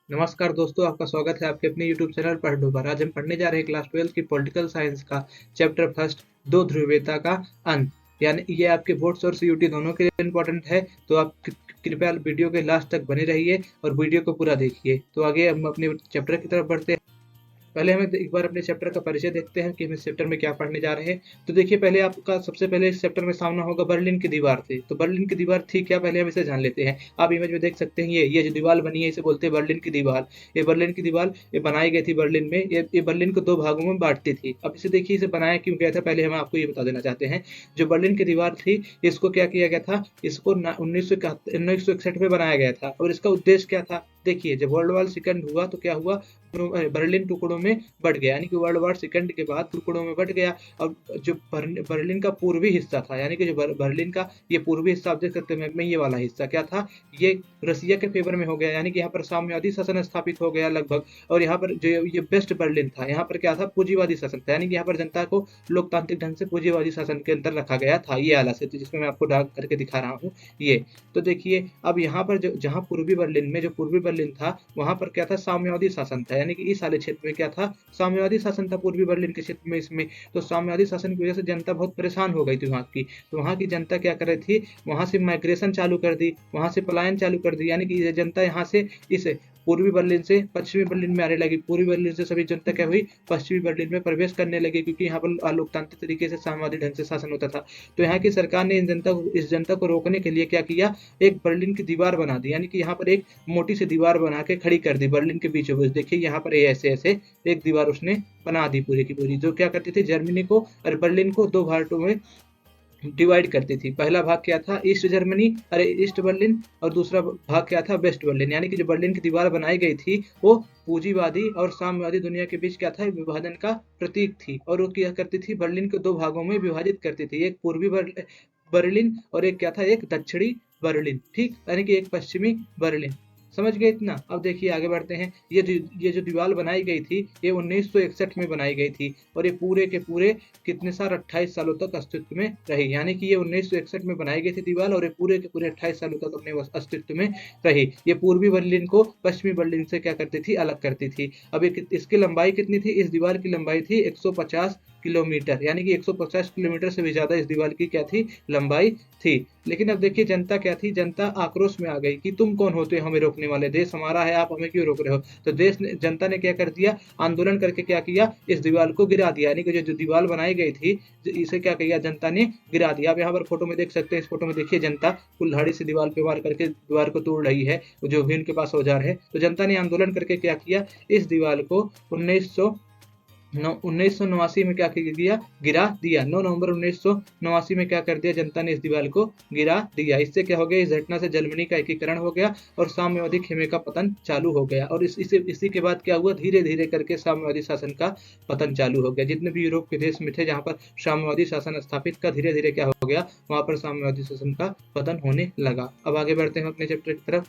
नमस्कार दोस्तों, आपका स्वागत है आपके अपने YouTube चैनल पढ़ पर। आज हम पढ़ने जा रहे हैं क्लास 12 की पॉलिटिकल साइंस का चैप्टर फर्स्ट, दो ध्रुवीयता का अंत। यानी ये आपके बोर्ड्स और सीयूटी दोनों के लिए इम्पोर्टेंट है, तो आप कृपया वीडियो के लास्ट तक बने रहिए और वीडियो को पूरा देखिए। तो आगे हम अपने चैप्टर की तरफ बढ़ते हैं। पहले हमें एक बार अपने चैप्टर का परिचय देखते हैं कि हम इस चैप्टर में क्या पढ़ने जा रहे हैं। तो देखिए, पहले आपका सबसे पहले इस चैप्टर में सामना होगा बर्लिन की दीवार से। तो बर्लिन की दीवार थी क्या, पहले हम इसे जान लेते हैं। आप इमेज में देख सकते हैं, ये जो दीवार बनी है इसे बोलते हैं बर्लिन की दीवार। ये बर्लिन की दीवार ये बनाई गई थी बर्लिन में। ये बर्लिन को दो भागों में बांटती थी। अब इसे देखिए, इसे बनाया क्यों गया था, पहले हम आपको ये बता देना चाहते हैं। जो बर्लिन की दीवार थी, इसको क्या किया गया था, इसको 1961 में बनाया गया था। और इसका उद्देश्य क्या था, देखिए, जब वर्ल्ड वॉर सेकंड हुआ तो क्या हुआ, बर्लिन टुकड़ों में बट गया। यानी कि वर्ल्ड वॉर सेकंड के बाद टुकड़ों में बट गया। और जो बर्लिन का पूर्वी हिस्सा था, यानी कि जो बर्लिन का ये पूर्वी हिस्सा आप देख सकते हैं में, ये वाला हिस्सा क्या था, ये रसिया के फेवर में हो गया। यानी कि यहाँ पर साम्यवादी शासन स्थापित हो गया लगभग। और यहाँ पर जो ये वेस्ट बर्लिन था, यहाँ पर क्या था, पूंजीवादी शासन था। यानी कि यहाँ पर जनता को लोकतांत्रिक ढंग से पूंजीवादी शासन के अंदर रखा गया था। ये आला से जिसमें मैं आपको डार्क करके दिखा रहा हूँ ये। तो देखिए, अब यहाँ पर जो जहाँ पूर्वी बर्लिन में जो पूर्वी बर्लिन था, वहां पर क्या था, साम्यवादी शासन था। यानी कि इस वाले क्षेत्र में क्या था, साम्यवादी शासन था पूर्वी बर्लिन के क्षेत्र में। इसमें तो साम्यवादी शासन की वजह से जनता बहुत परेशान हो गई थी वहां की। तो वहां की जनता क्या कर रही थी, वहां से माइग्रेशन चालू कर दी, वहां से पलायन चालू कर दी। यानी कि ये जनता यहाँ से इस पूर्वी बर्लिन से पश्चिमी बर्लिन में आने लगी। पूर्वी बर्लिन से सभी जनता क्या हुई, पश्चिमी बर्लिन में प्रवेश करने लगी, क्योंकि यहाँ पर लोकतांत्रिक तरीके से साम्यवादी ढंग से शासन होता था। तो यहाँ की सरकार ने इस जनता को रोकने के लिए क्या किया, एक बर्लिन की दीवार बना दी। यानी कि यहाँ पर एक मोटी सी दीवार बना के खड़ी कर दी बर्लिन के बीचों बीच। देखिए, यहाँ पर ऐसे ऐसे एक दीवार उसने बना दी पूरी की पूरी, जो क्या करती थी, जर्मनी को और बर्लिन को दो भारतों में डिवाइड करती थी। पहला भाग क्या था, ईस्ट जर्मनी, अरे ईस्ट बर्लिन, और दूसरा भाग क्या था, वेस्ट बर्लिन। यानी कि जो बर्लिन की दीवार बनाई गई थी, वो पूंजीवादी और साम्यवादी दुनिया के बीच क्या था, विभाजन का प्रतीक थी। और वो क्या करती थी, बर्लिन को दो भागों में विभाजित करती थी, एक पूर्वी बर्लिन और एक क्या था, एक दक्षिणी बर्लिन। ठीक, यानी कि एक पश्चिमी बर्लिन। समझ गए इतना। अब देखिए, आगे बढ़ते हैं। ये जो दीवार बनाई गई थी, ये 1961 में बनाई गई थी। और ये पूरे के पूरे कितने साल, 28 सालों तक अस्तित्व में रही। यानी कि ये 1961 में बनाई गई थी दीवार, और ये पूरे के पूरे 28 सालों तक अपने अस्तित्व में रही। ये पूर्वी बर्लिन को पश्चिमी बर्लिन से क्या करती थी, अलग करती थी। अब इसकी लंबाई कितनी थी, इस दीवार की लंबाई थी 150 किलोमीटर। यानी कि 150 किलोमीटर से भी ज्यादा इस दीवार की क्या थी, लंबाई थी। लेकिन अब देखिए, जनता क्या थी, जनता आक्रोश में आ गई कि तुम कौन होते हो हमें रोकने वाले, देश हमारा है, आप हमें क्यों रोक रहे हो। तो जनता ने क्या कर दिया, आंदोलन करके क्या किया, इस दीवार को गिरा दिया। यानी कि जो दीवार बनाई गई थी, इसे क्या किया, जनता ने गिरा दिया। आप यहाँ पर फोटो में देख सकते हैं, इस फोटो में देखिए, जनता कुल्हाड़ी से दीवार पे वार करके दीवार को तोड़ रही है, जो भी उनके पास औजार है। तो जनता ने आंदोलन करके क्या किया, इस दीवार को 1989 में क्या किया, गिरा दिया। 9 नवंबर 1989 में क्या कर दिया, जनता ने इस दीवार को गिरा दिया। इससे क्या हो गया, इस घटना से जर्मनी का एकीकरण हो गया और साम्यवादी खेमे का पतन चालू हो गया। और इसी के बाद क्या हुआ, धीरे धीरे करके साम्यवादी शासन का पतन चालू हो गया। जितने भी यूरोप के देश में थे जहाँ पर साम्यवादी शासन स्थापित का, धीरे धीरे क्या हो गया, वहां पर साम्यवादी शासन का पतन होने लगा। अब आगे बढ़ते हैं अपने चैप्टर की तरफ।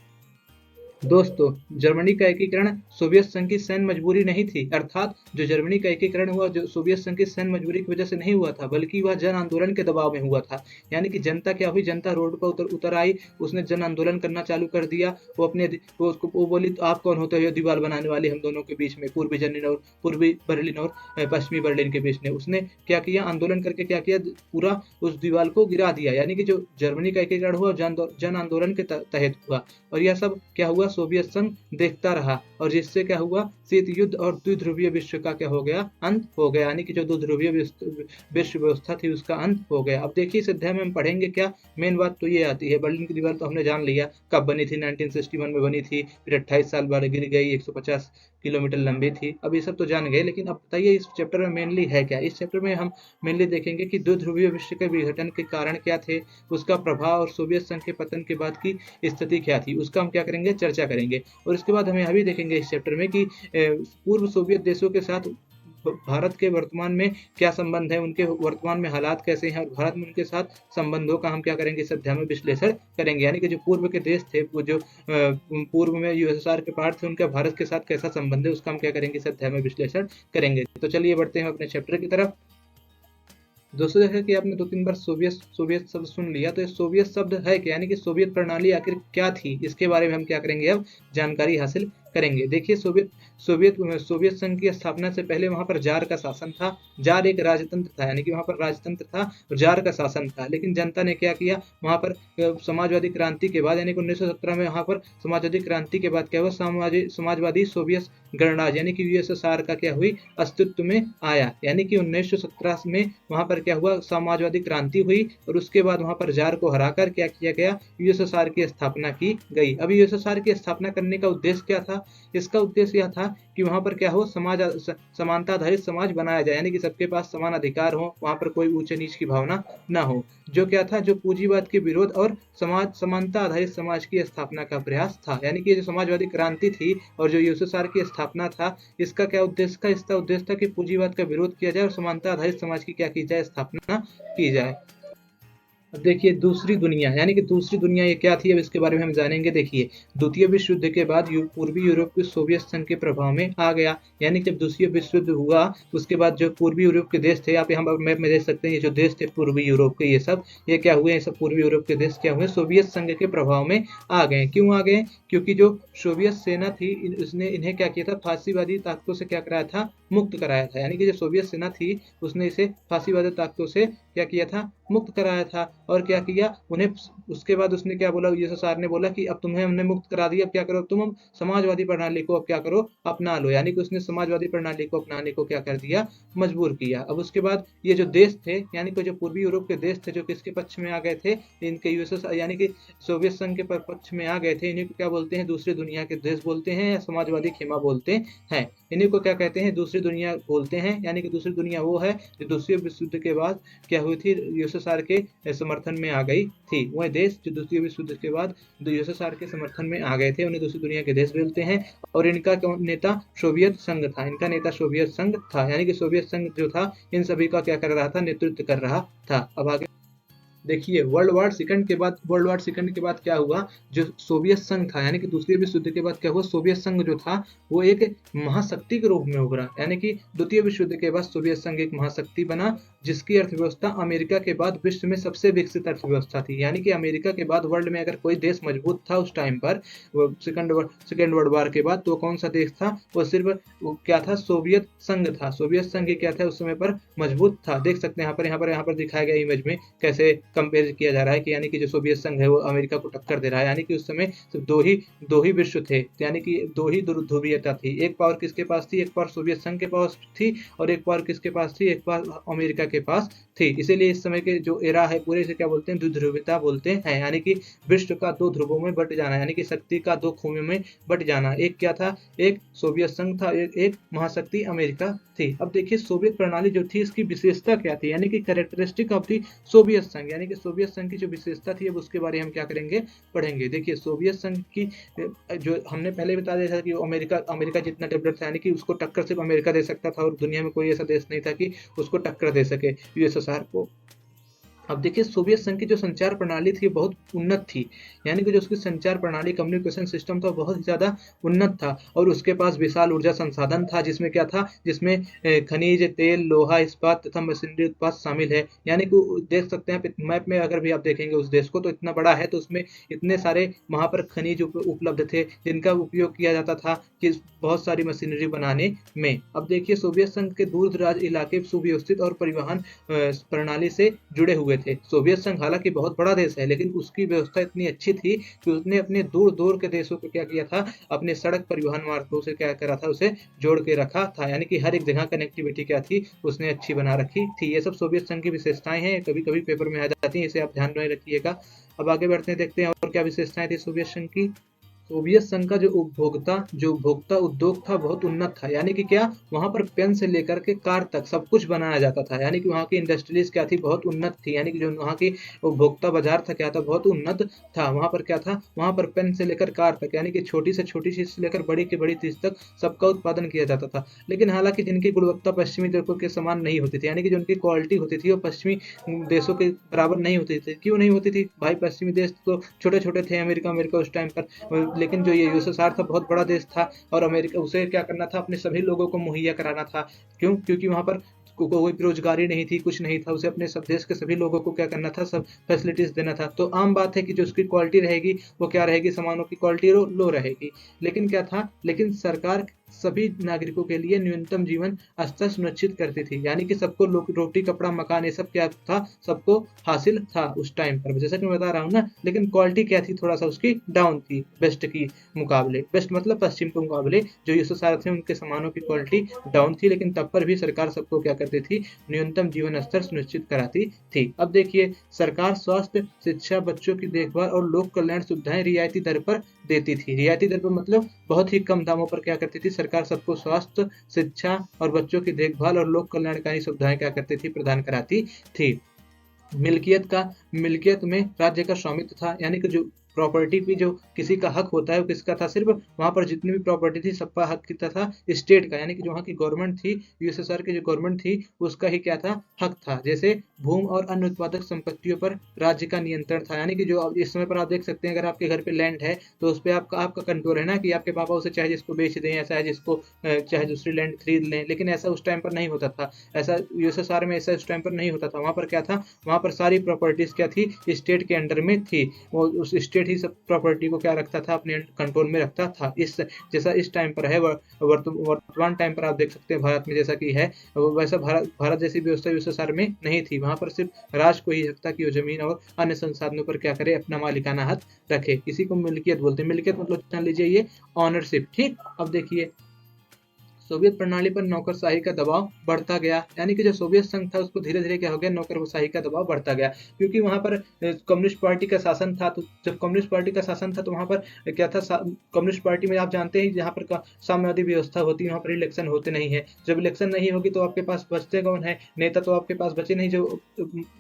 दोस्तों, जर्मनी का एकीकरण सोवियत संघ की सैन्य मजबूरी नहीं थी। अर्थात जो जर्मनी का एकीकरण हुआ, जो सोवियत संघ की सैन्य मजबूरी की वजह से नहीं हुआ था, बल्कि वह जन आंदोलन के दबाव में हुआ था। यानी कि जनता क्या हुई, जनता रोड पर उतर आई, उसने जन आंदोलन करना चालू कर दिया। वो बोली, तो आप कौन होते हो दीवार बनाने वाले हम दोनों के बीच में, पूर्वी बर्लिन और पश्चिमी बर्लिन के बीच में। उसने क्या किया, आंदोलन करके क्या किया, पूरा उस दीवार को गिरा दिया। यानी कि जो जर्मनी का एकीकरण हुआ, जन आंदोलन के तहत हुआ। और यह सब क्या हुआ, सोवियत संघ देखता रहा, और जिससे क्या हुआ, शीत युद्ध और द्विध्रुवीय विश्व का क्या हो गया, अंत हो गया। यानी कि जो द्विध्रुवीय विश्व व्यवस्था थी, उसका अंत हो गया। अब देखिए, इस अध्याय में हम पढ़ेंगे क्या, मेन बात तो ये आती है। बर्लिन की दीवार तो हमने जान लिया कब बनी थी, 1961 में बनी थी, फिर 28 साल बाद गिर गई, 150 किलोमीटर लंबी थी। अब ये सब तो जान गए, लेकिन अब बताइए इस चैप्टर में मेनली है क्या। इस चैप्टर में हम मेनली देखेंगे कि द्विध्रुवीय विश्व के विघटन के कारण क्या थे, उसका प्रभाव, और सोवियत संघ के पतन के बाद की स्थिति क्या थी, उसका हम क्या करेंगे, चर्चा करेंगे। और इसके बाद हमें यह भी देखेंगे इस चैप्टर में कि पूर्व सोवियत देशों के साथ भारत के वर्तमान में क्या संबंध है, उनके वर्तमान में हालात कैसे हैं, और भारत में उनके साथ संबंधों का हम क्या करेंगे, इस अध्याय में विश्लेषण करेंगे। यानी कि जो पूर्व के देश थे, वो जो पूर्व में यूएसएसआर के पार्ट थे, उनका भारत के साथ कैसा संबंध है, उसका हम क्या करेंगे, इस अध्याय में विश्लेषण करेंगे। तो चलिए बढ़ते हैं अपने चैप्टर की तरफ। दोस्तों, जैसे कि आपने 2-3 बार सोवियत सोवियत शब्द सुन लिया, तो ये सोवियत शब्द है क्या, यानी कि सोवियत प्रणाली आखिर क्या थी, इसके बारे में हम क्या करेंगे, अब जानकारी हासिल करेंगे। देखिए सोवियत सोवियत सोवियत संघ की स्थापना से पहले वहां पर जार का शासन था। जार एक राजतंत्र था, यानी कि वहां पर राजतंत्र था और जार का शासन था। लेकिन जनता ने क्या किया वहां पर, समाजवादी क्रांति के बाद यानी कि 1917 में वहां पर समाजवादी क्रांति के बाद क्या हुआ, समाजवादी सोवियत गणराज्य यानी कि यूएसएसआर का क्या हुई, अस्तित्व में आया। यानी कि 1917 में वहां पर क्या हुआ, समाजवादी क्रांति हुई और उसके बाद वहां पर जार को हराकर क्या किया गया, यूएसएसआर की स्थापना की गई। अब यूएसएसआर की स्थापना करने का उद्देश्य क्या था, इसका उद्देश्य यह था कि वहां पर क्या हो, समानता आधारित समाज बनाया जाए, यानी कि सबके पास समान अधिकार हो, वहां पर कोई ऊंच नीच की भावना ना हो। जो क्या था, जो पूंजीवाद के विरोध और समानता आधारित समाज की स्थापना का प्रयास था। यानी कि जो समाजवादी क्रांति थी और जो यूएसएसआर की स्थापना था, इसका क्या उद्देश्य था, इसका उद्देश्य था कि पूंजीवाद का विरोध किया जाए और समानता आधारित समाज की क्या की जाए, स्थापना की जाए। अब देखिए दूसरी दुनिया, यानी कि दूसरी दुनिया ये क्या थी, अब इसके बारे में हम जानेंगे। देखिए द्वितीय विश्व युद्ध के बाद पूर्वी यूरोप के सोवियत संघ के प्रभाव में आ गया। यानी कि जब दूसरी विश्व युद्ध हुआ उसके बाद जो पूर्वी यूरोप के देश थे, आप यहाँ मैप में देख सकते हैं, ये जो देश थे पूर्वी यूरोप के, ये क्या हुए, ये सब पूर्वी यूरोप के देश क्या हुए, सोवियत संघ के प्रभाव में आ गए। क्यों आ गए, क्योंकि जो सोवियत सेना थी उसने इन्हें क्या किया था, फांसीवादी ताकतों से क्या कराया था, मुक्त कराया था। यानी कि जो सोवियत सेना थी उसने इसे फांसीवादी ताकतों से क्या किया था, मुक्त कराया था। और क्या किया उन्हें, उसके बाद उसने क्या बोला, यूएसएसआर ने बोला कि अब तुम्हें हमने मुक्त करा दिया, अब क्या करो तुम, समाजवादी प्रणाली को अब क्या करो, अपना लो। यानी कि उसने समाजवादी प्रणाली को अपनाने को क्या कर दिया, मजबूर किया। अब उसके बाद ये जो देश थे, यानी कि जो पूर्वी यूरोप के देश थे, जो किसके पक्ष में आ गए थे, इनके यूएसएसआर यानी कि सोवियत संघ के पक्ष में आ गए थे, इन्हीं को क्या बोलते हैं, दूसरी दुनिया के देश बोलते हैं या समाजवादी खेमा बोलते हैं। इन्हीं को क्या कहते हैं, दूसरी दुनिया बोलते हैं। यानी कि दूसरी दुनिया वो है जो दूसरे विश्व युद्ध के बाद क्या हुई थी, यूएसएसआर के समर्थन में आ गई थी। वह देश जो दूसरे विश्व युद्ध के बाद यूएसएसआर के समर्थन में आ गए थे, उन्हें दूसरी दुनिया के देश बोलते हैं। और इनका नेता सोवियत संघ था, इनका नेता सोवियत संघ था। यानी कि सोवियत संघ जो था इन सभी का क्या कर रहा था, नेतृत्व कर रहा था। अब आगे देखिए वर्ल्ड वार सेकंड के बाद क्या हुआ, जो सोवियत संघ था, यानी कि दूसरे विश्व युद्ध के बाद क्या हुआ, सोवियत संघ जो था वो एक महाशक्ति के रूप में उभरा। यानी कि द्वितीय विश्व युद्ध के बाद सोवियत संघ एक महाशक्ति बना, जिसकी अर्थव्यवस्था अमेरिका के बाद विश्व में सबसे विकसित अर्थव्यवस्था थी। यानी कि अमेरिका के बाद वर्ल्ड में अगर कोई देश मजबूत था उस टाइम पर, सेकंड वर्ल्ड वार के बाद, तो कौन सा देश था, वो सिर्फ क्या था, सोवियत संघ था। सोवियत संघ क्या था उस समय पर, मजबूत था। देख सकते हैं यहाँ पर दिखाया गया इमेज में कैसे कंपेयर किया जा रहा है कि यानी कि जो सोवियत संघ है वो अमेरिका को टक्कर दे रहा है। यानी कि उस समय सिर्फ दो ही विश्व थे, यानी कि दो ही ध्रुवीयता थी। एक पावर किसके पास थी, एक पावर सोवियत संघ के पास थी और एक पावर किसके पास थी, एक पावर अमेरिका के पास थी। इसीलिए इस समय के जो एरा है पूरे से क्या बोलते हैं, द्विध्रुवीयता बोलते हैं। यानी कि विश्व का दो ध्रुवों में बट जाना, यानी कि शक्ति का दो खूहों में बट जाना। एक क्या था, एक सोवियत संघ था, एक महाशक्ति अमेरिका थी। अब देखिए सोवियत प्रणाली जो थी इसकी विशेषता क्या थी, यानी कि कैरेक्टरिस्टिक ऑफ दी सोवियत संघ, यानी कि सोवियत संघ की जो विशेषता थी अब उसके बारे में हम क्या करेंगे, पढ़ेंगे। देखिए सोवियत संघ की जो हमने पहले बता दिया था कि अमेरिका जितना डेवलप था, यानी कि उसको टक्कर सिर्फ अमेरिका दे सकता था और दुनिया में कोई ऐसा देश नहीं था कि उसको टक्कर दे सके यूएसएसआर को। अब देखिए सोवियत संघ की जो संचार प्रणाली थी बहुत उन्नत थी, यानी कि जो उसकी संचार प्रणाली, कम्युनिकेशन सिस्टम था बहुत ही ज्यादा उन्नत था। और उसके पास विशाल ऊर्जा संसाधन था, जिसमें क्या था, जिसमें खनिज तेल, लोहा, इस्पात तथा मशीनरी उत्पाद शामिल है। यानी कि देख सकते हैं मैप में अगर भी आप देखेंगे उस देश को, तो इतना बड़ा है, तो उसमें इतने सारे वहां पर खनिज उपलब्ध थे जिनका उपयोग किया जाता था कि बहुत सारी मशीनरी बनाने में। अब देखिए सोवियत संघ के दूर दराज इलाके सुव्यवस्थित और परिवहन प्रणाली से जुड़े हुए थे। सोवियत संघ हालांकि बहुत बड़ा देश है, लेकिन उसकी व्यवस्था इतनी अच्छी थी कि उसने अपने दूर दूर के देशों को क्या किया था, अपने सड़क परिवहन मार्गों से क्या करा था, उसे जोड़ के रखा था। यानी कि हर एक जगह कनेक्टिविटी क्या थी, उसने अच्छी बना रखी थी। ये सब सोवियत संघ की विशेषताएं हैं, कभी कभी पेपर में आ जाती हैं, इसे आप ध्यान में रखिएगा। अब आगे बढ़ते हैं, देखते हैं और क्या विशेषताएं थी सोवियत संघ की। सोवियत संघ का जो उपभोक्ता उद्योग था बहुत उन्नत था। यानी कि क्या, वहां पर पेन से लेकर के कार तक सब कुछ बनाया जाता था। यानी कि वहां की इंडस्ट्रीज क्या थी, बहुत उन्नत थी। यानी कि जो वहां की उपभोक्ता बाजार था क्या था, बहुत उन्नत था। वहां पर क्या था, वहां पर पेन से लेकर कार तक, यानी कि छोटी से छोटी चीज से लेकर बड़ी की बड़ी चीज तक सबका उत्पादन किया जाता था। लेकिन हालांकि जिनकी गुणवत्ता पश्चिमी देशों के समान नहीं होती थी, यानी कि जो उनकी क्वालिटी होती थी वो पश्चिमी देशों के बराबर नहीं होती थी। क्यों नहीं होती थी भाई, पश्चिमी देश तो छोटे छोटे थे, अमेरिका उस टाइम पर, लेकिन जो ये यूएसएसआर था बहुत बड़ा देश था और अमेरिका उसे क्या करना था, अपने सभी लोगों को मुहैया कराना था। क्यों, क्योंकि वहां पर कोई बेरोजगारी नहीं थी, कुछ नहीं था, उसे अपने सब देश के सभी लोगों को क्या करना था, सब फैसिलिटीज देना था। तो आम बात है कि जो उसकी क्वालिटी रहेगी वो क्या रहेगी, सामानों की क्वालिटी लो रहेगी। लेकिन क्या था, लेकिन सरकार सभी नागरिकों के लिए न्यूनतम जीवन स्तर सुनिश्चित करती थी, यानी कि सबको रोटी कपड़ा मकान ये सब क्या था, सबको हासिल था उस टाइम पर, जैसा कि मैं बता रहा हूँ ना। लेकिन क्वालिटी क्या थी, थोड़ा सा उसकी डाउन थी वेस्ट की मुकाबले, वेस्ट मतलब पश्चिम के मुकाबले। जो यूएसएसआर थे उनके सामानों की क्वालिटी डाउन थी, लेकिन तब पर भी सरकार सबको क्या करती थी, न्यूनतम जीवन स्तर सुनिश्चित कराती थी। अब देखिए, सरकार स्वास्थ्य, शिक्षा, बच्चों की देखभाल और लोक कल्याण सुविधाएं रियायती दर पर देती थी। रियायती दर पर मतलब बहुत ही कम दामों पर क्या करती थी सरकार, सबको स्वास्थ्य, शिक्षा और बच्चों की देखभाल और लोक कल्याणकारी सुविधाएं क्या करती थी, प्रदान कराती थी। मिल्कियत में राज्य का स्वामित्व था, यानी कि जो प्रॉपर्टी भी जो किसी का हक होता है वो किसका था, सिर्फ वहां पर जितनी भी प्रॉपर्टी थी सबका हक कितना था, स्टेट का, यानी कि जो वहाँ की गवर्नमेंट थी, यूएसएसआर की जो गवर्नमेंट थी उसका ही क्या था, हक था। जैसे भूमि और अन्य उत्पादक संपत्तियों पर राज्य का नियंत्रण था, यानी कि जो इस समय पर आप देख सकते हैं, अगर आपके घर पे लैंड है तो उस पर आपका कंट्रोल है ना, कि आपके पापा उसे चाहे जिसको बेच दें, ऐसा है जिसको चाहे दूसरी लैंड खरीद लें। लेकिन ऐसा उस टाइम पर नहीं होता था, ऐसा यूएसएसआर में ऐसा उस टाइम पर नहीं होता था। वहां पर क्या था, वहां पर सारी प्रॉपर्टीज क्या थी, स्टेट के अंडर में थी। वो उस स्टेट ही सब प्रॉपर्टी को क्या रखता था, अपने कंट्रोल में रखता था। इस जैसा इस टाइम पर है, वर्तमान टाइम पर आप देख सकते हैं भारत में जैसा कि है, वैसा भारत जैसी व्यवस्था यूएसएसआर में नहीं थी। वहां पर सिर्फ राज को ही हक था कि वो जमीन और अन्य संसाधनों पर क्या करे, अपना मालिकाना हक रखे। इसी को मिल्कियत बोलते हैं। मिल्कियत मतलब जान लीजिए ये ऑनरशिप। ठीक, अब देखिए, सोवियत प्रणाली पर नौकरशाही का दबाव बढ़ता गया, यानी कि जो सोवियत संघ था उसको धीरे धीरे क्या हो गया, नौकरशाही का दबाव बढ़ता गया, क्योंकि वहां पर कम्युनिस्ट पार्टी का शासन था। तो जब कम्युनिस्ट पार्टी का शासन था तो वहां पर क्या था, कम्युनिस्ट पार्टी में आप जानते हैं जहाँ पर साम्यवादी व्यवस्था होती है, वहां पर इलेक्शन होते नहीं है। जब इलेक्शन नहीं होगी तो आपके पास बचते कौन है, नेता तो आपके पास बचे नहीं जो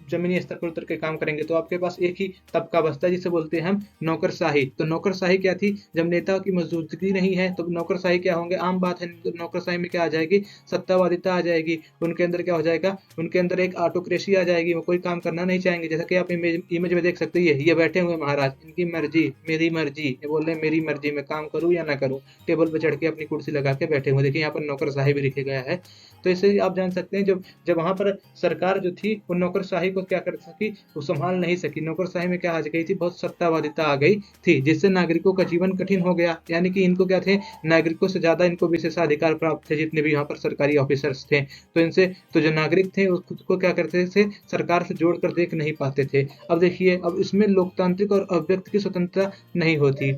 जमीनी स्तर पर उतर के काम करेंगे। तो आपके पास एक ही तबका बचता है जिसे बोलते हैं हम नौकरशाही। तो नौकरशाही क्या थी, जब नेता की मौजूदगी नहीं है तो नौकरशाही क्या होंगे, आम बात है, नौकरशाही में क्या आ जाएगी, सत्तावादिता आ जाएगी। उनके अंदर क्या हो जाएगा, उनके अंदर एक ऑटोक्रेसी आ जाएगी, वो कोई काम करना नहीं चाहेंगे। जैसा कि आप इमेज में देख सकते हैं, ये बैठे हुए महाराज, इनकी मर्जी मेरी मर्जी, ये बोल रहे हैं मेरी मर्जी, मैं काम करूं या ना करूं, टेबल पे चढ़ के अपनी कुर्सी लगा के बैठे हुए। देखिए यहाँ पर नौकरशाही भी लिखा गया है। तो इससे आप जान सकते हैं, जब जब वहां पर सरकार जो थी वो नौकरशाही को क्या कर सकी, वो संभाल नहीं सकी। नौकरशाही में क्या आ गई थी, बहुत सत्तावादिता आ गई थी, जिससे नागरिकों का जीवन कठिन हो गया। यानी कि इनको क्या थे, नागरिकों से ज्यादा इनको विशेषाधिकार प्राप्त थे, जितने भी यहाँ पर सरकारी ऑफिसर्स थे। तो इनसे तो जो नागरिक थे वो खुद को क्या करते थे, सरकार से जोड़कर देख नहीं पाते थे। अब देखिए, अब इसमें लोकतांत्रिक और अभिव्यक्ति की स्वतंत्रता नहीं होती,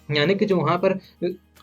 यानी कि जो वहां पर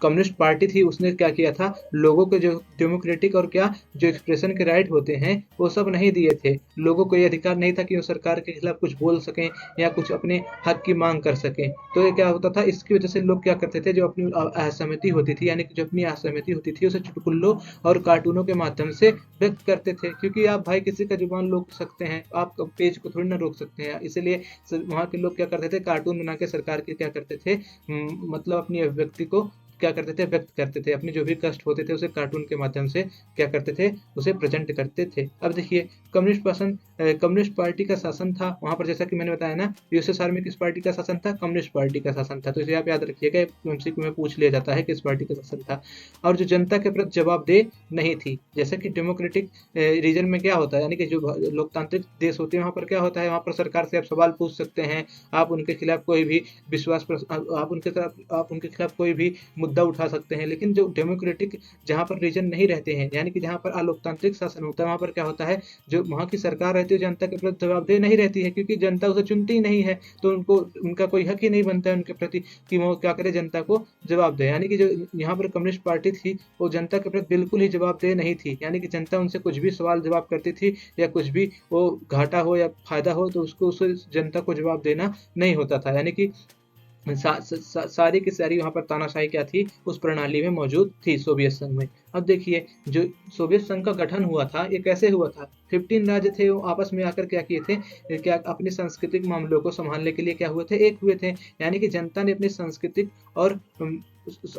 कम्युनिस्ट पार्टी थी उसने क्या किया था, लोगों को जो डेमोक्रेटिक और क्या जो एक्सप्रेशन के राइट होते हैं वो सब नहीं दिए थे। लोगों को ये अधिकार नहीं था कि वो सरकार के खिलाफ कुछ बोल सकें या कुछ अपने हक की मांग कर सकें। तो ये क्या होता था, इसकी वजह से लोग क्या करते थे, जो अपनी असहमति होती थी, यानी कि जो अपनी असहमति होती थी उसे चुटकुल्लों और कार्टूनों के माध्यम से व्यक्त करते थे। क्योंकि आप भाई किसी का जुबान रोक सकते हैं, आप पेज को थोड़ी ना रोक सकते हैं। इसलिए वहां के लोग क्या करते थे, कार्टून बना के सरकार के क्या करते थे, मतलब अपनी अभिव्यक्ति को क्या करते थे, व्यक्त करते थे। अपने जो भी कष्ट होते थे उसे कार्टून के माध्यम से क्या करते थे, उसे प्रेजेंट करते थे। अब देखिए, कम्युनिस्ट पार्टी का शासन था वहां पर, जैसा कि मैंने बताया ना, यूएसएसआर में किस पार्टी का शासन था, कम्युनिस्ट पार्टी का शासन था। तो इसे आप याद रखिएगा, एमसीक्यू में पूछ लिया जाता है किस पार्टी का शासन था। और जो जनता के प्रति जवाबदेह नहीं थी, जैसे कि डेमोक्रेटिक रीजन में क्या होता है, यानी कि जो लोकतांत्रिक देश होते हैं वहां पर क्या होता है, वहां पर सरकार से आप सवाल पूछ सकते हैं, आप उनके खिलाफ कोई भी आप उनके खिलाफ कोई भी मुद्दा उठा सकते हैं। लेकिन जो डेमोक्रेटिक जहां पर रीजन नहीं रहते हैं, यानी कि जहां पर अलोकतांत्रिक शासन होता है, वहां पर क्या होता है, जो वहां की सरकार रहती है जनता के प्रति जवाबदेह नहीं रहती है, क्योंकि जनता उसे चुनती ही नहीं है। तो उनको उनका कोई हक ही नहीं बनता है उनके प्रति कि वो क्या करे, जनता को जवाब दे। यानी कि जो यहाँ पर कम्युनिस्ट पार्टी थी वो जनता के प्रति बिल्कुल ही जवाबदेह नहीं थी, यानी कि जनता उनसे कुछ भी सवाल जवाब करती थी या कुछ भी वो घाटा हो या फायदा हो तो उसको उस जनता को जवाब देना नहीं होता था। यानी कि सारी की सारी वहां पर तानाशाही क्या थी, उस प्रणाली में मौजूद थी सोवियत संघ में। अब देखिए, जो सोवियत संघ का गठन हुआ था ये कैसे हुआ था, 15 राज्य थे, वो आपस में आकर क्या किए थे, क्या अपने सांस्कृतिक मामलों को संभालने के लिए क्या हुए थे, एक हुए थे। यानी कि जनता ने अपनी सांस्कृतिक और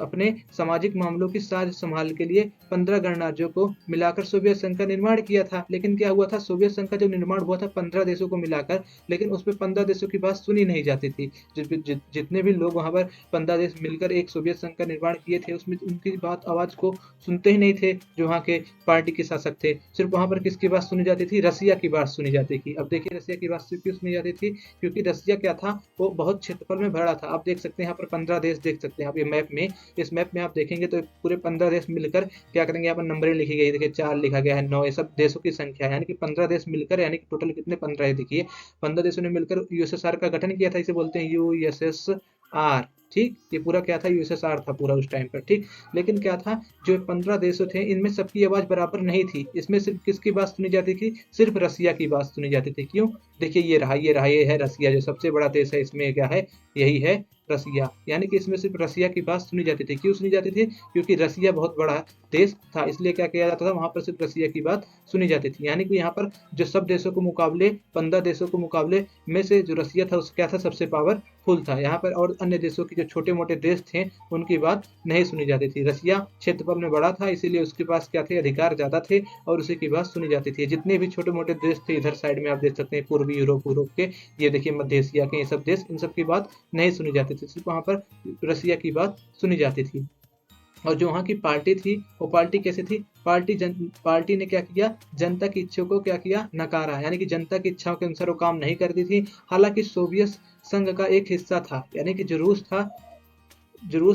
अपने सामाजिक मामलों की साज संभाल के लिए 15 गणराज्यों को मिलाकर सोवियत संघ का निर्माण किया था। लेकिन क्या हुआ था, सोवियत संघ का जो निर्माण हुआ था 15 देशों को मिलाकर, लेकिन उसमें 15 देशों की बात सुनी नहीं जाती थी। जितने भी लोग वहां पर 15 देश मिलकर एक सोवियत संघ का निर्माण किए थे, उसमें उनकी बात आवाज को सुनते ही नहीं थे जो वहाँ के पार्टी के शासक थे। सिर्फ वहां पर किसकी बात सुनी जाती थी, रसिया की बात सुनी जाती थी। अब देखिए रसिया की बात क्यों सुनी जाती थी, क्योंकि रसिया क्या था, वो बहुत क्षेत्रफल में भरा था। आप देख सकते हैं यहाँ पर 15 देश देख सकते हैं आप ये मैप में। इस मैप में आप देखेंगे तो पूरे 15 देश मिलकर क्या करेंगे, यहाँ पर नंबरें लिखी गई, देखिए 4 लिखा गया है, 9, ये सब देशों की संख्या है। यानी कि 15 देश मिलकर, यानी कि टोटल कितने 15 है, देखिए 15 देशों ने मिलकर यूएसएसआर का गठन किया था। इसे बोलते हैं यूएसएसआर। ठीक, ये पूरा क्या था, यूएसएसआर था पूरा उस टाइम पर। ठीक, लेकिन क्या था, जो 15 देश थे इनमें सबकी आवाज बराबर नहीं थी। इसमें सिर्फ किसकी बात सुनी जाती थी, सिर्फ रसिया की बात सुनी जाती थी। क्यों, देखिए ये है रसिया, जो सबसे बड़ा देश है, इसमें क्या है, यही है रसिया। यानी कि इसमें सिर्फ रसिया की बात सुनी जाती थी। क्यों सुनी जाती थी, क्योंकि रसिया बहुत बड़ा देश था, इसलिए क्या किया जाता था, वहां पर सिर्फ रसिया की बात सुनी जाती थी। यानी कि यहाँ पर जो सब देशों को मुकाबले, 15 देशों को मुकाबले में से जो रसिया था, उसका क्या था, सबसे पावरफुल था यहाँ पर। और अन्य देशों की जो छोटे मोटे देश थे उनकी बात नहीं सुनी जाती थी। रसिया क्षेत्रफल में बड़ा था, इसीलिए उसके पास क्या थे, अधिकार ज्यादा थे और उसी की बात सुनी जाती थी। जितने भी छोटे मोटे देश थे इधर साइड में आप देख सकते हैं, पूर्वी यूरोप के, ये देखिए मध्य एशिया के, ये सब देश, इन सब की बात नहीं सुनी जाती थी, सिर्फ वहां पर रसिया की बात सुनी जाती थी। और जो वहाँ की पार्टी थी, वो पार्टी कैसे थी, पार्टी ने क्या किया, जनता की इच्छा को क्या किया, नकारा। यानी कि जनता की इच्छाओं के अनुसार वो काम नहीं करती थी। हालांकि सोवियत संघ का एक हिस्सा था, यानी कि जो रूस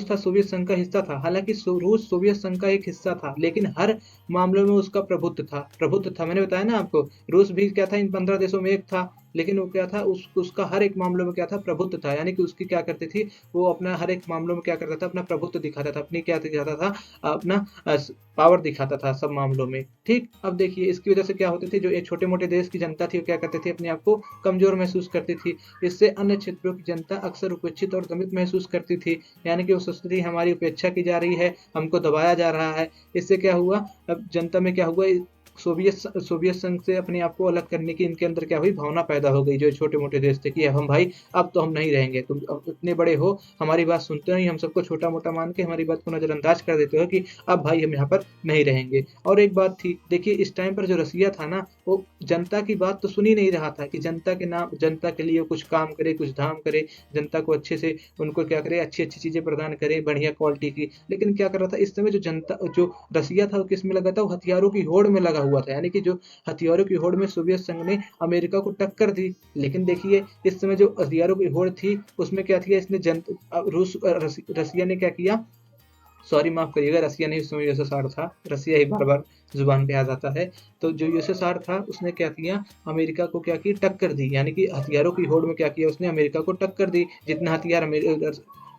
था सोवियत संघ का हिस्सा था। हालांकि रूस सोवियत संघ का एक हिस्सा था, लेकिन हर मामलों में उसका प्रभुत्व था। मैंने बताया ना आपको, रूस भी क्या था, इन 15 देशों में एक था, लेकिन वो क्या था, उसका हर एक मामलों में क्या था, प्रभुत्व था। यानी कि उसकी क्या करती थी, वो अपना हर एक मामलों में क्या करता था, अपना प्रभुत्व दिखाता था, अपनी क्या दिखाता था, अपना पावर दिखाता था सब मामलों में। ठीक, अब देखिए इसकी वजह से क्या होते थे, जो एक छोटे मोटे देश की जनता थी वो क्या करते थे, अपने आप को कमजोर महसूस करती थी। इससे अन्य क्षेत्रों की जनता अक्सर उपेक्षित और दमित महसूस करती थी। यानी कि वो सोचती थी हमारी उपेक्षा की जा रही है, हमको दबाया जा रहा है। इससे क्या हुआ, अब जनता में क्या हुआ, सोवियत संघ से अपने आप को अलग करने की इनके अंदर क्या हुई, भावना पैदा हो गई। जो छोटे मोटे देश थे कि हम भाई अब तो हम नहीं रहेंगे, तुम अब इतने बड़े हो, हमारी बात सुनते नहीं, हम सबको छोटा मोटा मान के हमारी बात को नजरअंदाज कर देते हो कि अब भाई हम यहाँ पर नहीं रहेंगे। और एक बात थी, देखिए इस टाइम पर जो रसिया था ना, वो जनता की बात तो सुन ही नहीं रहा था कि जनता के नाम, जनता के लिए कुछ काम करे, कुछ धाम करे, जनता को अच्छे से उनको क्या करे, अच्छी अच्छी चीजें प्रदान करे, बढ़िया क्वालिटी की। लेकिन क्या कर रहा था इस समय, जो रसिया था वो किस में लगा था, वो हथियारों की होड़ में लगा हुआ था। यानी कि जो हथियारों की होड़ में सोवियत संघ ने अमेरिका को टक्कर दी। लेकिन देखिए इस समय जो हथियारों की होड़ थी उसमें क्या थी, इसने रसिया ने क्या किया, सॉरी माफ करिएगा, रसिया नहीं, उस समय यूएसएसआर था, रसिया ही बार बार जुबान पे आ जाता है। तो जो यूएसएसआर था उसने क्या किया, अमेरिका को क्या की, टक्कर दी। यानी कि हथियारों की होड़ में क्या किया, उसने अमेरिका को टक्कर दी। जितना हथियार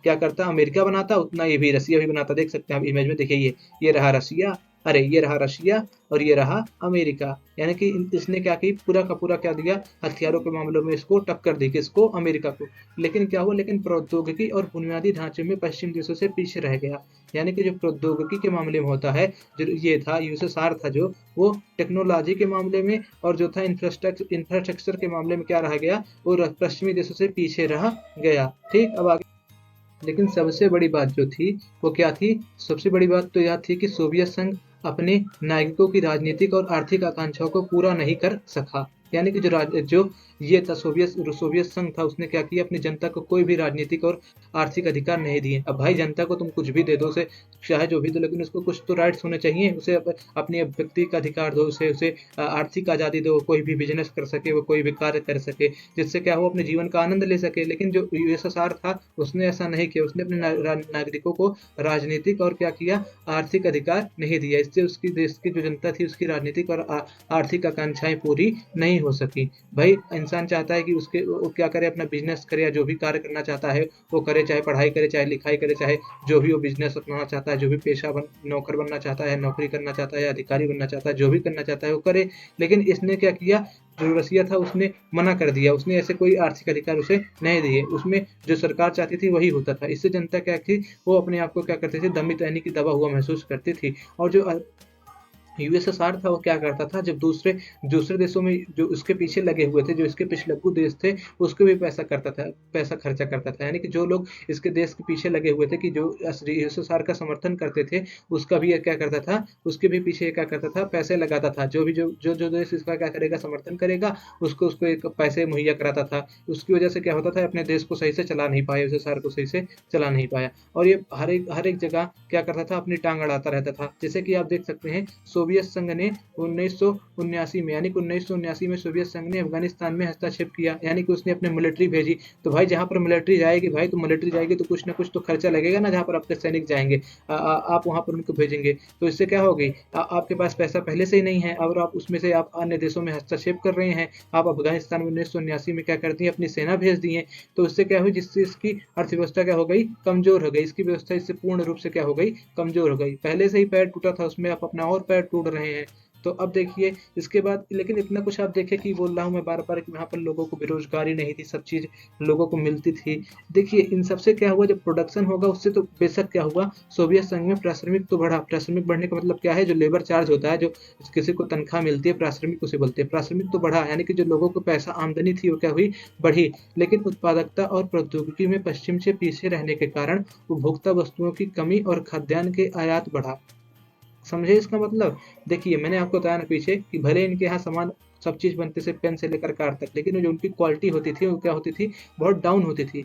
क्या करता अमेरिका बनाता, उतना ये भी रसिया भी बनाता। देख सकते हैं आप इमेज में, देखिए ये रहा रसिया, अरे ये रहा रशिया और ये रहा अमेरिका। यानी कि इसने क्या की, पूरा का पूरा क्या दिया, हथियारों के मामलों में इसको टक्कर दी, किसको, अमेरिका को। लेकिन क्या हुआ, लेकिन प्रौद्योगिकी और बुनियादी ढांचे में पश्चिम देशों से पीछे रह गया। यानी कि जो प्रौद्योगिकी के मामले में होता है, जो ये था यूएसएसआर था, जो वो टेक्नोलॉजी के मामले में और जो था इंफ्रास्ट्रक्चर के मामले में क्या रह गया, वो पश्चिमी देशों से पीछे रह गया। ठीक, अब आगे। लेकिन सबसे बड़ी बात जो थी वो क्या थी, सबसे बड़ी बात तो यह थी कि सोवियत संघ अपने नागरिकों की राजनीतिक और आर्थिक आकांक्षाओं को पूरा नहीं कर सका। यानी कि जो ये था सोवियत संघ था, उसने क्या किया, अपनी जनता को कोई भी राजनीतिक और आर्थिक अधिकार नहीं दिए। अब भाई जनता को तुम कुछ भी दे दो, उसे चाहे जो भी दो, लेकिन उसको कुछ तो राइट्स होने चाहिए। उसे अपने व्यक्ति का अधिकार दो, उसे आर्थिक आज़ादी दो, कोई भी बिजनेस कर सके, वो कोई भी कार्य कर सके, जिससे क्या हो, अपने जीवन का आनंद ले सके। लेकिन जो यूएसएसआर था उसने ऐसा नहीं किया, उसने अपने नागरिकों को राजनीतिक और क्या किया, आर्थिक अधिकार नहीं दिया। इससे उसकी देश की जो जनता थी उसकी राजनीतिक और आर्थिक आकांक्षाएं पूरी नहीं हो सकी। भाई इंसान चाहता है कि वो क्या करे, अपना बिजनेस करे या जो भी कार्य करना चाहता है वो करे, चाहे पढ़ाई करे, चाहे लिखाई करे, चाहे जो भी वो बिजनेस अपनाना चाहता है, जो भी नौकर बनना चाहता है, नौकरी करना चाहता है या अधिकारी बनना चाहता है, जो भी करना चाहता है वो करे। लेकिन इसने क्या किया, जो रसिया था उसने मना कर दिया, उसने ऐसे कोई आर्थिक अधिकार उसे नहीं दिए। उसमें जो सरकार चाहती थी वही होता था। इससे जनता क्या थी, वो अपने आप को क्या करती थी, दमित यानी कि दबा हुआ महसूस करती थी। और जो यूएसएसआर था वो क्या करता था, जब दूसरे दूसरे देशों में जो उसके पीछे लगे हुए थे, जो इसके पिछलग्गू देश थे, उसको भी पैसा करता था, पैसा खर्चा करता था। यानी कि जो लोग इसके देश के पीछे लगे हुए थे, कि जो यूएसएसआर का समर्थन करते थे, उसका भी ये क्या करता था, उसके भी पीछे ये क्या करता था, पैसे लगाता था। जो भी जो देश इसका क्या करेगा, समर्थन करेगा, उसको उसको एक पैसे मुहैया कराता था। उसकी वजह से क्या होता था, अपने देश को सही से चला नहीं पाया, यूएसएसआर को सही से चला नहीं पाया। और ये हर एक जगह क्या करता था, अपनी टांग अड़ाता रहता था। जैसे कि आप देख सकते हैं, सोवियत संघ ने 1979 में, यानी कि 1979 में सोवियत संघ ने अफगानिस्तान में हस्तक्षेप किया, यानी कि उसने अपने मिलिट्री भेजी। तो भाई जहां पर मिलिट्री जाएगी, भाई तो मिलिट्री जाएगी तो कुछ ना कुछ तो खर्चा लगेगा ना, जहां पर आपके सैनिक जाएंगे, आप वहां पर उनको भेजेंगे, तो इससे क्या होगी, आपके पास पैसा पहले से ही नहीं है, और आप उसमें से आप अन्य देशों में हस्तक्षेप कर रहे हैं। आप अफगानिस्तान में 1979 में क्या करती है, अपनी सेना भेज दी है। तो इससे क्या हुई, जिससे इसकी अर्थव्यवस्था क्या हो गई, कमजोर हो गई, इसकी व्यवस्था इससे पूर्ण रूप से क्या हो गई, कमजोर हो गई। पहले से ही पैर टूटा था उसमें, आप अपना और पैर टूट रहे हैं। तो अब देखिए इसके बाद, लेकिन इतना कुछ आप देखें कि बोल रहा हूँ मैं बार बार कि वहाँ पर लोगों को बेरोजगारी नहीं थी, सब चीज लोगों को मिलती थी। देखिए इन सबसे क्या हुआ, जब प्रोडक्शन होगा उससे तो बेशक क्या हुआ, सोवियत संघ में पारिश्रमिक तो बढ़ा। पारिश्रमिक बढ़ने का मतलब क्या है, जो लेबर चार्ज होता है, जो किसी को तनख्वाह मिलती है, पारिश्रमिक उसे बोलते हैं, पारिश्रमिक तो बढ़ा, यानी कि जो लोगों को पैसा आमदनी थी वो क्या हुई, बढ़ी। लेकिन उत्पादकता और प्रौद्योगिकी में पश्चिम से पीछे रहने के कारण उपभोक्ता वस्तुओं की कमी और खाद्यान्न के आयात बढ़ा। समझे इसका मतलब। देखिए मैंने आपको बताया ना पीछे कि भले इनके यहाँ सामान सब चीज बनते से पेन से लेकर कार तक, लेकिन जो उनकी क्वालिटी होती थी वो क्या होती थी, बहुत डाउन होती थी।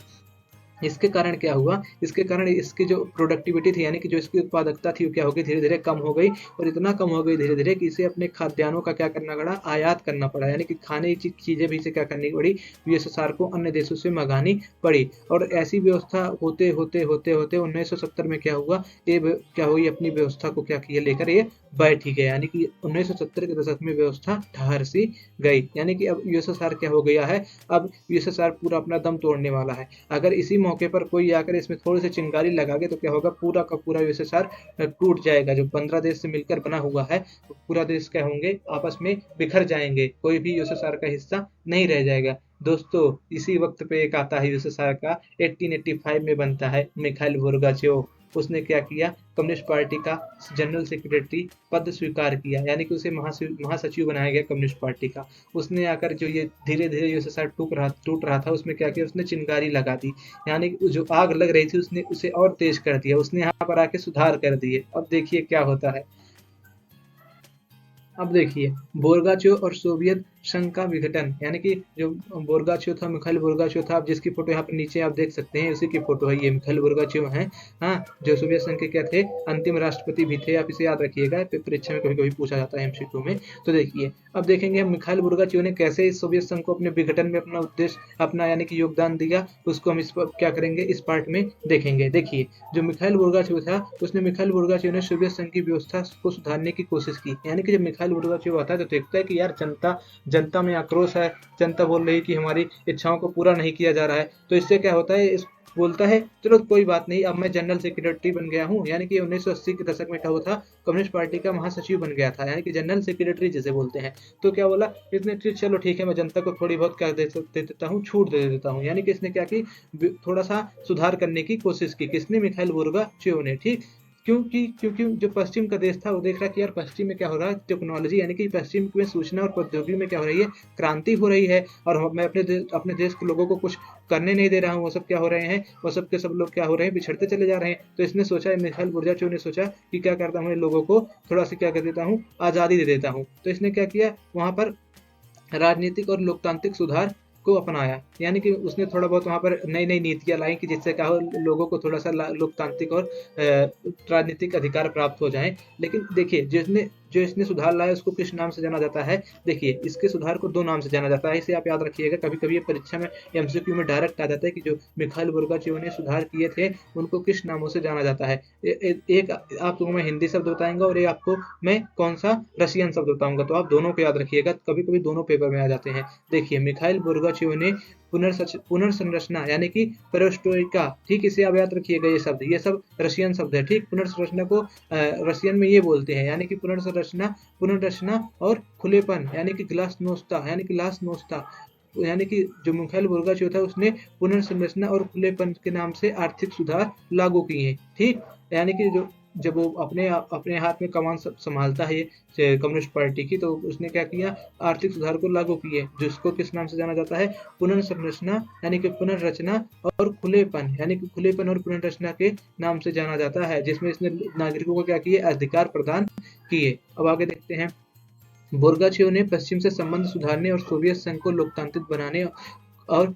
इसके कारण क्या हुआ, इसके कारण इसकी जो प्रोडक्टिविटी थी, यानी कि जो इसकी उत्पादकता थी वो क्या हो गई, धीरे धीरे कम हो गई। और इतना कम हो गई धीरे धीरे कि इसे अपने खाद्यान्नों का क्या करना पड़ा, आयात करना पड़ा, यानी कि खाने की चीजें भी इसे क्या करनी पड़ी, यूएसएसआर को अन्य देशों से मंगानी पड़ी। और ऐसी व्यवस्था होते होते होते होते 1970 में क्या हुआ, ये क्या हुई, अपनी व्यवस्था को क्या किया लेकर ये बैठ ही गया। यानी कि 1970 के दशक में व्यवस्था ठहर सी गई, यानी कि अब यूएसएसआर क्या हो गया है, अब यूएसएसआर पूरा अपना दम तोड़ने वाला है। अगर इसी मौके पर कोई आकर इसमें थोड़ी सी चिंगारी लगा के, तो क्या होगा, पूरा का पूरा यूएसएसआर टूट जाएगा। जो 15 देश से मिलकर बना हुआ है, तो पूरा देश क्या होंगे, आपस में बिखर जाएंगे, कोई भी यूएसएसआर का हिस्सा नहीं रह जाएगा। दोस्तों इसी वक्त पे एक आता है यूएसएसआर का, 1885 में बनता है मिखाइल गोर्बाचेव। उसने क्या किया, कम्युनिस्ट पार्टी का जनरल सेक्रेटरी पद स्वीकार किया, यानी कि उसे महासचिव बनाया गया कम्युनिस्ट पार्टी का। उसने आकर जो ये धीरे धीरे यूएसएसआर टूट रहा था, उसमें क्या किया, उसने चिंगारी लगा दी, यानी कि जो आग लग रही थी उसने उसे और तेज कर दिया, उसने यहाँ पर आके सुधार कर दिए। अब देखिए क्या होता है। अब देखिए बोर्गाचेव और सोवियत संघ का विघटन, यानी कि जो बोर्गाचेव था, मिखाइल बोर्गाचेव था, आप जिसकी फोटो यहाँ पर नीचे आप देख सकते हैं, उसी की फोटो है ये, मिखाइल बोर्गाचेव है। हाँ, जो सोवियत संघ के क्या थे, अंतिम राष्ट्रपति भी थे, आप इसे याद रखिएगा, परीक्षा में कभी कभी पूछा जाता है एमसीक्यू में। तो देखिए अब देखेंगे हम मिखाइल बोर्गाचेव ने कैसे इस सोवियत संघ को अपने विघटन में अपना उद्देश्य, अपना यानी कि योगदान दिया, उसको हम इस पर क्या करेंगे, इस पार्ट में देखेंगे। देखिए जो मिखाइल बोर्गाचेव था, मिखाइल बोर्गाचेव ने सोवियत संघ की व्यवस्था को सुधारने की कोशिश की। यानी कि जब मिखाइल बोर्गाचेव आता है तो देखता है कि यार जनता में आक्रोश है, जनता बोल रही है कि हमारी इच्छाओं को पूरा नहीं किया जा रहा है। तो इससे क्या होता है, बोलता है चलो कोई बात नहीं, अब मैं जनरल सेक्रेटरी बन गया हूँ। यानी कि 1980 के दशक में क्या हुआ था, कम्युनिस्ट पार्टी का महासचिव बन गया था, यानी कि जनरल सेक्रेटरी जिसे बोलते हैं। तो क्या बोला इसने, चलो ठीक है, मैं जनता को थोड़ी बहुत क्या दे देता हूँ, छूट दे देता हूँ। यानी कि इसने क्या की, थोड़ा सा सुधार करने की कोशिश की, किसने, मिखाइल गोर्बाचेव ने। ठीक, क्योंकि जो पश्चिम का देश था वो देख रहा कि यार पश्चिम में क्या हो रहा है, टेक्नोलॉजी, यानी कि पश्चिम में सूचना और प्रौद्योगिकी में क्या हो रही है, क्रांति हो रही है, और मैं अपने देश के लोगों को कुछ करने नहीं दे रहा हूँ। वो सब क्या हो रहे हैं, वो सब के सब लोग क्या हो रहे हैं, बिछड़ते चले जा रहे हैं। तो इसने सोचा, मिखाइल गोर्बाचेव ने सोचा कि क्या करता हूँ, लोगों को थोड़ा सा क्या कर देता हूँ, आज़ादी दे देता हूँ। तो इसने क्या किया, वहाँ पर राजनीतिक और लोकतांत्रिक सुधार को अपनाया, यानी कि उसने थोड़ा बहुत वहाँ पर नई नई नीतियां लाई कि जिससे क्या हो, लोगों को थोड़ा सा लोकतांत्रिक और राजनीतिक अधिकार प्राप्त हो जाएं। लेकिन देखिए जो इसने सुधार लाया उसको किस नाम से जाना जाता है, देखिए इसके सुधार को 2 नाम से जाना जाता है, इसे आप याद रखिएगा। कभी कभी ये परीक्षा में एमसीक्यू में डायरेक्ट आ जाता है कि जो मिखाइल गोर्बाचेव ने सुधार किए थे उनको किस नामों से जाना जाता है। एक आपको मैं हिंदी शब्द बताऊंगा और एक आपको मैं कौन सा रशियन शब्द बताऊंगा, तो आप दोनों को याद रखिएगा, कभी कभी दोनों पेपर में आ जाते हैं। देखिए मिखाइल गोर्बाचेव ने पुनर्संरचना, यानी कि पेरेस्ट्रोइका, ठीक, इसे आप याद रखिएगा, ये सब रशियन शब्द है। ठीक, पुनर्संरचना को रशियन में ये बोलते हैं, यानी कि पुनर्रचना और खुलेपन, यानी कि ग्लासनोस्ता, यानी कि जो मिखाइल गोर्बाचेव था उसने पुनर्संरचना और खुलेपन के नाम से आर्थिक सुधार लागू किए। ठीक, यानी कि जो जब वो अपने हाथ में कमान संभालता है कम्युनिस्ट पार्टी की, तो उसने क्या किया, आर्थिक सुधार को लागू किए, जिसको किस नाम से जाना जाता है, पुनर्संरचना यानी कि पुनर्रचना और खुलेपन यानी कि खुलेपन और पुनर्रचना के नाम से जाना जाता है, जिसमें इसने नागरिकों को क्या किए, अधिकार प्रदान किए। अब आगे देखते हैं। बोर्गाचेव ने पश्चिम से संबंध सुधारने और सोवियत संघ को लोकतांत्रिक बनाने और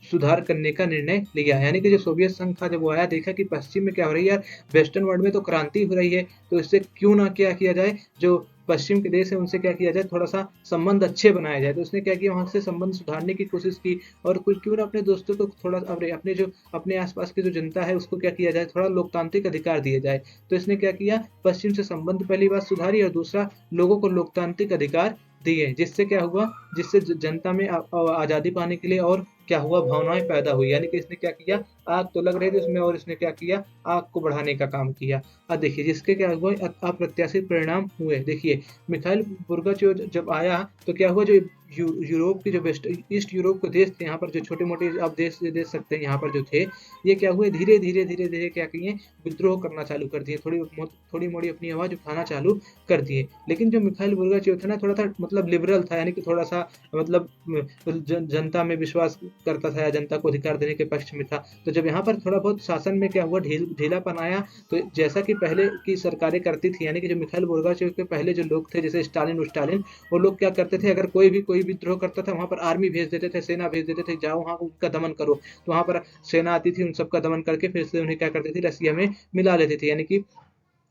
सुधार करने का निर्णय लिया। यानी कि जो सोवियत संघ था, जब वो आया, देखा कि पश्चिम में क्या हो रही है यार, वेस्टर्न वर्ल्ड में तो क्रांति हो रही है, तो इससे क्यों ना क्या किया जाए, जो पश्चिम के देश है उनसे क्या किया जाए, थोड़ा सा संबंध अच्छे बनाया जाए। तो उसने क्या किया, वहां से संबंध सुधारने की कोशिश की, और कुछ क्यों ना अपने दोस्तों को थोड़ा अपने जो अपने आसपास की जो जनता है उसको क्या किया जाए, थोड़ा लोकतांत्रिक अधिकार दिए जाए। तो इसने क्या किया, पश्चिम से संबंध पहली बात सुधारी, और दूसरा लोगों को लोकतांत्रिक अधिकार दिए, जिससे क्या हुआ, जिससे जनता में आजादी पाने के लिए और क्या हुआ, भावनाएं पैदा हुई। यानी कि इसने क्या किया, आग तो लग रही थी उसमें, और इसने क्या किया, आग को बढ़ाने का काम किया। अब देखिए जिसके क्या हुआ, अप्रत्याशित परिणाम हुए। देखिए मिखाइल गोर्बाचेव जब आया तो क्या हुआ, जो यूरोप के जो वेस्ट ईस्ट यूरोप के देश थे, यहाँ पर जो छोटे मोटे आप देश देख सकते हैं, यहाँ पर जो थे, ये क्या हुए, धीरे धीरे क्या किए, विद्रोह करना चालू कर दिए, थोड़ी मोड़ी अपनी आवाज उठाना चालू कर दिए। लेकिन जो मिखाइल गोर्बाचेव था ना, थोड़ा सा मतलब लिबरल था, यानी कि थोड़ा सा मतलब जनता में विश्वास करता था, या जनता को अधिकार देने के पक्ष में था। तो जब यहाँ पर थोड़ा बहुत शासन में क्या हुआ, ढीलापन आया, तो जैसा कि पहले की सरकारें करती थी, यानी कि जो मिखाइल गोर्बाचेव के पहले जो लोग थे, जैसे स्टालिन, वो लोग क्या करते थे, अगर कोई विद्रोह करता था, वहां पर आर्मी भेज देते थे, सेना भेज देते थे, जाओ वहां उनका दमन करो। तो वहां पर सेना आती थी, उन सबका दमन करके फिर से उन्हें क्या करती थी, रसिया में मिला लेती थी, यानी कि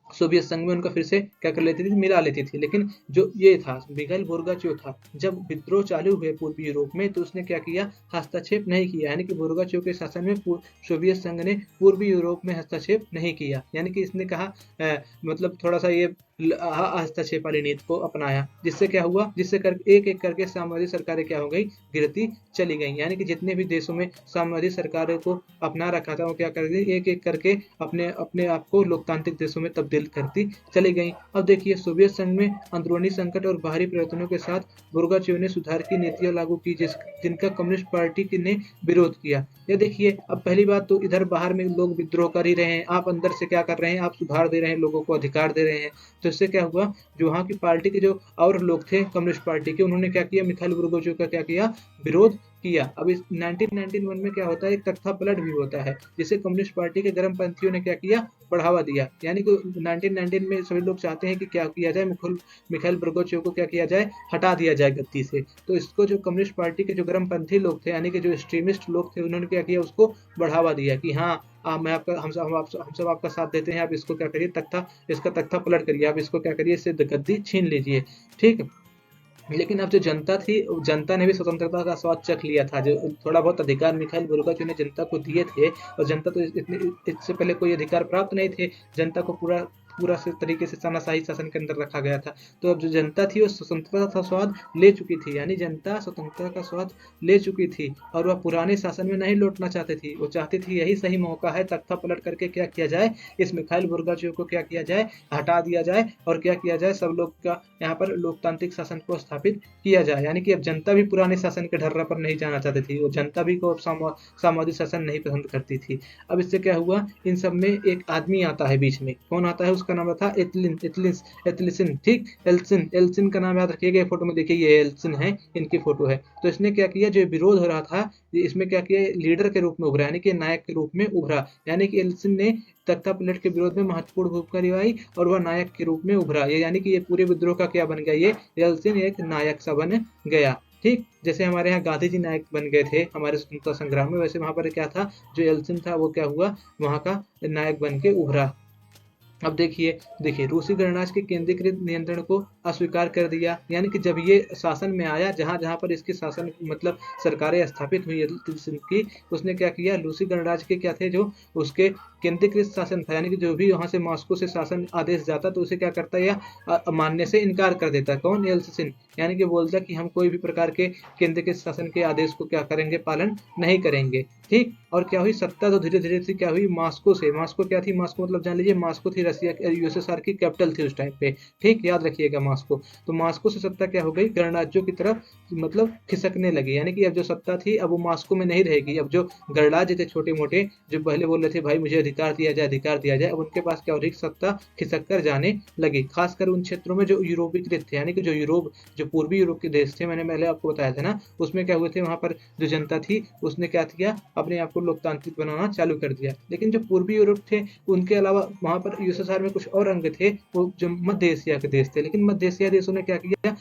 सोवियत संघ में उनका फिर से क्या कर लेती थी, मिला लेती थी। लेकिन जो ये था, मिखाइल गोर्बाचेव था, जब विद्रोह चालू हुए पूर्वी यूरोप में, तो उसने क्या किया, हस्तक्षेप नहीं किया। यानी कि गोर्बाचेव के शासन में सोवियत संघ ने पूर्वी यूरोप में हस्तक्षेप नहीं किया। यानी कि इसने कहा मतलब थोड़ा सा ये हस्तक्षेप वाली नीति को अपनाया, जिससे क्या हुआ, जिससे एक एक करके साम्यवादी सरकारें क्या हो गई, गिरती चली गई। यानी कि जितने भी देशों में साम्यवादी सरकारों को अपना रखा था, वो क्या कर गई, एक एक करके अपने आप को लोकतांत्रिक देशों में तब्दील करती चली गई। अब देखिए सोवियत संघ में अंदरूनी संकट और बाहरी परिवर्तनों के साथ गोर्बाचेव ने सुधार की नीतियां लागू की, जिनका कम्युनिस्ट पार्टी ने विरोध किया। ये देखिए, अब पहली बात तो इधर बाहर में लोग विद्रोह कर ही रहे हैं, आप अंदर से क्या कर रहे हैं, आप सुधार दे रहे हैं, लोगों को अधिकार दे रहे हैं। तो इससे क्या हुआ, जो वहाँ की पार्टी के जो और लोग थे कम्युनिस्ट पार्टी के, उन्होंने क्या किया, मिखाइल गोर्बाचेव का क्या किया, विरोध किया। अब इस 1991 में क्या होता है, एक तख्ता पलट भी होता है, जिसे कम्युनिस्ट पार्टी के गर्मपंथियों ने क्या किया, बढ़ावा दिया। यानी कि 1919 में सभी लोग चाहते हैं कि क्या किया जाए, मिखाइल गोर्बाचेव को क्या किया जाए, हटा दिया जाए गद्दी से। तो इसको जो कम्युनिस्ट पार्टी के जो गर्मपंथी लोग थे, यानी कि जो एक्सट्रीमिस्ट लोग थे, उन्होंने क्या किया, उसको बढ़ावा दिया कि हाँ मैं आपका हम सब आपका साथ देते हैं, आप इसको क्या करिए, इसका तख्ता पलट करिए, आप इसको क्या करिए, इससे गद्दी छीन लीजिए। ठीक। लेकिन अब जो जनता थी, जनता ने भी स्वतंत्रता का स्वाद चख लिया था। जो थोड़ा बहुत अधिकार मिखाइल गोर्बाचेव ने जनता को दिए थे, और जनता तो इससे पहले कोई अधिकार प्राप्त नहीं थे, जनता को पूरा पूरा से तरीके से तानाशाही शासन के अंदर रखा गया था। तो अब जो जनता थी वो स्वतंत्रता का स्वाद ले चुकी थी, यानी जनता स्वतंत्रता का स्वाद ले चुकी थी, और वह पुराने शासन में नहीं लौटना चाहती थी। वो चाहती थी यही सही मौका है, तख्ता पलट करके क्या किया जाए, इस मिखाइल गोर्बाचेव को क्या किया जाए, हटा दिया जाए, और क्या किया जाए, सब लोग का यहाँ पर लोकतांत्रिक शासन को स्थापित किया जाए। यानी कि अब जनता भी पुराने शासन के ढर्रा पर नहीं जाना चाहती थी, वो जनता भी को अब साम्यवादी शासन नहीं पसंद करती थी। अब इससे क्या हुआ, इन सब में एक आदमी आता है बीच में, कौन आता है, उसका नाम था एल्त्सिन। ठीक, एल्त्सिन का नाम याद रखिएगा। फोटो में देखिए, ये एल्त्सिन है, इनकी फोटो है। तो इसने क्या किया, जो विरोध हो रहा था, इसमें क्या किया, लीडर के रूप में उभरा, यानी कि नायक के रूप में उभरा। यानी कि एल्त्सिन ने तख्ता पलट के विरोध में महत्वपूर्ण भूमिका निभाई, और वह नायक के रूप में उभरा। ये यानी कि ये पूरे विद्रोह का क्या बन गया, ये एल्त्सिन एक नायक सा बन गया। ठीक, जैसे हमारे यहाँ गांधी जी नायक बन गए थे हमारे स्वतंत्रता संग्राम में, वैसे वहां पर क्या था, जो एल्त्सिन था वो क्या हुआ, वहां का नायक बन के उभरा। अब देखिए रूसी गणराज्य के केंद्रीकृत नियंत्रण को अस्वीकार कर दिया। यानी कि जब ये शासन में आया, जहां जहां पर इसकी शासन मतलब सरकारें स्थापित हुई की, उसने क्या किया, रूसी गणराज्य के क्या थे, जो उसके केंद्रीकृत शासन था, यानी कि जो भी वहां से मॉस्को से शासन आदेश जाता, तो उसे क्या करता, या मानने से इनकार कर देता। कौन, एल्त्सिन। यानी कि बोलता कि हम कोई भी प्रकार के केंद्रीकृत शासन के आदेश को क्या करेंगे, पालन नहीं करेंगे। ठीक, और क्या हुई, सत्ता तो धीरे धीरे क्या हुई, मॉस्को क्या थी, मॉस्को मतलब जान लीजिए, मॉस्को थी रसिया यूएसएसआर की कैपिटल थी उस टाइम पे। ठीक, याद रखिएगा मॉस्को। तो मॉस्को से सत्ता क्या हो गई, गणराज्यों की तरफ मतलब खिसकने लगी, यानी कि अब जो सत्ता थी अब वो मॉस्को में नहीं रहेगी। अब जो गणराज्य थे छोटे मोटे, जो पहले बोल रहे थे भाई मुझे अधिकार दिया जाए, अधिकार दिया जाए, अब उनके पास क्या हो रही, सत्ता खिसक कर जाने लगी। खासकर उन क्षेत्रों में जो यूरोपीकृत थे, यानी कि जो पूर्वी यूरोप के देश थे, मैंने पहले आपको बताया था ना, उसमें क्या हुए थे, वहां पर जो जनता थी उसने क्या किया, अपने आप को लोकतांत्रिक बनाना चालू कर दिया। लेकिन जो पूर्वी यूरोप थे उनके अलावा वहां पर यूएसएसआर में कुछ और अंग थे, वो जो मध्य एशिया के देश थे। लेकिन मध्य एशिया देशों ने क्या किया,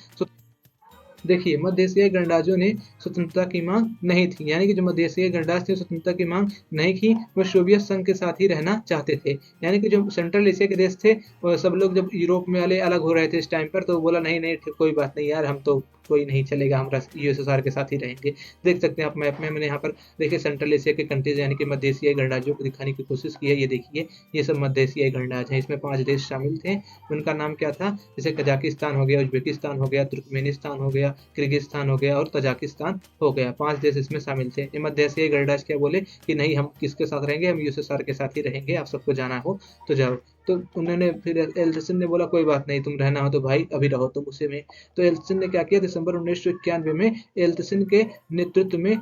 देखिए मध्य एशियाई गणराज्यों ने स्वतंत्रता की मांग नहीं थी, यानी कि जो मध्य एशियाई गणराज्य थे स्वतंत्रता की मांग नहीं की, वो सोवियत संघ के साथ ही रहना चाहते थे। यानी कि जो सेंट्रल एशिया के देश थे, सब लोग जब यूरोप में वाले अलग हो रहे थे इस टाइम पर, तो बोला नहीं नहीं कोई बात नहीं यार, हम तो कोई नहीं चलेगा, हम यूएसएसआर के साथ ही रहेंगे। देख सकते हैं आप मैप में, मैंने यहाँ पर देखिए सेंट्रल एशिया के कंट्रीज यानी कि मध्य एशियाई गणराज्यों को दिखाने की कोशिश की है। ये देखिए ये सब मध्य एशियाई गणराज्य हैं, इसमें 5 देश शामिल थे। उनका नाम क्या था, जैसे कजाकिस्तान हो गया, उज्बेकिस्तान हो गया, तुर्कमेनिस्तान हो गया, किर्गिस्तान हो गया और तजाकिस्तान हो गया। 5 देश इसमें शामिल थे। ये मध्य एशियाई गणराज्य क्या बोले कि नहीं हम किसके साथ रहेंगे, हम यूएसएसआर के साथ ही रहेंगे, आप सबको जाना हो तो जाओ। तो उन्होंने फिर एल्त्सिन ने बोला कोई बात नहीं, तुम रहना हो तो भाई अभी रहो तुम उसी में। तो एल्त्सिन ने क्या किया, दिसंबर 1991 में एल्त्सिन के नेतृत्व में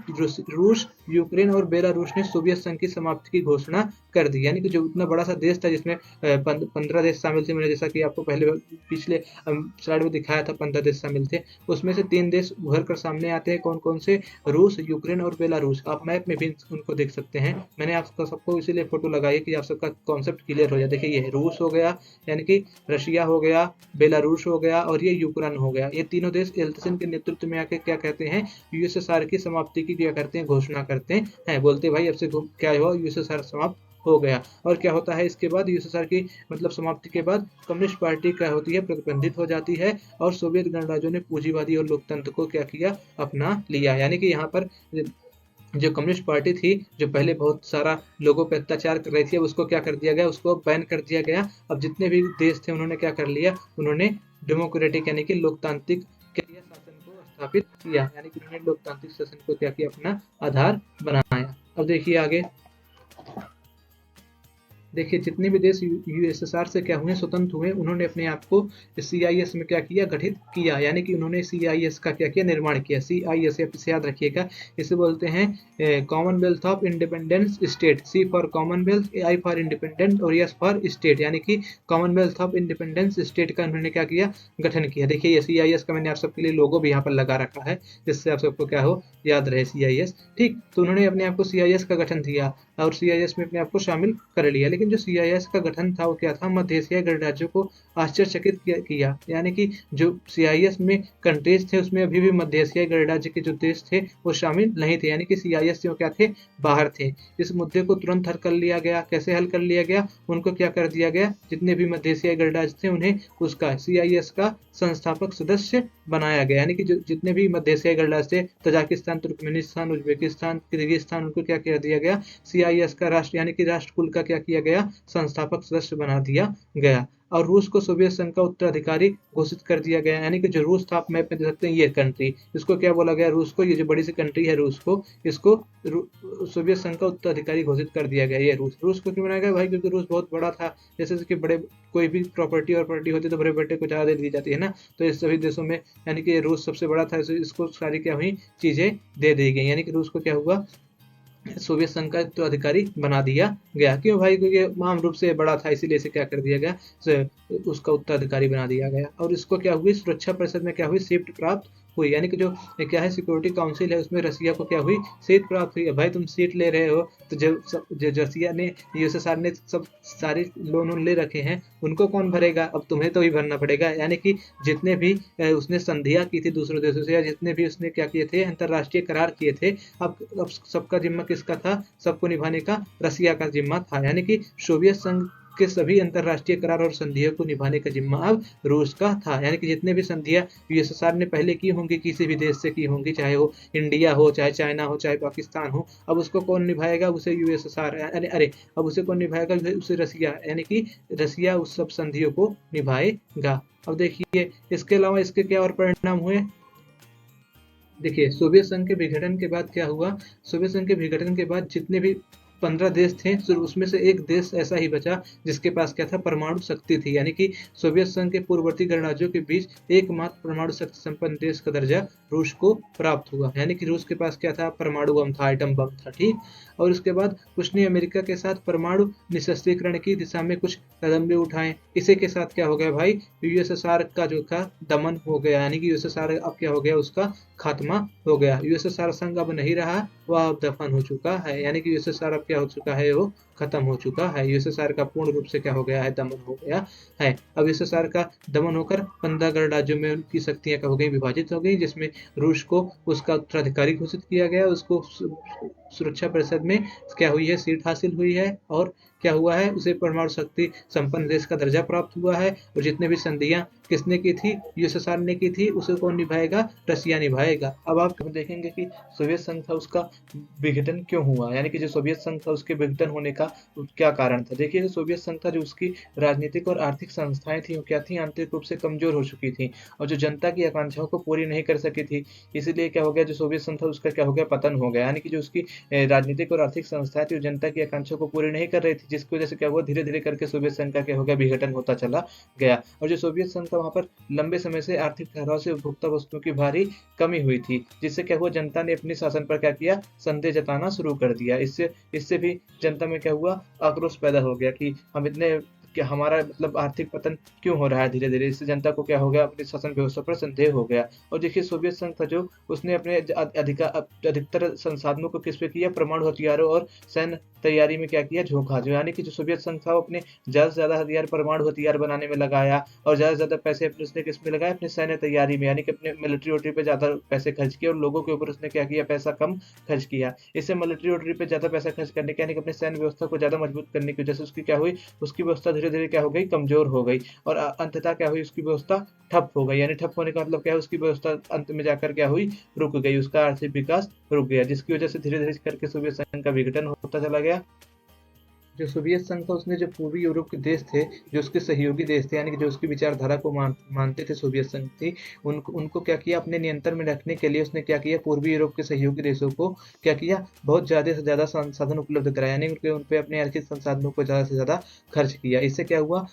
रूस, यूक्रेन और बेलारूस ने सोवियत संघ की समाप्ति की घोषणा कर दी। यानी कि जो इतना बड़ा सा देश था जिसमें 15 देश शामिल थे, मैंने जैसा कि आपको पहले पिछले स्लाइड में दिखाया था 15 देश शामिल थे, उसमें से 3 देश उभर कर सामने आते हैं। कौन कौन से, रूस, यूक्रेन और बेलारूस। आप मैप में भी उनको देख सकते हैं, मैंने आपको सबको इसीलिए फोटो लगाई कि आप सबका कॉन्सेप्ट क्लियर हो जाए। देखिए ये रूस हो गया, यानी कि रशिया हो गया, बेलारूस हो गया और ये यूक्रेन हो गया। ये तीनों देश एल्त्सिन के नेतृत्व में आके क्या कहते हैं, यूएसएसआर की समाप्ति की क्या करते हैं, घोषणा करते हैं। बोलते भाई अब से क्या हुआ, यूएसएसआर समाप्त हो गया। और क्या होता है इसके बाद, यूएसएसआर की मतलब समाप्ति के बाद कम्युनिस्ट पार्टी क्या होती है, प्रतिबंधित हो जाती है और सोवियत गणराज्यों ने पूंजीवादी और लोकतंत्र को क्या किया, अपना लिया। यानी कि यहाँ पर जो कम्युनिस्ट पार्टी थी, जो पहले बहुत सारा लोगों पर अत्याचार कर रही थी, अब उसको क्या कर दिया गया, उसको बैन कर दिया गया। अब जितने भी देश थे उन्होंने क्या कर लिया, उन्होंने डेमोक्रेटिक यानी कि लोकतांत्रिक शासन को स्थापित किया, यानी कि उन्होंने लोकतांत्रिक शासन को क्या किया, अपना आधार बनाया। अब देखिए आगे, देखिए जितने भी देश यूएसएसआर से क्या हुए, स्वतंत्र हुए, उन्होंने अपने आप को सीआईएस में क्या किया, गठित किया। यानी कि उन्होंने सीआईएस का क्या किया, निर्माण किया। सीआईएस इसे याद रखिएगा, इसे बोलते हैं commonwealth of independence state. C for commonwealth, I for independent और एस फॉर स्टेट, यानी कि कॉमनवेल्थ ऑफ इंडिपेंडेंस स्टेट का उन्होंने क्या किया, गठन किया। देखिए ये सीआईएस का मैंने आप सबके लिए लोगो भी यहाँ पर लगा रखा है, जिससे आप सबको क्या हो, याद रहे सीआईएस। ठीक, तो उन्होंने अपने आप को सीआईएस का गठन दिया और सीआईएस में अपने आप को शामिल कर लिया। लेकिन जो सीआईएस का गठन था वो क्या था, मध्य एशियाई गणराज्यों को आश्चर्यचकित किया। यानी कि जो सीआईएस में कंट्रीज थे उसमें अभी भी मध्य एशियाई गणराज्य के जो देश थे वो शामिल नहीं थे, यानी कि सीआईएस से क्या थे, बाहर थे। इस मुद्दे को तुरंत हल कर लिया गया। कैसे हल कर लिया गया, उनको क्या कर दिया गया, जितने भी मध्य एशियाई गणराज्य थे उन्हें उसका सीआईएस का संस्थापक सदस्य बनाया गया। यानी कि जो जितने भी मध्य एशियाई गणराज्य थे, तजाकिस्तान, तुर्कमेनिस्तान, उज्बेकिस्तान, किर्गिस्तान, उनको क्या कर दिया गया, सीआईएस का राष्ट्र यानी कि राष्ट्रकुल का क्या किया गया, संस्थापक सदस्य बना दिया गया। और रूस को सोवियत संघ का उत्तराधिकारी घोषित कर दिया गया। यानी कि जो रूस था, आप मैप में देख सकते हैं, ये कंट्री, इसको क्या बोला गया, रूस को, ये जो बड़ी सी कंट्री है रूस को, इसको सोवियत संघ का उत्तराधिकारी घोषित कर दिया गया। ये रूस को क्यों बनाया गया भाई, क्योंकि रूस बहुत बड़ा था। जैसे कि बड़े कोई भी प्रॉपर्टी होती तो बड़े बेटे को ज्यादा दे दी जाती है ना, तो इस सभी देशों में यानी कि रूस सबसे बड़ा था, इसको सारी क्या हुई, चीजें दे दी गई। यानी कि रूस को क्या हुआ, सोवियत संघ का उत्तराधिकारी बना दिया गया। क्यों भाई, क्योंकि आम रूप से बड़ा था, इसीलिए इसे क्या कर दिया गया, उसका उत्तराधिकारी बना दिया गया। और इसको क्या हुई, सुरक्षा परिषद में क्या हुई, सीट प्राप्त हुई। यानी कि जो क्या है, सिक्योरिटी काउंसिल है, उसमें रसिया को क्या हुई, सीट प्राप्त हुई। भाई तुम सीट ले रहे हो तो जो रसिया ने, यूएसएसआर ने सब सारे लोन ले रखे हैं, उनको कौन भरेगा, अब तुम्हें तो ही भरना पड़ेगा। यानी कि जितने भी उसने संधियां की थी दूसरे देशों से, या जितने भी उसने क्या किए थे, अंतरराष्ट्रीय करार किए थे, अब सबका जिम्मा किसका था, सबको निभाने का रसिया का जिम्मा था। यानी कि सोवियत संघ के सभी अंतरराष्ट्रीय करार और संधियों को निभाने का जिम्मा अब रूस का था। यानी कि जितने भी संधियां यूएसएसआर ने पहले की होंगी, किसी भी देश से की होंगी, चाहे वो इंडिया हो, चाहे चाइना हो, चाहे पाकिस्तान हो, अब उसको कौन निभाएगा, उसे यूएसएसआर, अरे अब उसे कौन निभाएगा, उसे रसिया, यानी कि रसिया उस सब संधियों को निभाएगा। अब देखिए इसके अलावा इसके क्या और परिणाम हुए। देखिए सोवियत संघ के विघटन के बाद क्या हुआ, सोवियत संघ के विघटन के बाद जितने भी 15 देश थे, उसमें से एक देश ऐसा ही बचा जिसके पास क्या था, परमाणु शक्ति थी। यानी कि सोवियत संघ के पूर्ववर्ती गणराज्यों के बीच एकमात्र परमाणु शक्ति संपन्न देश का दर्जा रूस को प्राप्त हुआ। यानी कि रूस के पास क्या था, परमाणु बम था, आइटम बम था, ठीक। और उसके बाद उसने अमेरिका के साथ परमाणु निशस्त्रीकरण की दिशा में कुछ कदम भी उठाए। इसी के साथ क्या हो गया भाई, यूएसएसआर का जो था दमन हो गया। यानी कि यूएसएसआर अब क्या हो गया, उसका खात्मा हो गया। यूएसएसआर संघ अब नहीं रहा, वह अब दफन हो चुका है। यानी कि यूएसएसआर अब क्या हो चुका है, वो खत्म हो चुका है। यूएसएसआर का पूर्ण रूप से क्या हो गया है, दमन हो गया है। अब यूएसएसआर का दमन होकर 15 गणराज्यों में उनकी शक्तियां क्या हो गई, विभाजित हो गई, जिसमें रूस को उसका उत्तराधिकारी घोषित किया गया। उसको सुरक्षा परिषद में क्या हुई है, सीट हासिल हुई है। और क्या हुआ है, उसे परमाणु शक्ति संपन्न देश का दर्जा प्राप्त हुआ है। और जितने भी संधियां किसने की थी, यूएसएसआर ने की थी, उसे कौन निभाएगा, रसिया निभाएगा। अब आप देखेंगे कि सोवियत संघ था उसका विघटन क्यों हुआ, यानी कि जो सोवियत संघ था उसके विघटन होने का क्या कारण था। देखिए, जो सोवियत संघ था, जो उसकी राजनीतिक और आर्थिक संस्थाएं थी, वो क्या थी, आंतरिक रूप से कमजोर हो चुकी थी और जो जनता की आकांक्षाओं को पूरी नहीं कर सकी थी। इसीलिए क्या हो गया, जो सोवियत संघ था उसका क्या हो गया, पतन हो गया। यानी कि जो उसकी राजनीतिक और आर्थिक संस्थाएं थी, वो जनता की आकांक्षाओं को पूरी नहीं कर रही थी, जिसकी वजह से क्या हुआ, धीरे धीरे करके सोवियत संघ का क्या हो गया, विघटन होता चला गया। और जो सोवियत संघ था, वहां पर लंबे समय से आर्थिक ठहराव से उपभोक्ता वस्तुओं की भारी कमी हुई थी, जिससे क्या हुआ, जनता ने अपने शासन पर क्या किया, संदेह जताना शुरू कर दिया। इससे इससे भी जनता में क्या हुआ, आक्रोश पैदा हो गया कि हम इतने, कि हमारा मतलब आर्थिक पतन क्यों हो रहा है धीरे धीरे। इससे जनता को क्या हो गया, अपनी शासन व्यवस्था पर संदेह हो गया। और देखिए, सोवियत संघ था जो, उसने अपने अधिकतर संसाधनों को किस पे किया, परमाणु हथियारों और सैन्य तैयारी में क्या किया, झोंका। जो यानी कि जो सोवियत संघ था, वो अपने ज्यादा से ज्यादा हथियार, परमाणु हथियार बनाने में लगाया और ज्यादा से ज्यादा पैसे अपने उसने किस में लगाया, अपने सैन्य तैयारी में। यानी कि अपने मिलिट्री वोटरी पे ज्यादा पैसे खर्च किए और लोगों के ऊपर उसने क्या किया, पैसा कम खर्च किया। इससे मिलिट्री वोटरी पे ज्यादा पैसा खर्च करने के, यानी कि अपने सैन्य व्यवस्था को ज्यादा मजबूत करने की वजह से उसकी क्या हुई, उसकी व्यवस्था धीरे धीरे क्या हो गई, कमजोर हो गई। और अंततः क्या हुई, उसकी व्यवस्था ठप हो गई। यानी ठप होने का मतलब क्या है, उसकी व्यवस्था अंत में जाकर क्या हुई, रुक गई, उसका आर्थिक विकास रुक गया, जिसकी वजह से धीरे धीरे करके सोवियत संघ का विघटन होता चला गया। जो सोवियत संघ था, उसने जो पूर्वी यूरोप के देश थे, जो उसके सहयोगी देश थे, यानी कि जो उसकी विचारधारा को मानते थे सोवियत संघ थी, उनको क्या किया, अपने नियंत्रण में रखने के लिए उसने क्या किया, पूर्वी यूरोप के सहयोगी देशों को क्या किया, बहुत ज्यादा से ज्यादा संसाधन उपलब्ध कराया। यानी उन पे अपने आर्थिक संसाधनों को ज्यादा से ज्यादा खर्च किया। इससे क्या हुआ,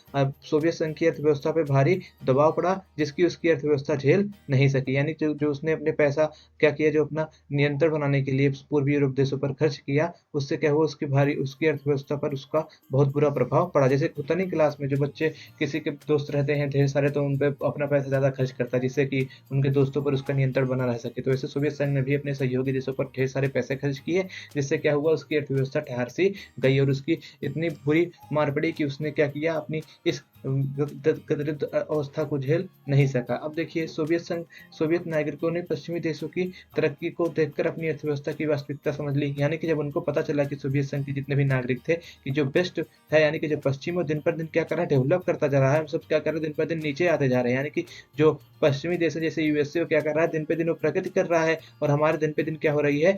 सोवियत संघ की अर्थव्यवस्था पे भारी दबाव पड़ा, जिसकी उसकी अर्थव्यवस्था झेल नहीं सकी। यानी जो उसने अपने पैसा क्या किया, जो अपना नियंत्रण बनाने के लिए पूर्वी यूरोप देशों पर खर्च किया, उससे क्या हुआ, उसकी अर्थव्यवस्था पर उसका बहुत बुरा प्रभाव पड़ा। जैसे होता नहीं, क्लास में जो बच्चे किसी के दोस्त रहते हैं ढेर सारे, तो उन पे अपना पैसा ज्यादा खर्च करता है, जिससे कि उनके दोस्तों पर उसका नियंत्रण बना रह सके। तो ऐसे सोवियत संघ ने भी अपने सहयोगी देशों पर ढेर सारे पैसे खर्च किए, जिससे क्या हुआ, उसकी अर्थव्यवस्था ठहर सी गई और उसकी इतनी बुरी मार पड़ी कि उसने क्या किया, अपनी इस गदरिद्ध अवस्था को झेल नहीं सका। अब देखिए, सोवियत नागरिकों ने पश्चिमी देशों की तरक्की को देखकर अपनी अर्थव्यवस्था की वास्तविकता समझ ली। यानी कि जब उनको पता चला कि सोवियत संघ के जितने भी नागरिक थे, कि जो बेस्ट है, यानी कि जो पश्चिम वो दिन पर दिन क्या कर रहा है, डेवलप करता जा रहा है, हम सब क्या कर रहे हैं, दिन पर दिन नीचे आते जा रहे हैं। यानी कि जो पश्चिमी देश है, जैसे यूएसए, वो क्या कर रहा है, दिन पे दिन वो प्रगति कर रहा है, और हमारे दिन पे दिन क्या हो रही है,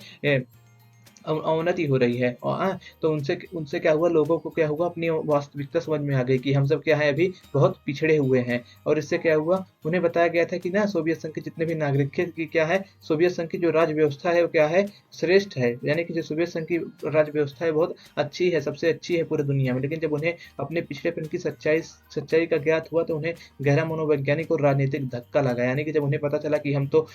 अवनति हो रही है। और तो उनसे उनसे क्या हुआ, लोगों को क्या हुआ, अपनी वास्तविकता समझ में आ गई कि हम सब क्या है, अभी बहुत पिछड़े हुए हैं। और इससे क्या हुआ, उन्हें बताया गया था कि ना, सोवियत संघ के जितने भी नागरिक थे, कि क्या है, सोवियत संघ की जो राज्य व्यवस्था है वो क्या है, श्रेष्ठ है। यानी कि जो सोवियत संघ की राज्य व्यवस्था है बहुत अच्छी है, सबसे अच्छी है पूरी दुनिया में। लेकिन जब उन्हें अपने पिछड़ेपन की सच्चाई का ज्ञात हुआ, तो उन्हें गहरा मनोवैज्ञानिक और राजनीतिक धक्का लगा। यानी कि जब उन्हें पता चला कि हम तो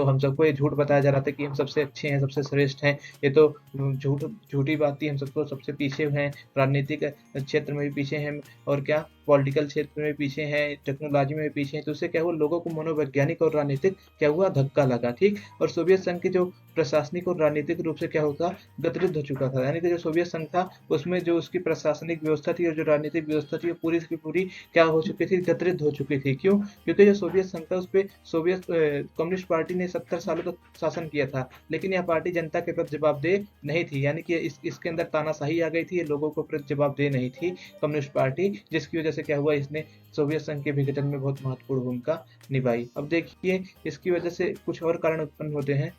हम सबको ये झूठ बताया जा रहा था कि हम सबसे अच्छे हैं, सबसे श्रेष्ठ हैं, ये तो झूठी बात थी, हम सबको सबसे पीछे हैं, राजनीतिक क्षेत्र में भी पीछे हैं, और क्या पॉलिटिकल क्षेत्र में पीछे हैं, टेक्नोलॉजी में भी पीछे हैं। तो उससे क्या हुआ, लोगों को मनोवैज्ञानिक और राजनीतिक क्या हुआ, धक्का लगा, ठीक। और सोवियत संघ की जो प्रशासनिक और राजनीतिक रूप से क्या होता, गतिरुद्ध हो चुका था। यानी कि जो सोवियत संघ था, उसमें जो उसकी प्रशासनिक व्यवस्था थी और जो राजनीतिक व्यवस्था थी, वो पूरी की पूरी क्या हो चुकी थी, गतिरुद्ध हो चुकी थी। क्यों? क्योंकि जो सोवियत संघ था, उस पर सोवियत कम्युनिस्ट पार्टी ने 70 सालों तक शासन किया था, लेकिन यह पार्टी जनता के प्रति जवाबदेह नहीं थी। यानी कि इसके अंदर तानाशाही आ गई थी, ये लोगों को प्रति जवाबदेह नहीं थी कम्युनिस्ट पार्टी, जिसकी वजह से क्या हुआ, इसने सोवियत संघ के विघटन में बहुत महत्वपूर्ण भूमिका निभाई। अब देखिए, इसकी वजह से कुछ और कारण उत्पन्न होते हैं।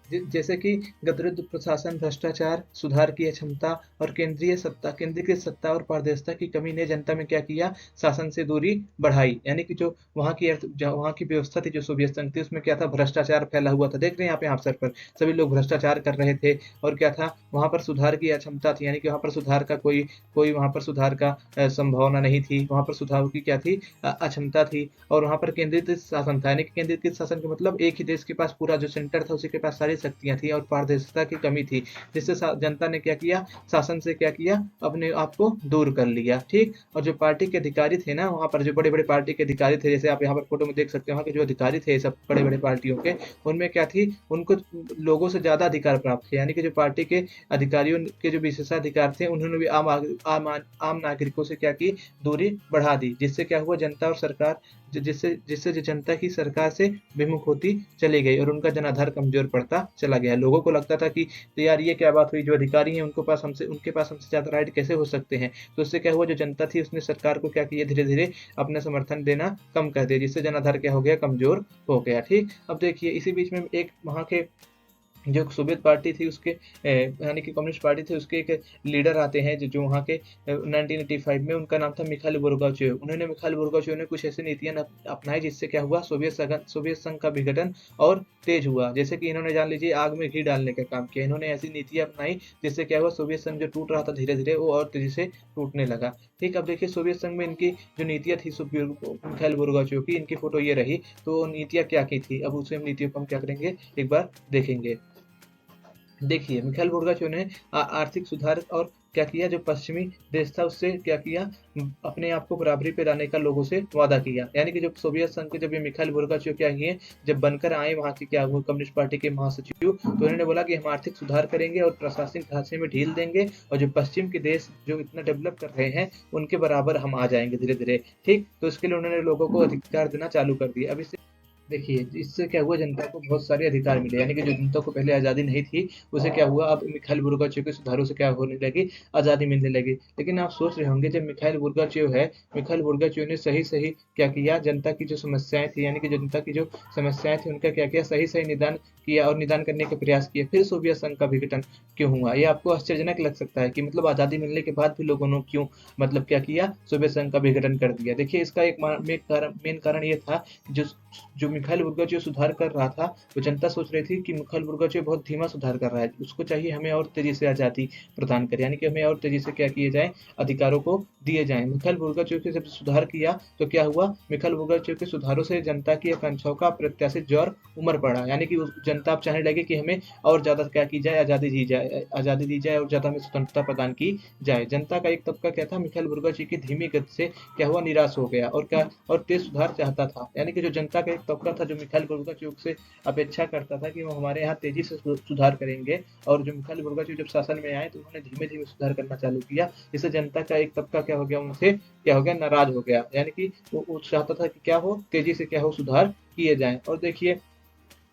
जैसे कि गतिरोध प्रशासन, भ्रष्टाचार, सुधार की अक्षमता और केंद्रीकृत सत्ता और पारदर्शिता की कमी ने जनता में क्या किया, शासन से दूरी बढ़ाई। यानी कि जो वहाँ की व्यवस्था थी, जो सोवियत संघ थी, उसमें क्या था, भ्रष्टाचार फैला हुआ था। देख रहे हैं यहाँ पे अवसर पर सभी लोग भ्रष्टाचार कर रहे थे। और क्या था, वहाँ पर सुधार की अक्षमता थी, यानी कि वहाँ पर सुधार का कोई वहाँ पर सुधार का संभावना नहीं थी। वहाँ पर सुधार की क्या थी, अक्षमता थी। और वहाँ पर केंद्रित शासन था, यानी कि केंद्रित शासन का मतलब एक ही देश के पास पूरा जो सेंटर था उसी के पास सारी शक्तियां थी, और पारदर्शिता की कमी थी, जिससे जनता ने क्या किया, शासन से क्या किया, अपने आप को दूर कर लिया। ठीक। और जो पार्टी के अधिकारी थे ना, वहाँ पर जो बड़े बड़े पार्टी के अधिकारी थे, जैसे आप यहाँ पर फोटो में देख सकते हैं, वहाँ के जो अधिकारी थे सब बड़े बड़े पार्टियों के, उनमें क्या थी, उनको लोगों से ज्यादा अधिकार प्राप्त थे। यानी कि जो पार्टी के अधिकारियों के जो विशेषाधिकार थे, उन्होंने भी आम नागरिकों से क्या की, दूरी बढ़ा दी, जिससे क्या हुआ, जनता और सरकार, जिससे जिससे जो जनता की सरकार से विमुख होती चली गई, और उनका जनाधार कमजोर पड़ता चला गया। लोगों को लगता था कि तो यार ये क्या बात हुई, जो अधिकारी हैं उनके पास हमसे ज्यादा राइट कैसे हो सकते हैं। तो उससे क्या हुआ, जो जनता थी उसने सरकार को क्या किया, धीरे धीरे अपना समर्थन देना कम कर दिया, जिससे जनाधार क्या हो गया, कमजोर हो गया। ठीक। अब देखिए इसी बीच में एक वहाँ के जो सोवियत पार्टी थी उसके यानी कि कम्युनिस्ट पार्टी थी, उसके एक लीडर आते हैं जो वहाँ के 1985 में, उनका नाम था मिखाइल गोर्बाचेव। मिखाइल गोर्बाचेव ने कुछ ऐसी नीतियां अपनाई, जिससे क्या हुआ, सोवियत संघ का विघटन और तेज हुआ। जैसे कि इन्होंने, जान लीजिए, आग में घी डालने का काम किया। इन्होंने ऐसी नीतियां अपनाई जिससे क्या हुआ, सोवियत संघ जो टूट रहा था धीरे धीरे, वो और तेजी से टूटने लगा। ठीक। अब देखिए सोवियत संघ में इनकी जो नीतियां थी मिखाइल गोर्बाचेव की, इनकी फोटो ये रही। तो नीतियां क्या की थी, अब उसे नीतियों को हम क्या करेंगे, एक बार देखेंगे। देखिए मिखाइल गोर्बाचेव ने आर्थिक सुधार और क्या किया, जो पश्चिमी देश था उससे क्या किया, अपने आप को बराबरी पे लाने का लोगों से वादा किया। यानी कि जब सोवियत संघ के, जब ये मिखाइल गोर्बाचेव क्या किए, जब बनकर आए वहाँ के क्या हुआ, कम्युनिस्ट पार्टी के महासचिव, तो उन्होंने बोला कि हम आर्थिक सुधार करेंगे और प्रशासनिक ढांचे में ढील देंगे, और जो पश्चिम के देश जो इतना डेवलप कर रहे हैं उनके बराबर हम आ जाएंगे धीरे धीरे। ठीक। तो इसके लिए उन्होंने लोगों को अधिकार देना चालू कर दिया। अब इससे देखिए इससे क्या हुआ, जनता को बहुत सारे अधिकार मिले। यानी कि जो जनता को पहले आज़ादी नहीं थी, उसे क्या हुआ, अब मिखाइल गोर्बाचेव के सुधारों से क्या होने लगी, आज़ादी मिलने लगी। लेकिन आप सोच रहे होंगे, जब मिखाइल गोर्बाचेव ने सही सही क्या किया, जनता की जो समस्याएं थी, यानी कि जनता की जो समस्याएं थी उनका क्या किया, सही सही निदान किया और निदान करने का प्रयास किया, फिर सोवियत संघ का विघटन क्यों हुआ। ये आपको आश्चर्यजनक लग सकता है कि मतलब आज़ादी मिलने के बाद भी लोगों ने क्यों, मतलब क्या किया, सोवियत संघ का विघटन कर दिया। देखिए इसका एक मेन कारण ये था, जो जो मिखाइल गोर्बाचेव सुधार कर रहा था, वो जनता सोच रही थी कि मिखाइल गोर्बाचेव बहुत धीमा सुधार कर रहा है, उसको चाहिए हमें और तेजी से आज़ादी प्रदान करें, यानी कि हमें और तेजी से क्या किए जाए, अधिकारों को दिए जाएं। मिखाइल गोर्बाचेव के जब सुधार किया तो क्या हुआ, मिखाइल गोर्बाचेव के सुधारों से जनता की आकांक्षाओं का अप्रत्याशित जोर उमड़ पड़ा। यानी कि जनता अब चाहने लगी कि हमें और ज्यादा क्या की जाए, आज़ादी दी जाए और ज्यादा हमें स्वतंत्रता प्रदान की जाए। जनता का एक तबका क्या था, मिखाइल गोर्बाचेव की धीमी गति से क्या हुआ, निराश हो गया, और तेज सुधार चाहता था। यानी कि जो जनता का एक तबका था, जो मिखाइल गोर्बाचेव से अपेक्षा करता था कि वो हमारे यहाँ तेजी से सुधार करेंगे, और जो मिखाइल गोर्बाचेव जब शासन में आए तो उन्होंने धीमे धीमे सुधार करना चालू किया। इससे जनता का एक तबका क्या हो गया, उनसे क्या हो गया, नाराज हो गया। यानी कि वो चाहता था कि क्या हो, तेजी से क्या हो, सुधार किए जाए। और देखिए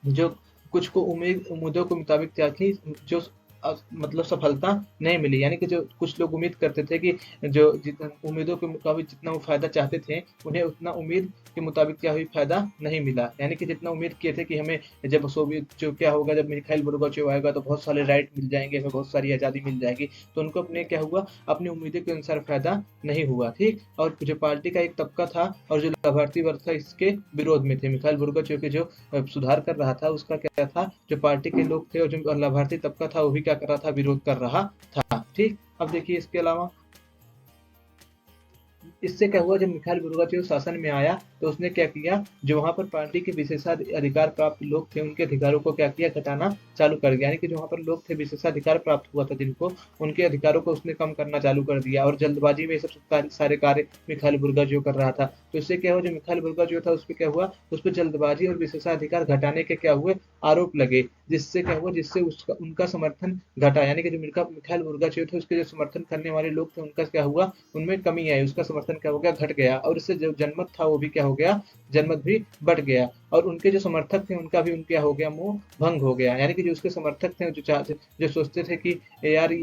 जो कुछ को उम्मीदों के मुताबिक क्या थी, जो मतलब सफलता नहीं मिली। यानी कि जो कुछ लोग उम्मीद करते थे कि जो जितना उम्मीदों के मुताबिक जितना वो फायदा चाहते थे, उन्हें उतना उम्मीद के मुताबिक क्या हुई, फायदा नहीं मिला। यानी कि जितना उम्मीद किए थे कि हमें जब सोवियत जो क्या होगा, जब मिखाइल गोर्बाचेव आएगा तो बहुत सारे राइट मिल जाएंगे, हमें बहुत सारी आज़ादी मिल जाएगी, तो उनको अपने क्या हुआ, अपनी उम्मीदों के अनुसार फायदा नहीं हुआ। ठीक। और जो पार्टी का एक तबका था और जो लाभार्थी वर्ग था, इसके विरोध में थे। मिखाइल गोर्बाचेव के जो सुधार कर रहा था उसका क्या था, जो पार्टी के लोग थे और जो लाभार्थी तबका था वो भी क्या कर रहा था, विरोध कर रहा था। ठीक। अब देखिए इसके अलावा इससे क्या हुआ, जब मिखाइल गोर्बाचेव शासन में आया तो उसने क्या किया, जो वहां पर पार्टी के विशेषाधिकार प्राप्त लोग थे उनके अधिकारों को क्या किया, घटाना चालू कर दिया। यानी कि जो वहां पर लोग थे, विशेषाधिकार प्राप्त हुआ था जिनको, उनके अधिकारों को उसने कम करना चालू कर दिया, और जल्दबाजी में ये सब सारे कार्य मिखाइल गोर्बाचेव कर रहा था। तो इससे क्या हुआ, जो मिखाइल गोर्बाचेव था उस पर क्या हुआ, उस पर जल्दबाजी और विशेषाधिकार घटाने के क्या हुए, आरोप लगे, जिससे क्या हुआ, जिससे उसका उनका समर्थन घटा। यानी कि जो मिखाइल गोर्बाचेव थे उसके जो समर्थन करने वाले लोग थे, उनका क्या हुआ, उनमें कमी आई, उसका समर्थन क्या हो गया, घट गया, और इससे जो जनमत था वो भी क्या हो गया, जनमत भी बढ़ गया। और उनके जो समर्थक थे उनका भी उनका हो गया मोह भंग हो गया। यानी कि जो उसके समर्थक थे जो सोचते थे कि यार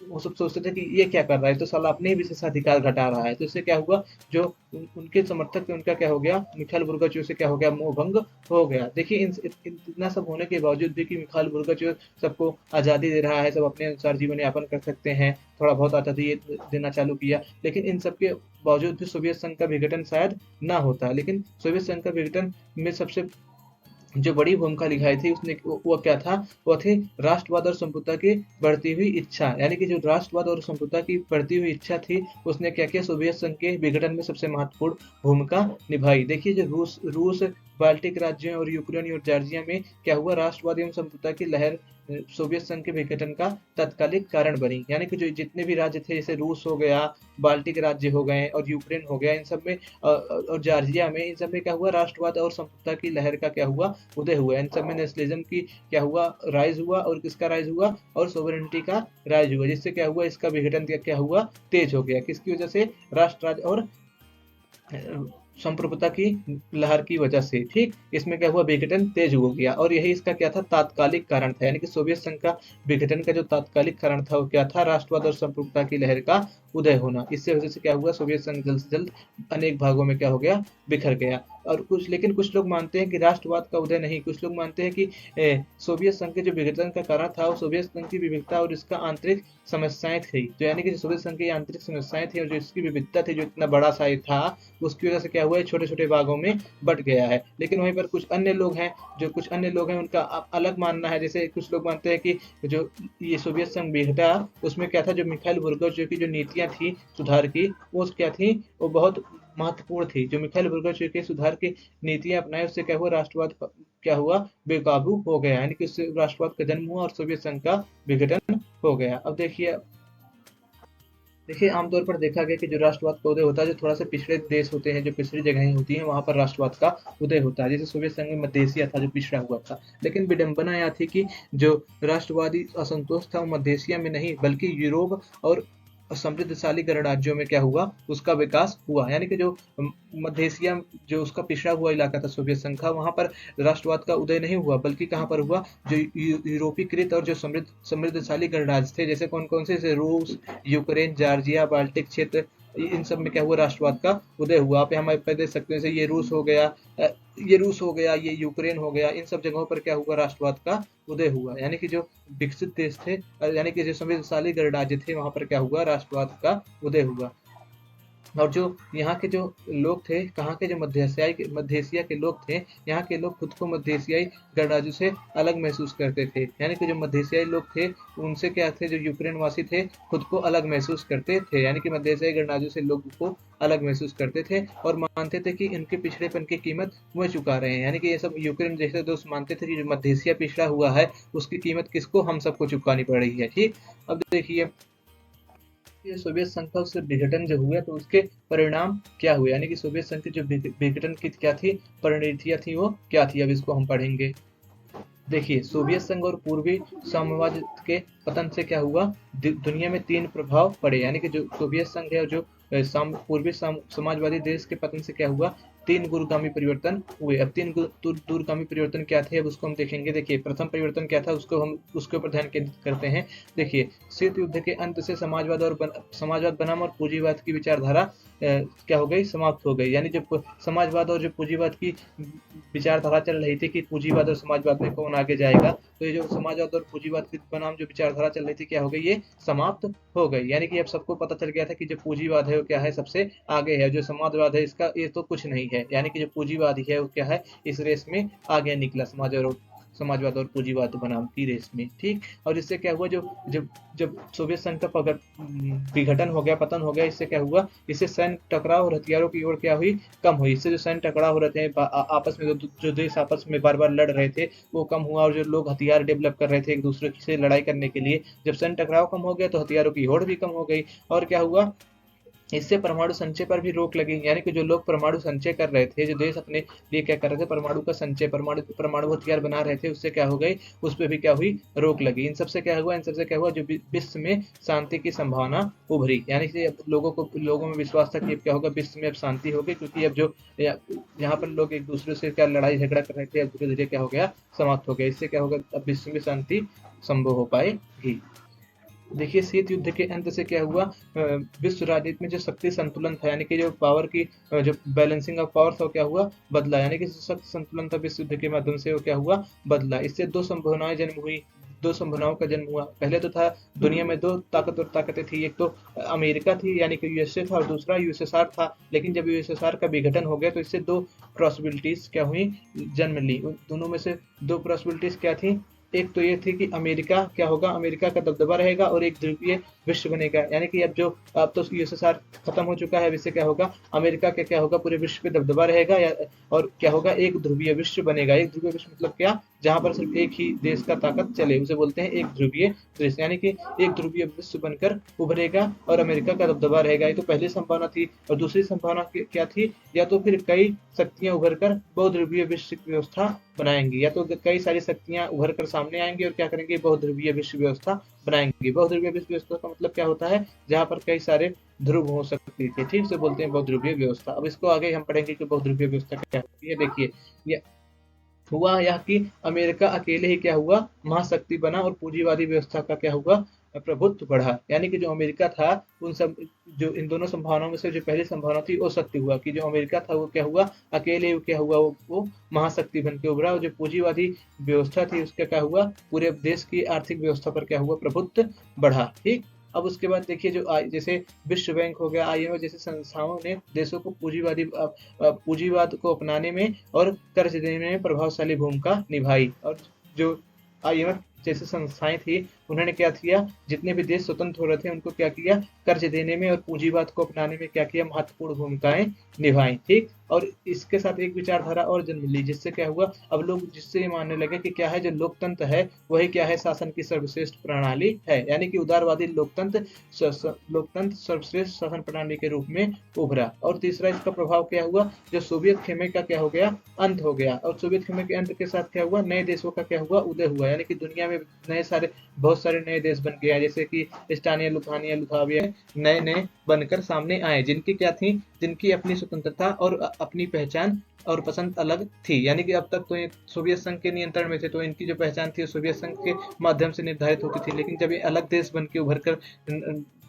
वो सब सोचते थे कि ये क्या कर रहा है, तो साला अपने ही विशेषाधिकार घटा रहा है। तो इससे क्या हुआ, जो उनके समर्थक थे उनका क्या हो गया, मिखाइल गोर्बाचेव से क्या हो गया, मोह भंग हो गया। देखिए इतना सब होने के बावजूद भी कि मिखाइल गोर्बाचेव सबको आज़ादी दे रहा है, सब अपने अनुसार जीवन यापन कर सकते हैं, थोड़ा बहुत आज़ादी देना चालू किया, लेकिन इन सब के बावजूद भी सोवियत संघ का विघटन शायद ना होता। लेकिन सोवियत संघ का विघटन में सबसे जो बड़ी भूमिका निभाई थी उसने वो क्या था, वो थी राष्ट्रवाद और संप्रभुता की बढ़ती हुई इच्छा। यानी कि जो राष्ट्रवाद और संप्रभुता की बढ़ती हुई इच्छा थी उसने क्या किया, सोवियत संघ के विघटन में सबसे महत्वपूर्ण भूमिका निभाई। देखिए जो रूस बाल्टिक राज्यों और यूक्रेन और जॉर्जिया में क्या हुआ, राष्ट्रवाद एवं संप्रभुता की लहर सोवियत संघ के विघटन का तात्कालिक कारण बनी। यानी कि जो जितने भी राज्य थे, जैसे रूस हो गया, बाल्टिक राज्य हो गए और यूक्रेन हो गया, इन सब में और जॉर्जिया में, इन सब में क्या हुआ, राष्ट्रवाद और संप्रभुता की लहर का क्या हुआ, उदय हुआ। इन सब में नेशनलिज्म की क्या हुआ, राइज हुआ। और किसका राइज हुआ, और सोवरेनिटी का राइज हुआ, जिससे क्या हुआ, इसका विघटन क्या हुआ, तेज हो गया। किसकी वजह से, राष्ट्रवाद और संप्रभुता की लहर की वजह से। ठीक, इसमें क्या हुआ, विघटन तेज हो गया और यही इसका क्या था, तात्कालिक कारण था। यानी कि सोवियत संघ का विघटन का जो तात्कालिक कारण था वो क्या था, राष्ट्रवाद और संप्रभुता की लहर का उदय होना। इससे वजह से क्या हुआ, सोवियत संघ जल्द से जल्द अनेक भागों में क्या हो गया, बिखर गया। और लेकिन कुछ लोग मानते हैं कि राष्ट्रवाद का उदय नहीं, कुछ लोग मानते हैं कि सोवियत संघ के जो विघटन का कारण था वो सोवियत संघ की विविधता और इसका आंतरिक समस्याएं थी। जो यानी कि सोवियत संघ की आंतरिक समस्याएं थी और जो इसकी विविधता थी, जो इतना बड़ा सा था, उसकी वजह से क्या हुआ है, छोटे छोटे भागों में बट गया है। लेकिन वहीं पर कुछ अन्य लोग हैं उनका अलग मानना है। जैसे कुछ लोग मानते हैं कि जो ये सोवियत संघ बिगड़ा उसमें क्या था, जो मिखाइल गोर्बाचेव की जो नीतियां थी सुधार की, वो क्या थी, वो बहुत महत्वपूर्ण थी। जो मिखाइल गोर्बाचेव के सुधार की नीतियां अपनाए, उससे क्या हुआ, राष्ट्रवाद क्या हुआ, बेकाबू हो गया। यानी कि उससे राष्ट्रवाद का जन्म हुआ और सोवियत संघ का विघटन हो गया। अब देखिए आमतौर पर देखा गया कि जो राष्ट्रवाद का उदय होता है, जो थोड़ा सा पिछड़े देश होते हैं, जो पिछड़ी जगहें होती हैं, वहां पर राष्ट्रवाद का उदय होता है। जैसे सोवियत संघ में मध्य एशिया था जो पिछड़ा हुआ था। लेकिन विडंबना यह थी कि जो राष्ट्रवादी असंतोष था वो मध्य एशिया में नहीं बल्कि यूरोप और समृद्धशाली गणराज्यों में क्या हुआ, उसका विकास हुआ। यानी कि जो मध्य एशिया जो उसका पिछड़ा हुआ इलाका था सोवियत संघ का, वहां पर राष्ट्रवाद का उदय नहीं हुआ, बल्कि कहां पर हुआ, जो यूरोपीकृत और जो समृद्धशाली गणराज्य थे, जैसे कौन कौन से, जैसे रूस, यूक्रेन, जॉर्जिया, बाल्टिक क्षेत्र, इन सब में क्या हुआ, राष्ट्रवाद का उदय हुआ। आप यहाँ पे देख सकते हैं, जैसे ये रूस हो गया, ये यूक्रेन हो गया, इन सब जगहों पर क्या हुआ, राष्ट्रवाद का उदय हुआ। यानी कि जो विकसित देश थे, यानी कि जो समृद्धशाली गणराज्य थे, वहां पर क्या हुआ, राष्ट्रवाद का उदय हुआ। और जो यहाँ के जो लोग थे, कहाँ के, जो मध्य एशिया के लोग थे, यहाँ के लोग खुद को मध्य एशियाई गणराज्यों से अलग महसूस करते थे। यानी कि जो मध्य एशियाई लोग थे उनसे क्या थे, जो यूक्रेन वासी थे, खुद को अलग महसूस करते थे। यानी कि मध्य एशियाई गणराज्यों से लोग को अलग महसूस करते थे और मानते थे कि इनके पिछड़ेपन की कीमत वह चुका रहे हैं। यानी कि ये सब यूक्रेन जैसे दोस्त मानते थे कि जो मध्य एशिया पिछड़ा हुआ है उसकी कीमत किसको, हम सबको चुकानी पड़ रही है। ठीक, अब देखिए ये सोवियत संघ का उससे विघटन जो हुआ तो उसके परिणाम क्या हुए, यानी कि सोवियत संघ की जो विघटन की क्या थी, परिणतियां थी, वो क्या थी, अब इसको हम पढ़ेंगे। देखिए सोवियत संघ और पूर्वी साम्यवाद के पतन से क्या हुआ, दुनिया में तीन प्रभाव पड़े। यानी कि जो सोवियत संघ है और जो पूर्वी समाजवादी देश के पतन से क्या हुआ, तीन दूरगामी परिवर्तन हुए। अब तीन दूरगामी परिवर्तन क्या थे, अब उसको हम देखेंगे। देखिए प्रथम परिवर्तन क्या था, उसको हम उसके ऊपर ध्यान केंद्रित करते हैं। देखिए शीत युद्ध के अंत से समाजवाद बनाम और पूंजीवाद की विचारधारा क्या हो गई, समाप्त हो गई। यानी जो समाजवाद और जो पूंजीवाद की विचारधारा चल रही थी कि पूंजीवाद और समाजवाद में कौन आगे जाएगा, तो ये जो समाजवाद और पूंजीवाद के बनाम जो विचारधारा चल रही थी, क्या हो गई, ये समाप्त हो गई। यानी कि अब सबको पता चल गया था कि जो पूंजीवाद है वो क्या है, सबसे आगे है। जो समाजवाद है इसका ये तो कुछ नहीं है। यानी कि जो पूंजीवादी है वो क्या है, इस रेस में आगे निकला, समाजवाद और पूंजीवाद बनाम की रेस में। ठीक, और इससे क्या हुआ, जो जब जब सोवियत संघ का विघटन हो गया, पतन हो गया, इससे क्या हुआ, इससे सैन्य टकराव और हथियारों की ओर क्या हुई, कम हुई। इससे जो सैन्य टकराव हो रहे थे आपस में, जो देश आपस में बार बार लड़ रहे थे, वो कम हुआ। और जो लोग हथियार डेवलप कर रहे थे एक दूसरे से लड़ाई करने के लिए, जब सैन्य टकराव कम हो गया तो हथियारों की होड़ भी कम हो गई। और क्या हुआ, इससे परमाणु संचय पर भी रोक लगी, यानी कि जो लोग परमाणु संचय कर रहे थे, जो देश अपने लिए क्या कर रहे थे, परमाणु का संचय, परमाणु हथियार बना रहे थे, उससे क्या हो गई, उस पर भी क्या हुई, रोक लगी। इन सबसे क्या हुआ, जो विश्व में शांति की संभावना उभरी, यानी कि लोगों में विश्वास था कि अब क्या होगा, विश्व में अब शांति होगी, क्योंकि अब जो यहाँ पर लोग एक दूसरे से क्या लड़ाई झगड़ा कर रहे थे, अब धीरे धीरे क्या हो गया, समाप्त हो गया। इससे क्या होगा, अब विश्व में शांति संभव हो पाएगी। देखिए शीत युद्ध के अंत से क्या हुआ, विश्व राजनीति में जो शक्ति संतुलन था, यानी कि जो पावर की जो बैलेंसिंग ऑफ पावर था, क्या हुआ, बदला, यानी कि शक्ति संतुलन था विश्व युद्ध के माध्यम से वो क्या हुआ, बदला। इससे दो संभावनाएं जन्म हुई, दो संभावनाओं का जन्म हुआ। पहले तो था दुनिया में दो ताकतें थी, एक तो अमेरिका थी यानी कि यूएसए था, और दूसरा यूएसएसआर था। लेकिन जब यूएसएसआर का विघटन हो गया तो इससे दो पॉसिबिलिटीज क्या हुई, जन्म ली। दोनों में से दो पॉसिबिलिटीज क्या थी, एक तो ये थी कि अमेरिका क्या होगा, अमेरिका का दबदबा रहेगा और एक ध्रुवीय विश्व बनेगा, यानी कि अब तो यूएसएसआर खत्म हो चुका है, अब इससे क्या होगा, अमेरिका का क्या होगा, पूरे विश्व पे दबदबा रहेगा, और क्या होगा, एक ध्रुवीय विश्व बनेगा। एक ध्रुवीय विश्व मतलब क्या, जहां पर सिर्फ एक ही देश का ताकत चले, उसे बोलते हैं एक ध्रुवीय देश, यानी कि एक ध्रुवीय विश्व बनकर उभरेगा और अमेरिका का दबदबा रहेगा। ये तो पहली संभावना थी। और दूसरी संभावना क्या थी, या तो फिर कई शक्तियां उभर कर बहुध्रुवीय विश्व व्यवस्था बनाएंगी, या तो कई सारी शक्तियां उभर कर सामने आएंगी और क्या करेंगे, बहुध्रुवीय विश्व व्यवस्था बनाएंगे। बहुध्रुवीय विश्व व्यवस्था का मतलब क्या होता है, जहां पर कई सारे ध्रुव हो सकती है, ठीक से बोलते हैं बहुध्रुवीय व्यवस्था। अब इसको आगे हम पढ़ेंगे कि बहुध्रुवीय व्यवस्था क्या होती है। देखिए ये हुआ यह कि अमेरिका अकेले ही क्या हुआ, महाशक्ति बना और पूंजीवादी व्यवस्था का क्या हुआ, प्रभुत्व बढ़ा। यानी कि जो अमेरिका था, उन सब जो इन दोनों संभावनाओं में से जो पहली संभावना थी वो सत्य हुआ कि जो अमेरिका था वो क्या हुआ, अकेले क्या हुआ, वो महाशक्ति बन के उभरा, और जो पूंजीवादी व्यवस्था थी उसका क्या हुआ, पूरे देश की आर्थिक व्यवस्था पर क्या हुआ, प्रभुत्व बढ़ा। ठीक। अब उसके बाद देखिए जैसे विश्व बैंक हो गया, आईएमएफ जैसे संस्थाओं ने देशों को पूंजीवाद को अपनाने में और कर्ज देने में प्रभावशाली भूमिका निभाई। और जो आईएमएफ जैसे संस्थाएं थी, उन्होंने क्या किया, जितने भी देश स्वतंत्र हो रहे थे उनको क्या किया, कर्ज देने में और पूंजीवाद को अपनाने में क्या किया, महत्वपूर्ण भूमिकाएं निभाई। ठीक। और इसके साथ एक विचारधारा और जन्म ली, जिससे क्या हुआ, अब लोग जिससे ये मानने लगे कि क्या है, जो लोकतंत्र है वही क्या है, शासन की सर्वश्रेष्ठ प्रणाली है, यानी कि उदारवादी लोकतंत्र सर्वश्रेष्ठ शासन प्रणाली के रूप में उभरा। और तीसरा इसका प्रभाव क्या हुआ, जो सोवियत खेमे का क्या हो गया, अंत हो गया। और सोवियत खेमे के अंत के साथ क्या हुआ, नए देशों का क्या हुआ, उदय हुआ, यानी कि दुनिया में बहुत सारे नए देश बन गए, जैसे कि इस्टानिया, लुथानिया, लुथाविया, नए नए बनकर सामने आए, जिनकी क्या थी, जिनकी अपनी स्वतंत्रता और अपनी पहचान और पसंद अलग थी। यानी कि अब तक तो ये सोवियत संघ के नियंत्रण में थे, तो इनकी जो पहचान थी सोवियत संघ के माध्यम से निर्धारित होती थी। लेकिन जब ये अलग देश बन के उभर कर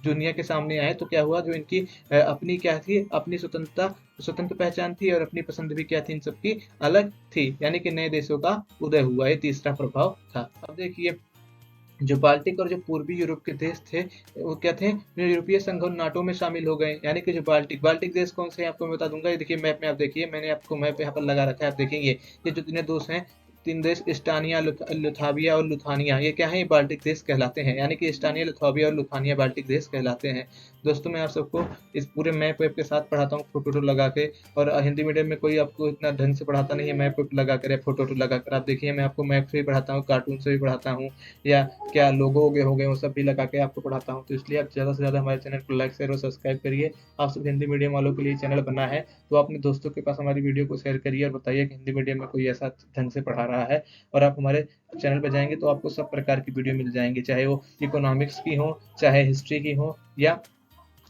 दुनिया के सामने आए तो क्या हुआ, जो इनकी अपनी क्या थी, अपनी स्वतंत्र पहचान थी और अपनी पसंद भी क्या थी, इन सबकी अलग थी, यानी कि नए देशों का उदय हुआ। ये तीसरा प्रभाव था। अब देखिए जो बाल्टिक और जो पूर्वी यूरोप के देश थे वो क्या थे, जो यूरोपीय संघ और नाटो में शामिल हो गए। यानी कि जो बाल्टिक देश कौन से हैं आपको मैं बता दूंगा। ये देखिए मैप में आप देखिए, मैंने आपको मैप यहाँ पर लगा रखा है, आप देखेंगे ये जो तीन दोस्त हैं, तीन देश इस्टानिया, लुथाविया और लुथानिया, ये क्या है, ये बाल्टिक देश कहलाते हैं। यानी कि इस्टानिया, लुथाविया और लुथानिया बाल्टिक देश कहलाते हैं। दोस्तों मैं आप सबको इस पूरे मैप वेप के साथ पढ़ाता हूँ, फोटो लगा के। और हिंदी मीडियम में कोई आपको इतना ढंग से पढ़ाता नहीं है मैप वेप लगा कर या फोटो लगा कर। आप देखिए मैं आपको मैप से भी पढ़ाता हूँ, कार्टून से भी पढ़ाता हूँ, या क्या लोगो हो गए वो सब भी लगा के आपको पढ़ाता हूँ। तो इसलिए आप ज़्यादा से ज़्यादा हमारे चैनल को लाइक शेयर और सब्सक्राइब करिए। आप सब हिंदी मीडियम वालों के लिए चैनल बना है, तो अपने दोस्तों के पास हमारी वीडियो को शेयर करिए और बताइए कि हिंदी मीडियम में कोई ऐसा ढंग से पढ़ा रहा है। और आप हमारे चैनल पर जाएंगे तो आपको सब प्रकार की वीडियो मिल जाएंगी, चाहे वो इकोनॉमिक्स की हो, चाहे हिस्ट्री की हो, या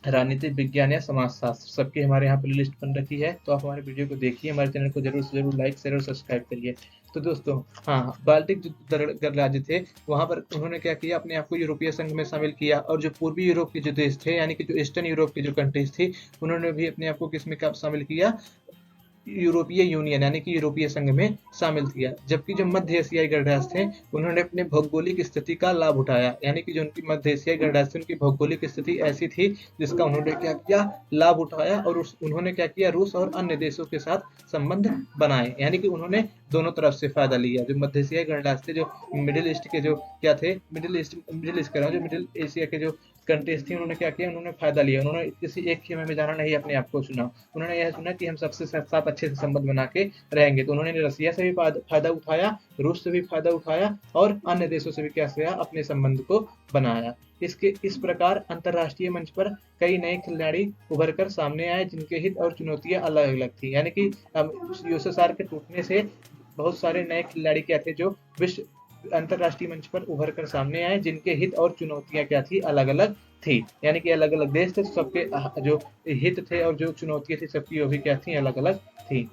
राजनीतिक विज्ञान या समाजशास्त्र, सबकी हमारे यहाँ प्लेलिस्ट बन रखी है। तो आप हमारे वीडियो को देखिए, हमारे चैनल को जरूर से जरूर लाइक शेयर और सब्सक्राइब करिए। तो दोस्तों हाँ, बाल्टिक जो गणराज्य थे वहाँ पर उन्होंने क्या किया, अपने आप को यूरोपीय संघ में शामिल किया। और जो पूर्वी यूरोप के जो देश थे, यानी कि जो ईस्टर्न यूरोप की जो कंट्रीज थी, उन्होंने भी अपने आप को किसमें शामिल किया, यूरोपीय यूनियन यानी कि यूरोपीय संघ में शामिल किया। जबकि जो मध्य एशियाई गणराज्य थे उन्होंने अपने भौगोलिक स्थिति का लाभ उठाया, यानी कि जो उनकी मध्य एशियाई गणराज्य थे उनकी भौगोलिक स्थिति ऐसी थी जिसका उन्होंने क्या किया, लाभ उठाया। और उन्होंने क्या किया, रूस और अन्य देशों के साथ संबंध बनाए, यानी कि उन्होंने दोनों तरफ से फायदा लिया। जो मध्य एशियाई गणराज्य थे, जो मिडिल ईस्ट के जो क्या थे, मिडिल ईस्ट कह रहा हूँ, जो मिडिल एशिया के जो कंट्रीज थी, उन्होंने क्या किया, उन्होंने फायदा लिया। उन्होंने किसी एक खेमे में जाना नहीं अपने आप को चुना, उन्होंने यह चुना कि हम सबसे साथ अच्छे से संबंध बना के रहेंगे। तो उन्होंने रसिया से भी फायदा उठाया, रूस से भी फायदा उठाया और अन्य देशों से भी क्या किया, अपने संबंध को बनाया। इसके इस प्रकार अंतर्राष्ट्रीय मंच पर कई नए खिलाड़ी उभर कर सामने आए जिनके हित और चुनौतियां अलग अलग थी। यानी कि यूएसएसआर के टूटने से बहुत सारे नए खिलाड़ी क्या थे जो विश्व अंतर्राष्ट्रीय मंच पर उभर कर सामने आए जिनके हित और चुनौतियां क्या थी, अलग अलग थी। यानी कि अलग अलग देश थे, सबके जो हित थे और जो चुनौतियां थी सबकी वो भी क्या थी, अलग अलग थी।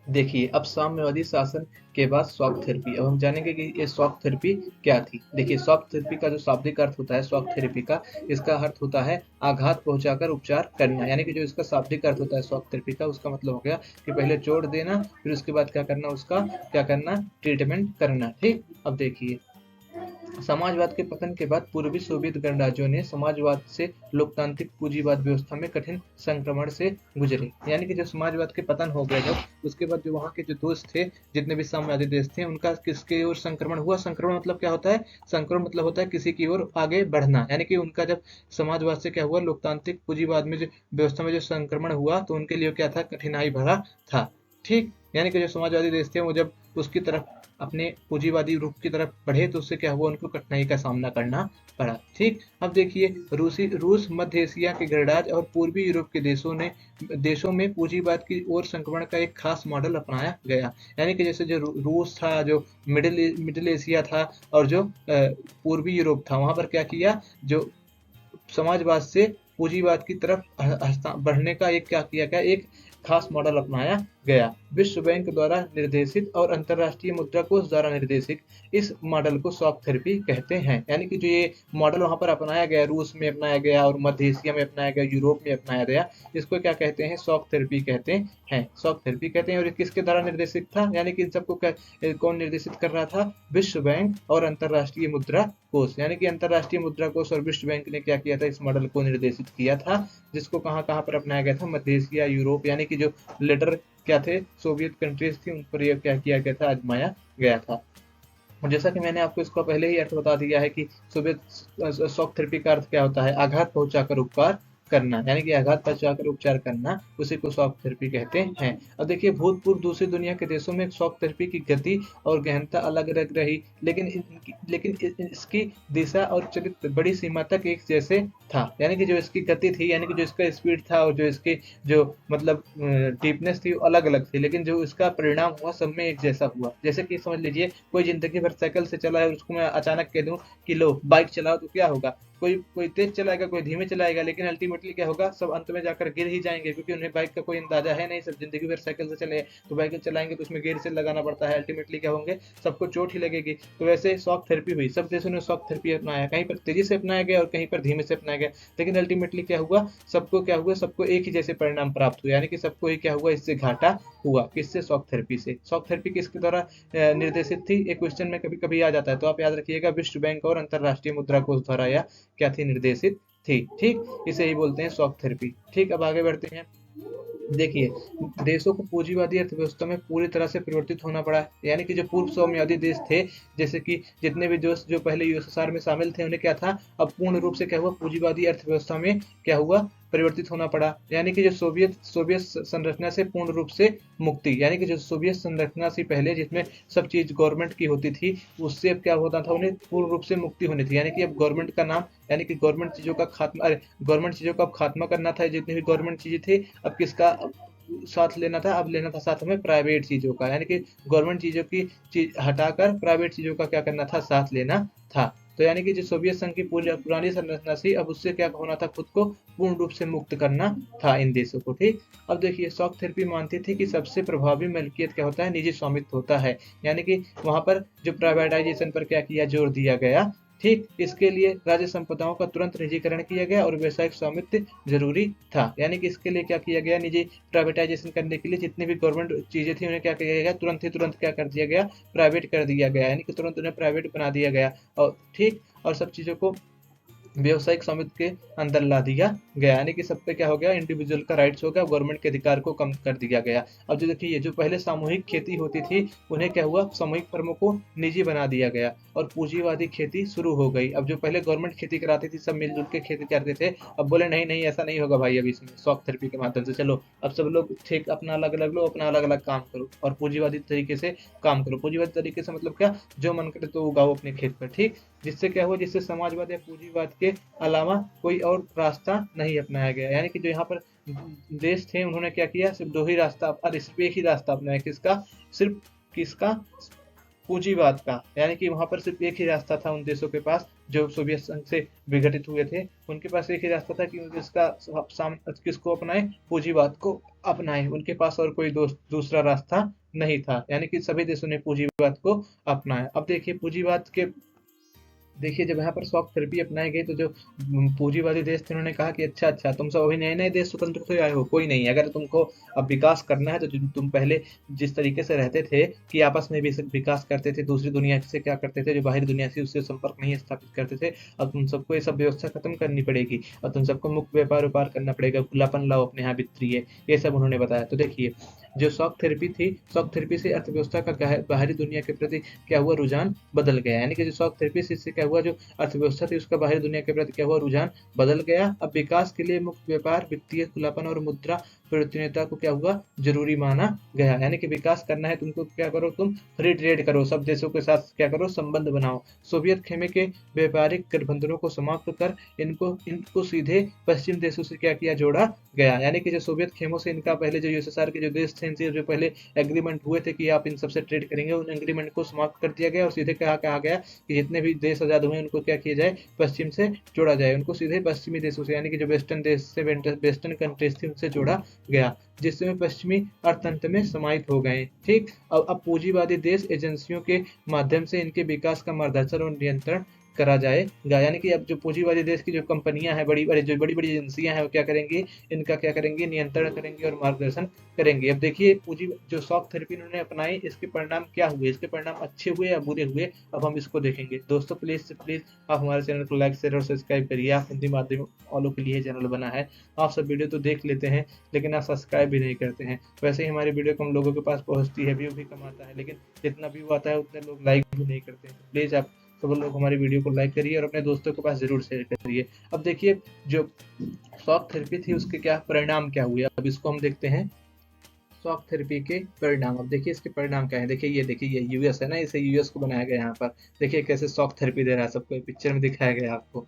देखिए अब साम्यवादी शासन के बाद शॉक थेरेपी। अब हम जानेंगे कि ये शॉक थेरेपी क्या थी। देखिए शॉक थेरेपी का जो शाब्दिक अर्थ होता है शॉक थेरेपी का, इसका अर्थ होता है आघात पहुंचाकर उपचार करना। यानी कि जो इसका शाब्दिक अर्थ होता है शॉक थेरेपी का, उसका मतलब हो गया कि पहले चोट देना, फिर उसके बाद क्या करना, उसका क्या करना, ट्रीटमेंट करना। ठीक, अब देखिए समाजवाद के पतन के बाद पूर्वी सोवियत गणराज्यों ने समाजवाद से लोकतांत्रिक पूंजीवाद व्यवस्था में कठिन संक्रमण से गुजरे। यानी कि जब समाजवाद के पतन हो गया, जब उसके बाद जो वहाँ के जो दोस्त थे, जितने भी साम्यवादी देश थे, उनका किसके ओर संक्रमण हुआ। संक्रमण मतलब क्या होता है, संक्रमण मतलब होता है किसी की ओर आगे बढ़ना। यानी कि उनका जब समाजवाद से क्या हुआ, लोकतांत्रिक पूंजीवाद में जो व्यवस्था में जो संक्रमण हुआ तो उनके लिए क्या था, कठिनाई भरा था। ठीक, यानी कि जो समाजवादी देश थे वो जब उसकी तरफ अपने पूंजीवादी रूप की तरफ बढ़े तो उससे क्या हुआ, उनको कठिनाई का सामना करना पड़ा। ठीक, अब देखिए रूस मध्य एशिया के गणराज्य और पूर्वी यूरोप के देशों में पूंजीवाद की ओर संक्रमण का एक खास मॉडल अपनाया गया। यानी कि जैसे जो रूस था, जो मिडिल एशिया था और जो पूर्वी यूरोप था, वहां पर क्या किया, जो समाजवाद से पूंजीवाद की तरफ बढ़ने का एक क्या किया गया, एक खास मॉडल अपनाया गया। विश्व बैंक द्वारा निर्देशित और अंतर्राष्ट्रीय मुद्रा कोष द्वारा निर्देशित इस मॉडल को शॉक थेरेपी कहते हैं। यानी कि जो ये मॉडल वहां पर अपनाया गया, रूस में अपनाया गया और मध्य एशिया में अपनाया गया, यूरोप में अपनाया गया, इसको क्या कहते हैं, शॉक थेरेपी कहते हैं। शॉक थेरेपी कहते हैं। और किसके द्वारा निर्देशित था, यानी कि इन सबको कौन निर्देशित कर रहा था, विश्व बैंक और अंतर्राष्ट्रीय मुद्रा कोष। यानी कि अंतर्राष्ट्रीय मुद्रा कोष और विश्व बैंक ने क्या किया था, इस मॉडल को निर्देशित किया था, जिसको कहाँ कहाँ पर अपनाया गया था, मध्य एशिया, यूरोप। यानी कि जो लेटर क्या थे, सोवियत कंट्रीज थी, उन पर यह क्या किया गया था, आजमाया गया था। और जैसा कि मैंने आपको इसका पहले ही अर्थ बता दिया है कि सोवियत शॉक थेरेपी का अर्थ क्या होता है, आघात पहुंचाकर उपकार करना। यानी कि आघात पहुंचाकर उपचार करना, उसी को शॉक थेरेपी कहते हैं। अब देखिए भूतपूर्व दूसरी दुनिया के देशों में शॉक थेरेपी की गति और गहनता अलग अलग रही, लेकिन इसकी दिशा और चरित्र बड़ी सीमा तक एक जैसे था। यानी कि जो इसकी गति थी, यानी कि जो इसका स्पीड था और जो इसकी जो मतलब डीपनेस थी, वो अलग अलग थी, लेकिन जो इसका परिणाम हुआ सब में एक जैसा हुआ। जैसे कि समझ लीजिए कोई जिंदगी भर साइकिल से चला है, उसको मैं अचानक कह दूं कि लो बाइक चलाओ, तो क्या होगा, कोई तेज चलाएगा, कोई धीमे चलाएगा, लेकिन अल्टीमेटली क्या होगा, सब अंत में जाकर गिर ही जाएंगे, क्योंकि उन्हें बाइक का कोई अंदाजा है नहीं। सब जिंदगी भर साइकिल से चले तो बाइक चलाएंगे तो उसमें गियर से लगाना पड़ता है, अल्टीमेटली क्या होंगे, सबको चोट ही लगेगी। तो वैसे शॉक थेरेपी हुई, सब देशों ने शॉक थेरेपी अपनाया, कहीं पर तेजी से अपनाया गया और कहीं पर धीमे से अपनाया गया, लेकिन अल्टीमेटली क्या हुआ, सबको एक ही जैसे परिणाम प्राप्त हुए। यानी कि सबको ही क्या हुआ, इससे घाटा हुआ। किससे, शॉक थेरेपी से। शॉक थेरेपी किसके द्वारा निर्देशित थी, एक क्वेश्चन में कभी कभी आ जाता है, तो आप याद रखिएगा, विश्व बैंक और अंतर्राष्ट्रीय मुद्रा कोष द्वारा या क्या थी, निर्देशित थी। ठीक, इसे ही बोलते हैं शॉक थेरेपी। ठीक, अब आगे बढ़ते हैं। देखिए देशों को पूंजीवादी अर्थव्यवस्था में पूरी तरह से परिवर्तित होना पड़ा। यानी कि जो पूर्व साम्यवादी देश थे, जैसे कि जितने भी देश जो पहले यूएसएसआर में शामिल थे, उन्हें क्या था, अब पूर्ण रूप से क्या हुआ, पूंजीवादी अर्थव्यवस्था में क्या हुआ, परिवर्तित होना पड़ा। यानी कि जो सोवियत संरचना से पूर्ण रूप से मुक्ति। यानी कि जो सोवियत संरचना से पहले जिसमें सब चीज गवर्नमेंट की होती थी, उससे अब क्या होता था, उन्हें पूर्ण रूप से मुक्ति होनी थी। यानी कि अब गवर्नमेंट का नाम, यानी कि गवर्नमेंट चीजों का अब खात्मा करना था। जितनी भी गवर्नमेंट चीजें थी, अब किसका साथ लेना था, अब लेना था साथ में प्राइवेट चीजों का। यानी कि गवर्नमेंट चीजों की चीज हटाकर प्राइवेट चीजों का क्या करना था, साथ लेना था। तो यानी कि जो सोवियत संघ की पुरानी संरचना थी, अब उससे क्या होना था, खुद को पूर्ण रूप से मुक्त करना था इन देशों को। ठीक, अब देखिए शॉक थेरेपी मानती थी कि सबसे प्रभावी मलकियत क्या होता है, निजी स्वामित्व होता है। यानी कि वहां पर जो प्राइवेटाइजेशन पर क्या किया, जोर दिया गया। ठीक, इसके लिए राज्य संपदाओं का तुरंत निजीकरण किया गया और व्यवसायिक स्वामित्व जरूरी था। यानी कि इसके लिए क्या किया गया, निजी प्राइवेटाइजेशन करने के लिए जितनी भी गवर्नमेंट चीजें थी, उन्हें क्या किया गया, तुरंत क्या कर दिया गया, प्राइवेट कर दिया गया। यानी कि तुरंत उन्हें प्राइवेट बना दिया गया। और ठीक, और सब चीजों को व्यावसायिक स्वामित्व के अंदर ला दिया गया, यानी कि सब पे क्या हो गया, इंडिविजुअल का राइट्स हो गया, गवर्नमेंट के अधिकार को कम कर दिया गया। अब जो देखिए, ये जो पहले सामूहिक खेती होती थी, उन्हें क्या हुआ, सामूहिक फर्मों को निजी बना दिया गया और पूंजीवादी खेती शुरू हो गई। अब जो पहले गवर्नमेंट खेती कराती थी, सब मिलजुल के खेती करते थे, अब बोले नहीं नहीं ऐसा नहीं होगा भाई, अब इसमें शॉक थेरेपी के माध्यम से चलो, अब सब लोग ठीक अपना अलग अलग लो, अपना अलग अलग काम करो और पूंजीवादी तरीके से काम करो। पूंजीवादी तरीके से मतलब क्या, जो मन करे तो उगाओ अपने खेत पर, ठीक। जिससे क्या हुआ, जिससे समाजवाद या पूंजीवाद के अलावा कोई और रास्ता नहीं अपनाया गया। यानी कि जो यहाँ पर देश थे, उन्होंने क्या किया, सिर्फ दो ही रास्ता, अरे सिर्फ एक ही रास्ता अपनाया, किसका, सिर्फ किसका, पूंजीवाद का। यानी कि वहां पर सिर्फ एक ही रास्ता था उन देशों के पास जो सोवियत संघ से विघटित हुए थे, उनके पास एक ही रास्ता था कि इसका किसको अपनाए, पूंजीवाद को अपनाए। उनके पास और कोई दूसरा रास्ता नहीं था, यानी कि सभी देशों ने पूंजीवाद को अपनाया। अब देखिए पूंजीवाद के, देखिए जब यहाँ पर शॉक थेरेपी अपनाई गई, तो जो पूंजीवादी देश थे, उन्होंने कहा कि अच्छा अच्छा, तुम सब अभी नए नए देश स्वतंत्र से आए हो, कोई नहीं, अगर तुमको अब विकास करना है तो तुम पहले जिस तरीके से रहते थे कि आपस में भी विकास करते थे, दूसरी दुनिया से क्या करते थे, जो बाहरी दुनिया से उससे संपर्क नहीं स्थापित करते थे, अब तुम सबको ये सब व्यवस्था खत्म करनी पड़ेगी और तुम सबको मुक्त व्यापार करना पड़ेगा, खुलापन लाओ अपने यहाँ वित्तीय, ये सब उन्होंने बताया। तो देखिए जो शॉक थेरेपी थी, शॉक थेरेपी से अर्थव्यवस्था का बाहरी दुनिया के प्रति क्या हुआ, रुझान बदल गया। यानी कि जो शॉक थेरेपी से इससे क्या हुआ, जो अर्थव्यवस्था थी उसका बाहरी दुनिया के प्रति क्या हुआ, रुझान बदल गया। अब विकास के लिए मुक्त व्यापार, वित्तीय खुलापन और मुद्रा प्रयोजनीयता को क्या हुआ, जरूरी माना गया। यानी कि विकास करना है तुमको, क्या करो, तुम फ्री ट्रेड करो, सब देशों के साथ क्या करो, संबंध बनाओ। सोवियत खेमे के व्यापारिक गठबंधनों को समाप्त कर इनको इनको सीधे पश्चिम देशों से क्या किया, जोड़ा गया। यानी कि जो सोवियत खेमों से इनका पहले जो यूएसएसआर के जो देश थे, इनसे जो पहले एग्रीमेंट हुए थे कि आप इन सबसे ट्रेड करेंगे, उन एग्रीमेंट को समाप्त कर दिया गया और सीधे कहा गया कि जितने भी देश आजाद हुए उनको क्या किया जाए, पश्चिम से जोड़ा जाए, उनको सीधे पश्चिमी देशों से, यानी कि जो वेस्टर्न देश से, वेस्टर्न कंट्रीज थी, उनसे जोड़ा गया, जिससे पश्चिमी अर्थतंत्र में समाहित हो गए, ठीक। अब पूंजीवादी देश एजेंसियों के माध्यम से इनके विकास का मार्गदर्शन और नियंत्रण करा जाएगा। यानी कि अब जो पूंजीवादी देश की जो कंपनियां हैं, बड़ी बड़ी एजेंसियां हैं, वो क्या करेंगी, इनका क्या करेंगे, नियंत्रण करेंगे और मार्गदर्शन करेंगे। अब देखिए पूंजी जो शॉक थेरेपी इन्होंने अपनाई, इसके परिणाम क्या हुए, इसके परिणाम अच्छे हुए या बुरे हुए, अब हम इसको देखेंगे। दोस्तों प्लीज से प्लीज आप हमारे चैनल को लाइक, शेयर और सब्सक्राइब करिए। आप हिंदी माध्यम वालों के लिए चैनल बना है, आप सब वीडियो तो देख लेते हैं लेकिन आप सब्सक्राइब भी नहीं करते हैं। वैसे ही हमारी वीडियो कम लोगों के पास पहुंचती है, व्यू भी कम आता है, लेकिन जितना व्यू आता है उतने लोग लाइक भी नहीं करते हैं। प्लीज आप सब लोग हमारी वीडियो को लाइक करिए और अपने दोस्तों के पास जरूर शेयर करिए। अब देखिए जो शॉक थेरेपी थी उसके क्या परिणाम क्या हुए, अब इसको हम देखते हैं। शॉक थेरेपी के परिणाम, अब देखिए इसके परिणाम क्या है। देखिए ये यूएस है ना, इसे यूएस को बनाया गया यहाँ पर। देखिए कैसे शॉक थेरेपी दे रहा है सबको, पिक्चर में दिखाया गया आपको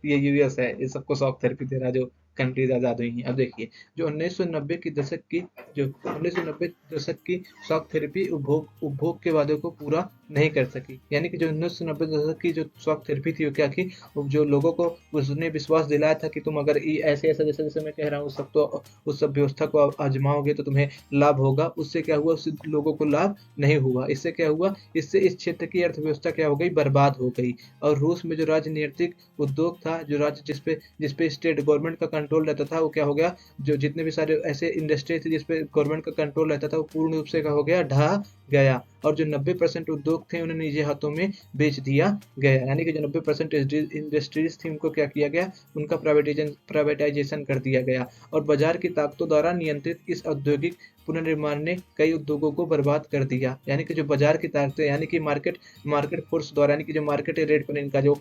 ये यूएस है, ये सबको शॉक थेरेपी दे रहा है, जो कंट्रीज आजाद हुई हैं। अब देखिए जो 1990 की दशक की, जो 1990 दशक की शॉक थेरेपी उपभोग के वादे को पूरा नहीं कर सकी। यानी कि जो 1990 दशक की जो शॉक थेरेपी थी, वो क्या की, जो लोगों को उसने विश्वास दिलाया था कि तुम अगर ऐसे ऐसा जैसे जैसे मैं कह रहा हूँ सब, तो उस सब व्यवस्था को आजमाओगे तो तुम्हें लाभ होगा। उससे क्या हुआ, उससे लोगों को लाभ नहीं हुआ। इससे क्या हुआ, इससे इस क्षेत्र की अर्थव्यवस्था क्या हो गई, बर्बाद हो गई। और रूस में जो राजनीतिक उद्योग था, जो राज्य जिसपे स्टेट गवर्नमेंट का कंट्रोल रहता था, वो क्या हो गया, जो जितने भी सारे ऐसे इंडस्ट्री थी जिसपे गवर्नमेंट का कंट्रोल रहता था, वो पूर्ण रूप से क्या हो गया, ढह गया। और जो 90% उद्योग थे उन्हें निजी हाथों में बेच दिया गया। यानी कि जो 90% इंडस्ट्रीज थी उनको क्या किया गया, उनका प्राइवेटाइजेशन कर दिया गया। और बाजार की ताकतों द्वारा नियंत्रित इस औद्योगिक पुनर्निर्माण ने कई उद्योगों को बर्बाद कर दिया। यानी कि जो बाजार की ताकतें, यानी कि मार्केट फोर्स द्वारा, यानी कि जो मार्केट रेट पर इनका जो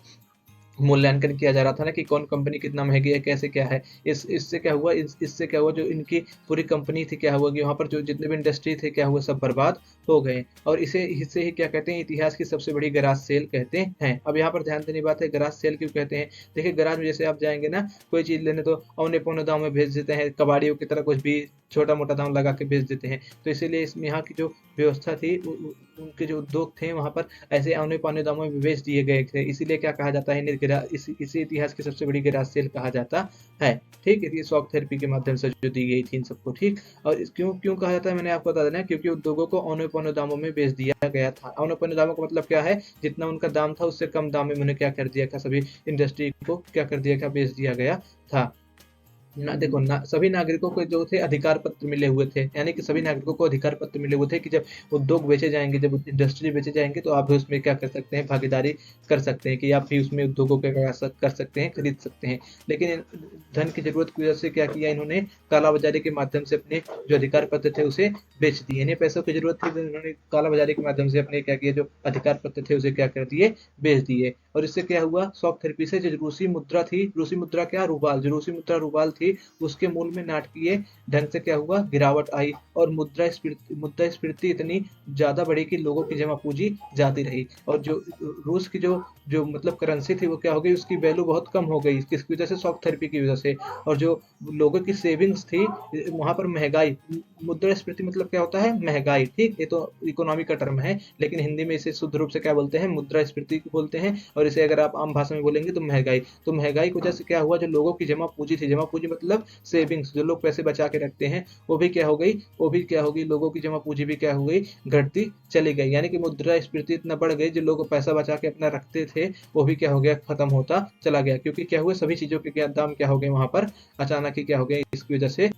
मूल्यांकन किया जा रहा था ना, कि कौन कंपनी कितना महंगी है, कैसे क्या है, इससे क्या हुआ, इससे क्या हुआ, जो इनकी पूरी कंपनी थी, क्या हुआ कि वहाँ पर जो जितने भी इंडस्ट्री थे, क्या हुआ, सब बर्बाद हो गए। और इससे ही क्या कहते हैं, इतिहास की सबसे बड़ी गराज सेल कहते हैं। अब यहाँ पर ध्यान देने की बात है, गराज सेल क्यों कहते हैं। देखिए गराज में जैसे आप जाएंगे ना, कोई चीज लेने तो औने पौने दाम में भेज देते हैं, कबाड़ियों की तरह कुछ भी छोटा मोटा दाम लगा के बेच देते हैं। तो इसीलिए इसमें यहाँ की जो व्यवस्था थी, उनके जो उद्योग थे वहाँ पर ऐसे औने पौने दामों में बेच दिए गए थे। इसीलिए क्या कहा जाता है, इसी इतिहास की सबसे बड़ी गैराज सेल कहा जाता है, ठीक है। ये शॉक थेरेपी के माध्यम से जो दी गई थी इन सबको, ठीक। और क्यों क्यों कहा जाता है, मैंने आपको बता देना, क्योंकि उद्योगों को औने पौने दामों में बेच दिया गया था। औने पौने दामों का मतलब क्या है, जितना उनका दाम था उससे कम दाम में उन्हें क्या कर दिया था, सभी इंडस्ट्री को क्या कर दिया था, बेच दिया गया था। ना देखो ना, सभी नागरिकों को जो थे अधिकार पत्र मिले हुए थे, यानी कि सभी नागरिकों को अधिकार पत्र मिले हुए थे कि जब उद्योग बेचे जाएंगे, जब इंडस्ट्री बेचे जाएंगे, तो आप भी उसमें क्या कर सकते हैं, भागीदारी कर सकते हैं कि आप भी उसमें उद्योगों के कर सकते हैं, खरीद सकते हैं। लेकिन धन की जरूरत की वजह से क्या किया इन्होंने, कालाबाजारी के माध्यम से अपने जो अधिकार पत्र थे उसे बेच दिए। इन्हें पैसों की जरूरत थी तो इन्होंने कालाबाजारी के माध्यम से अपने क्या किया, जो अधिकार पत्र थे उसे क्या कर दिए, बेच दिए। और इससे क्या हुआ, शॉक थेरेपी से जो रूसी मुद्रा थी, रूसी मुद्रा क्या, रूबाल, जो रूसी मुद्रा रूबाल थी, उसके मूल में नाटकीय ढंग से क्या हुआ, गिरावट आई और मुद्रास्फीति इतनी ज्यादा बढ़ी कि लोगों की जमा पूंजी जाती रही। और जो रूस की जो जो मतलब करेंसी थी वो क्या हो गई, उसकी वैल्यू बहुत कम हो गई, किसकी वजह से, शॉक थेरेपी की वजह से। और जो लोगों की सेविंग्स थी वहां पर महंगाई, मुद्रास्फीति मतलब क्या होता है, महंगाई, ठीक, ये तो इकोनॉमी का टर्म है, लेकिन हिंदी में इसे शुद्ध रूप से क्या बोलते हैं, मुद्रास्फीति बोलते हैं। और इसे अगर आप आम भाषा में बोलेंगे तो महंगाई। तो महंगाई की वजह से क्या हुआ, जो लोगों की जमा पूंजी थी, जमा पूंजी मतलब सेविंग्स, जो लोग पैसे बचा के रखते हैं, वो भी क्या हो गई, वो भी क्या हो गई, लोगों की जमा पूंजी भी क्या हो गई, घटती चली गई। यानी कि मुद्रास्फीति इतना बढ़ गई, जो लोग पैसा बचा के अपना रखते थे वो भी क्या हो गया, खत्म होता चला गया। क्योंकि क्या हुआ, सभी चीजों के दाम क्या हो गए वहां पर अचानक ही क्या हो गए, इसकी वजह से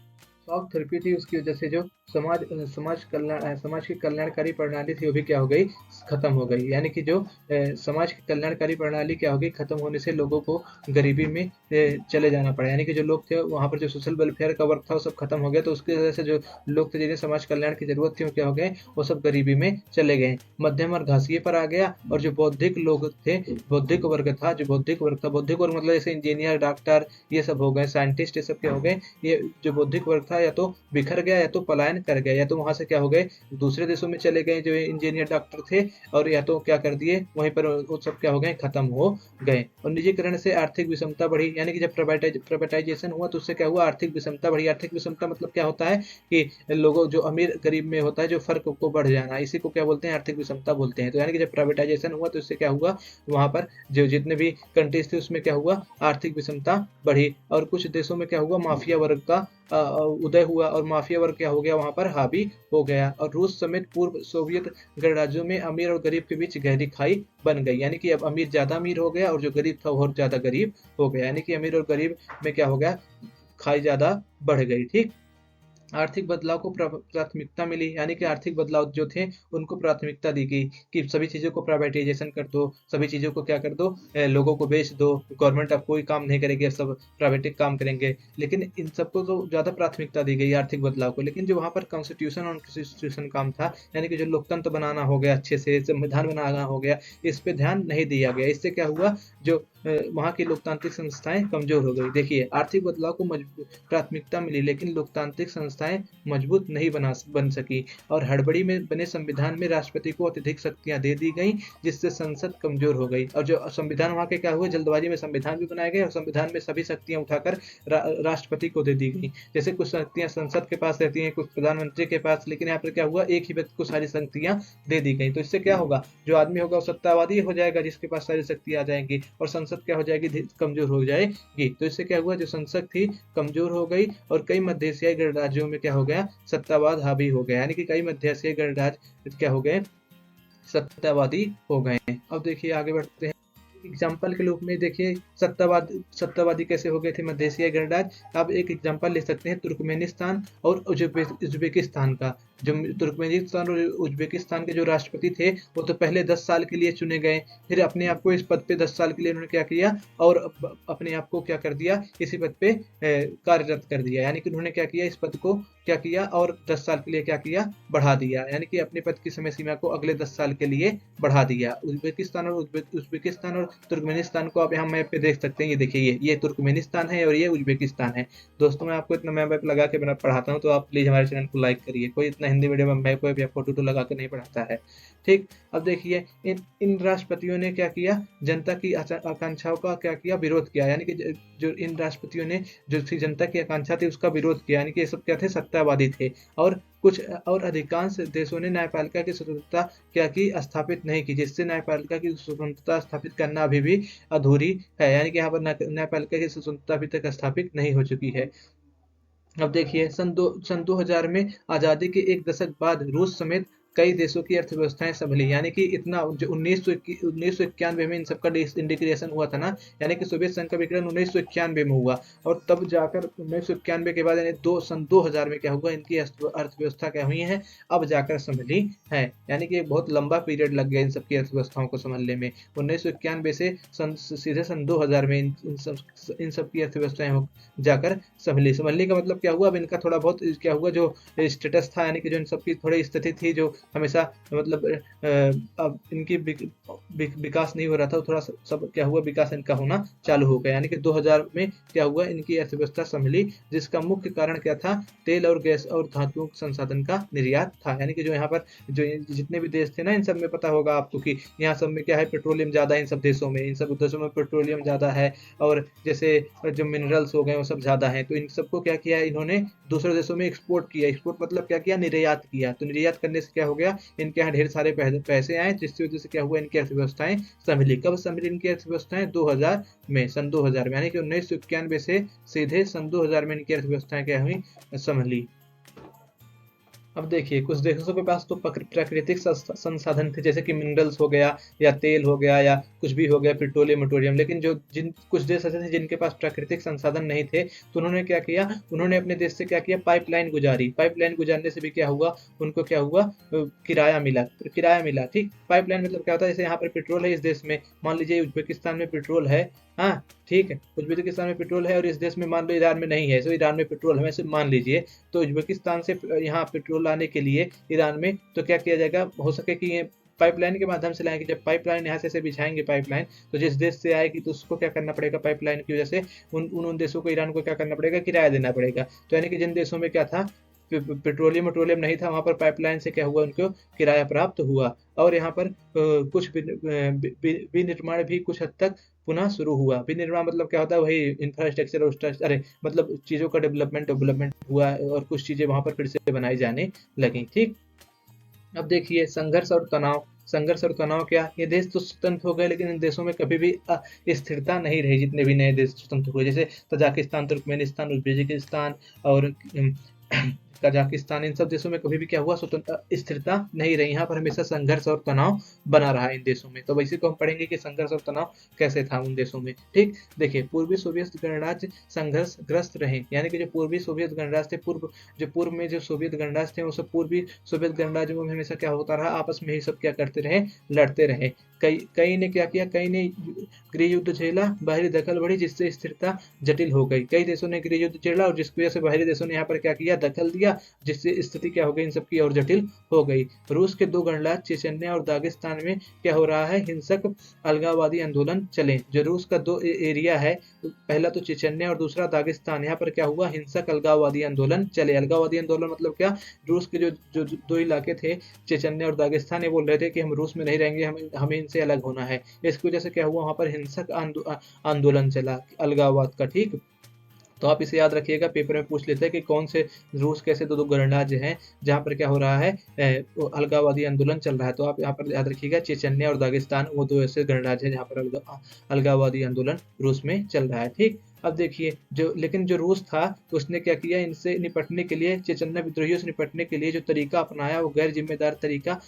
शॉक थेरेपी थी, उसकी वजह से जो समाज की कल्याणकारी प्रणाली थी वो भी क्या हो गई, खत्म हो गई। यानी कि जो समाज की कल्याणकारी प्रणाली क्या हो गई, खत्म होने से लोगों को गरीबी में चले जाना पड़ा। यानी कि जो लोग थे वहां पर, जो सोशल वेलफेयर का वर्क था वो सब खत्म हो गया, तो उसकी वजह से जो लोग थे जिन्हें समाज कल्याण की जरूरत थी वो क्या हो गए, वो सब गरीबी में चले गए, मध्यम और घासिये पर आ गया। और जो बौद्धिक लोग थे, बौद्धिक वर्ग था, जो बौद्धिक वर्ग था, बौद्धिक वर्ग मतलब जैसे इंजीनियर, डॉक्टर, ये सब हो गए, साइंटिस्ट, ये सब क्या हो गए, ये जो बौद्धिक वर्ग था या तो बिखर गया या तो पलायन कर गया, या तो वहां से क्या हो गए, दूसरे देशों में चले गए जो इंजीनियर डॉक्टर थे, और या तो क्या कर दिए, वहीं पर वो सब क्या हो गए, खत्म हो गए। और निजीकरण से आर्थिक विषमता बढ़ी, यानी कि जब प्राइवेटाइजेशन हुआ तो उससे क्या हुआ, आर्थिक विषमता बढ़ी। आर्थिक विषमता मतलब क्या होता है कि लोगों, जो अमीर गरीब में होता है जो फर्क को बढ़ जाना, इसी को क्या बोलते हैं, आर्थिक विषमता बोलते हैं। तो यानी कि जब प्राइवेटाइजेशन हुआ तो इससे क्या हुआ, वहां पर जो जितने भी कंट्रीज थे उसमें क्या हुआ, आर्थिक विषमता बढ़ी। और कुछ देशों में क्या हुआ, माफिया वर्ग का उदय हुआ, और माफिया वर्ग क्या हो गया, वहां पर हावी हो गया। और रूस समेत पूर्व सोवियत गणराज्यों में अमीर और गरीब के बीच गहरी खाई बन गई। यानी कि अब अमीर ज्यादा अमीर हो गया और जो गरीब था वो और ज्यादा गरीब हो गया। यानी कि अमीर और गरीब में क्या हो गया, खाई ज्यादा बढ़ गई, ठीक। आर्थिक बदलाव को प्राथमिकता मिली, यानी कि आर्थिक बदलाव जो थे उनको प्राथमिकता दी गई कि सभी चीजों को प्राइवेटाइजेशन कर दो, सभी चीजों को क्या कर दो, लोगों को बेच दो, गवर्नमेंट अब कोई काम नहीं करेगी, अब सब प्राइवेट काम करेंगे। लेकिन इन सबको तो ज्यादा प्राथमिकता दी गई आर्थिक बदलाव को। लेकिन जो वहां पर कॉन्स्टिट्यूशन और कॉन्स्टिट्यूशन काम था, यानी कि जो लोकतंत्र बनाना हो गया, अच्छे से संविधान बनाना हो गया, इस पे ध्यान नहीं दिया गया। इससे क्या हुआ, जो वहां की लोकतांत्रिक संस्थाएं कमजोर हो गई। देखिए, आर्थिक बदलाव को प्राथमिकता मिली, लेकिन लोकतांत्रिक संस्थाएं मजबूत नहीं बन सकी, और हड़बड़ी में बने संविधान में राष्ट्रपति को अत्यधिक शक्तियां दे दी गई, जिससे संसद कमजोर हो गई। और जो संविधान वहां के क्या हुए, जल्दबाजी में संविधान भी बनाए गए और संविधान में सभी शक्तियां उठाकर राष्ट्रपति को दे दी गई। जैसे कुछ शक्तियां संसद के पास रहती हैं, कुछ प्रधानमंत्री के पास, लेकिन यहाँ पर क्या हुआ, एक ही व्यक्ति को सारी शक्तियां दे दी गई। तो इससे क्या होगा, जो आदमी होगा वो सत्तावादी हो जाएगा, जिसके पास सारी शक्ति आ जाएंगी, और संसद क्या हो जाएगी, कमजोर हो जाएगी। तो इससे क्या हुआ, जो संसद थी कमजोर हो गई, और कई मध्य एशियाई गणराज्यों में क्या हो गया, सत्तावाद हावी हो गया। यानी कि कई मध्य एशियाई गणराज्य क्या हो गए, सत्तावादी हो गए। अब देखिए आगे बढ़ते हैं। एग्जाम्पल के रूप में देखिए, सत्तावादी कैसे हो गए थे मध्य एशियाई गणराज्य। आप एक एग्जाम्पल ले सकते हैं तुर्कमेनिस्तान और उज्बेकिस्तान का। जो तुर्कमेनिस्तान और उज्बेकिस्तान के जो राष्ट्रपति थे वो तो पहले 10 साल के लिए चुने गए, फिर अपने आप को इस पद पे 10 साल के लिए उन्होंने क्या किया, और अपने आप को क्या कर दिया, इसी पद पे कार्यरत कर दिया। यानी कि उन्होंने क्या किया, इस पद को क्या किया, और 10 साल के लिए क्या किया, बढ़ा दिया। यानी कि अपने पद की समय सीमा को अगले 10 साल के लिए बढ़ा दिया। उज्बेकिस्तान और तुर्कमेनिस्तान को आप यहाँ मैप पे देख सकते हैं। ये देखिए, ये तुर्कमेनिस्तान है और ये उज्बेकिस्तान है। दोस्तों, मैं आपको इतना मैप लगा के पढ़ाता हूँ, तो आप प्लीज हमारे चैनल को लाइक करिए। कोई इतना हिंदी मीडियम में मैप या फोटो लगा कर नहीं पढ़ाता है, ठीक। अब देखिए, इन राष्ट्रपतियों ने क्या किया, जनता की आकांक्षाओं का क्या किया, विरोध किया। यानी कि जो इन राष्ट्रपतियों ने जो जनता की आकांक्षा थी उसका विरोध किया। यानी कि ये सब क्या थे, सत्तावादी थे। और अधिकांश देशों ने न्यायपालिका की स्वतंत्रता क्या की, स्थापित नहीं की, जिससे न्यायपालिका की स्वतंत्रता स्थापित करना अभी भी अधूरी है। यानी कि यहाँ पर न्यायपालिका की स्वतंत्रता अभी तक स्थापित नहीं हो चुकी है। अब देखिए, सन 2000 में आजादी के एक दशक बाद रूस समेत कई देशों की अर्थव्यवस्थाएं संभली, यानी कि इतना जो 1991 में इन सबका इंटीग्रेशन हुआ था ना, यानी कि सोवियत संघ का विकलन 1991 में हुआ, और तब जाकर 1991 के बाद यानी सन 2000 में क्या हुआ, इनकी अर्थव्यवस्था क्या हुई है, अब जाकर संभली है। यानी कि बहुत लंबा पीरियड लग गया इन सबकी अर्थव्यवस्थाओं को संभलने में। 1991 से सीधे सन 2000 में इन सब की अर्थव्यवस्थाएं जाकर संभलने का मतलब क्या हुआ, अब इनका थोड़ा बहुत क्या हुआ, जो स्टेटस था, यानी कि जो इन सबकी थोड़ी स्थिति थी जो हमेशा मतलब अब इनकी विकास नहीं हो रहा था, थोड़ा सब क्या हुआ, विकास इनका होना चालू हो गया। यानी कि 2000 में क्या हुआ, इनकी अर्थव्यवस्था संभली, जिसका मुख्य कारण क्या था, तेल और गैस और धातुओं संसाधन का निर्यात था। यानी कि जो यहाँ पर जो जितने भी देश थे ना, इन सब में पता होगा आपको कि यहाँ सब में क्या है, पेट्रोलियम ज्यादा है इन सब देशों में, इन सब देशों में पेट्रोलियम ज्यादा है, और जैसे जो मिनरल्स हो गए वो सब ज्यादा है, तो इन सबको क्या किया इन्होंने, दूसरे देशों में एक्सपोर्ट किया। एक्सपोर्ट मतलब क्या किया, निर्यात किया। तो निर्यात करने से क्या हो गया, इनके यहाँ ढेर सारे पैसे आए, जिसकी वजह से क्या हुआ, इनकी अर्थव्यवस्थाएं संभली। कब संभली इनकी अर्थव्यवस्थाएं, 2000 में, सन 2000 में, यानी कि 1991 से सीधे सन 2000 में इनकी अर्थव्यवस्थाएं क्या हुई, संभली। अब देखिए, कुछ देशों के पास तो प्राकृतिक संसाधन थे, जैसे कि मिनरल्स हो गया, या तेल हो गया, या कुछ भी हो गया, पेट्रोलियम, लेकिन कुछ देश ऐसे थे जिनके पास प्राकृतिक संसाधन नहीं थे, तो उन्होंने क्या किया, उन्होंने अपने देश से क्या किया, पाइपलाइन गुजारी। पाइपलाइन गुजारने से भी क्या हुआ, उनको क्या हुआ, किराया मिला। ठीक, पाइपलाइन मतलब क्या होता है, जैसे यहाँ पर पेट्रोल है इस देश में, मान लीजिए उज्बेकिस्तान में पेट्रोल है, हाँ ठीक है, उज्बेकिस्तान में पेट्रोल है और इस देश में मान लो ईरान में नहीं है, तो ईरान में पेट्रोल है वैसे मान लीजिए, तो उज्बेकिस्तान से यहाँ पेट्रोल लाने के लिए ईरान में, तो क्या किया जाएगा, हो सके कि ये पाइपलाइन के माध्यम से लाएंगे। जब पाइपलाइन यहाँ से बिछाएंगे पाइपलाइन, तो जिस देश से आएगी तो उसको क्या करना पड़ेगा, पाइपलाइन की वजह से उन देशों को, ईरान को क्या करना पड़ेगा, किराया देना पड़ेगा। तो यानी कि जिन देशों में क्या था, पेट्रोलियम नहीं था, वहां पर पाइपलाइन से क्या हुआ, उनको किराया प्राप्त हुआ। और यहाँ पर कुछ विनिर्माण भी कुछ हद तक पुनः शुरू हुआ। विनिर्माण मतलब क्या होता है, वही इंफ्रास्ट्रक्चर, अरे मतलब चीजों का डेवलपमेंट हुआ, और कुछ चीजें वहां पर फिर से बनाई जाने लगी। ठीक, अब देखिए, संघर्ष और तनाव क्या, ये देश तो स्वतंत्र हो गए, लेकिन इन देशों में कभी भी स्थिरता नहीं रही। जितने भी नए देश स्वतंत्र हुए, जैसे तजाकिस्तान, तुर्कमेनिस्तान, उज्बेकिस्तान और कजाकिस्तान, इन सब देशों में कभी भी क्या हुआ, स्वतंत्र स्थिरता नहीं रही। यहाँ पर हमेशा संघर्ष और तनाव बना रहा इन देशों में। तो वैसे को हम पढ़ेंगे कि संघर्ष और तनाव कैसे था उन देशों में। ठीक, देखिए, पूर्वी सोवियत गणराज्य संघर्षग्रस्त रहे, यानी कि जो पूर्वी सोवियत गणराज्य थे, पूर्व में जो सोवियत गणराज्य थे, वो सब पूर्वी सोवियत गणराज्यों में हमेशा क्या होता रहा, आपस में ही सब क्या करते रहे, लड़ते रहे। कई ने क्या किया, कई ने गृह युद्ध झेला, बाहरी दखल बढ़ी, जिससे स्थिरता जटिल हो गई। कई देशों ने गृह युद्ध झेला, और जिसकी वजह से बाहरी देशों ने यहाँ पर क्या किया, दखल दिया, जिससे स्थिति क्या हो गई, इन सबकी और जटिल हो गई। रूस के 2 गणराज्य चेचन्या और दागिस्तान में क्या हो रहा है, हिंसक अलगाववादी आंदोलन चले। जो रूस का 2 एरिया है, पहला तो चेचन्या और दूसरा दागिस्तान, यहाँ पर क्या हुआ, हिंसक अलगाववादी आंदोलन चले। अलगाववादी आंदोलन मतलब क्या, रूस के जो 2 इलाके थे, चेचन्या और दागिस्तान, ये बोल रहे थे कि हम रूस में नहीं रहेंगे, हमें इनसे अलग होना है। इसकी वजह से क्या हुआ, वहां पर हिंसक आंदोलन चला अलगाववाद का। ठीक, तो आप इसे याद रखिएगा, पेपर में पूछ लेते हैं कि कौन से रूस कैसे 2 गणराज्य हैं जहां पर क्या हो रहा है, अलगाववादी आंदोलन चल रहा है। तो आप यहाँ पर याद रखिएगा, चेचन्या और दागिस्तान वो 2 ऐसे गणराज्य हैं जहाँ पर अलगाववादी आंदोलन रूस में चल रहा है। ठीक, अब देखिए, लेकिन जो रूस था, उसने क्या किया, इनसे निपटने के लिए, चेचन्या विद्रोहियों से निपटने के लिए जो तरीका अपनाया, वो गैर जिम्मेदार तरीका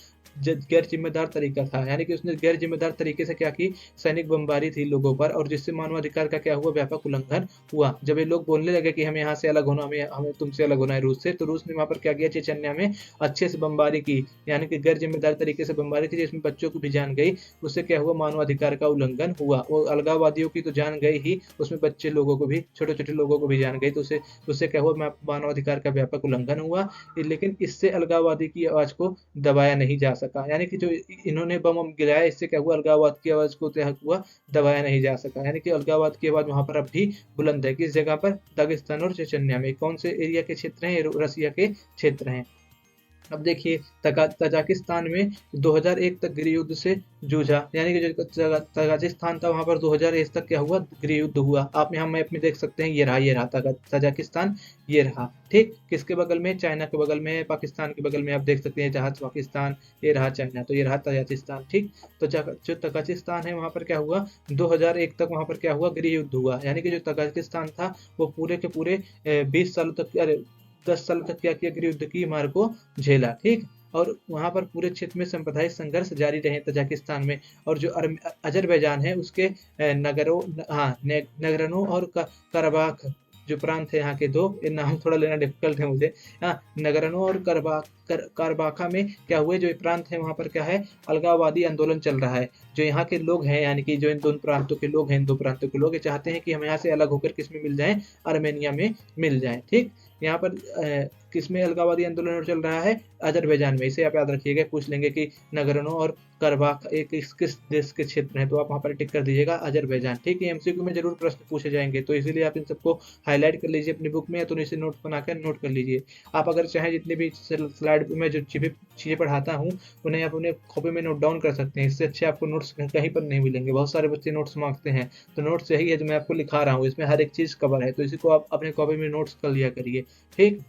था। यानी कि उसने गैर जिम्मेदार तरीके से क्या की, सैनिक बमबारी थी लोगों पर, और जिससे मानवाधिकार का क्या हुआ, व्यापक उल्लंघन हुआ। जब ये लोग बोलने लगे कि हमें यहाँ से अलग होना, हमें तुमसे अलग होना है रूस से, तो रूस ने वहां पर क्या किया, चेचन्या में अच्छे से बमबारी की, यानी कि गैर जिम्मेदार तरीके से बमबारी की, जिसमें बच्चों की भी जान गई। उससे क्या हुआ, मानवाधिकार का उल्लंघन हुआ। वो अलगाववादियों की तो जान गई ही, उसमें बच्चे लोगों को भी, छोटे छोटे लोगों को भी जान गई, तो उससे क्या हुआ, मानवाधिकार का व्यापक उल्लंघन हुआ। लेकिन इससे अलगाववादी की आवाज को दबाया नहीं जा सका। यानी कि जो इन्होंने बम गिराया, इससे क्या हुआ, अलगाववाद की आवाज को क्या हुआ, दबाया नहीं जा सका। यानी कि अलगाववाद की आवाज वहां पर अब भी बुलंद है। किस जगह पर, दागिस्तान और चेचन्या में। कौन से एरिया के क्षेत्र हैं, रसिया के क्षेत्र हैं। अब देखिए, तजाकिस्तान में 2001 तक गृह युद्ध से जूझा, यानी कि जो तजाकिस्तान था, वहां पर 2001 तक क्या हुआ, गृह युद्ध हुआ। आप यहाँ मैप में देख सकते हैं, ये रहा तजाकिस्तान, ये रहा। ठीक, किसके बगल में, चाइना के बगल में, पाकिस्तान के बगल में, आप देख सकते हैं, जहां पाकिस्तान, ये रहा चाइना, तो ये रहा तजाकिस्तान। ठीक, तो जो तजाकिस्तान है, वहां पर क्या हुआ, 2001 तक वहां पर क्या हुआ, गृह युद्ध हुआ। यानी कि जो तजाकिस्तान था, वो पूरे के पूरे 20 सालों तक, 10 साल तक क्या किया, गृह युद्ध की मार को झेला। ठीक, और वहाँ पर पूरे क्षेत्र में सांप्रदायिक संघर्ष जारी रहे तजाकिस्तान में। और जो अजरबैजान है उसके नगरनो और करबाख जो प्रांत है यहाँ के दो, ये नाम थोड़ा लेना डिफिकल्ट है मुझे। नगरनो और कारबाखा में क्या हुए, जो प्रांत है वहाँ पर क्या है, अलगाववादी आंदोलन चल रहा है। जो यहाँ के लोग हैं, यानी कि जो इन दोनों प्रांतों के लोग हैं, इन दो प्रांतों के लोग ये चाहते हैं कि हम यहाँ से अलग होकर किस में मिल जाएं, आर्मेनिया में मिल जाएं। ठीक, यहाँ पर किसमें अलगाववादी आंदोलन चल रहा है, अजरबैजान में। इसे आप याद रखिएगा, पूछ लेंगे कि नगरनो और करबाख एक किस देश के क्षेत्र है, तो आप वहाँ पर टिक कर दीजिएगा अजरबैजान। ठीक है, एमसीक्यू में जरूर प्रश्न पूछे जाएंगे, तो इसीलिए आप इन सबको हाईलाइट कर लीजिए अपनी बुक में, या तो इसे नोट बनाकर नोट कर लीजिए। आप अगर चाहें जितनी भी स्लाइड में जो चीजें पढ़ाता हूँ उन्हें आप अपने कॉपी में नोट डाउन कर सकते हैं। इससे अच्छे आपको नोट्स कहीं पर नहीं मिलेंगे। बहुत सारे बच्चे नोट्स मांगते हैं, तो नोट्स यही है जो मैं आपको लिखा रहा हूँ, इसमें हर एक चीज कवर है, तो इसी को आप अपने कॉपी में नोट्स कर लिया करिए। ठीक,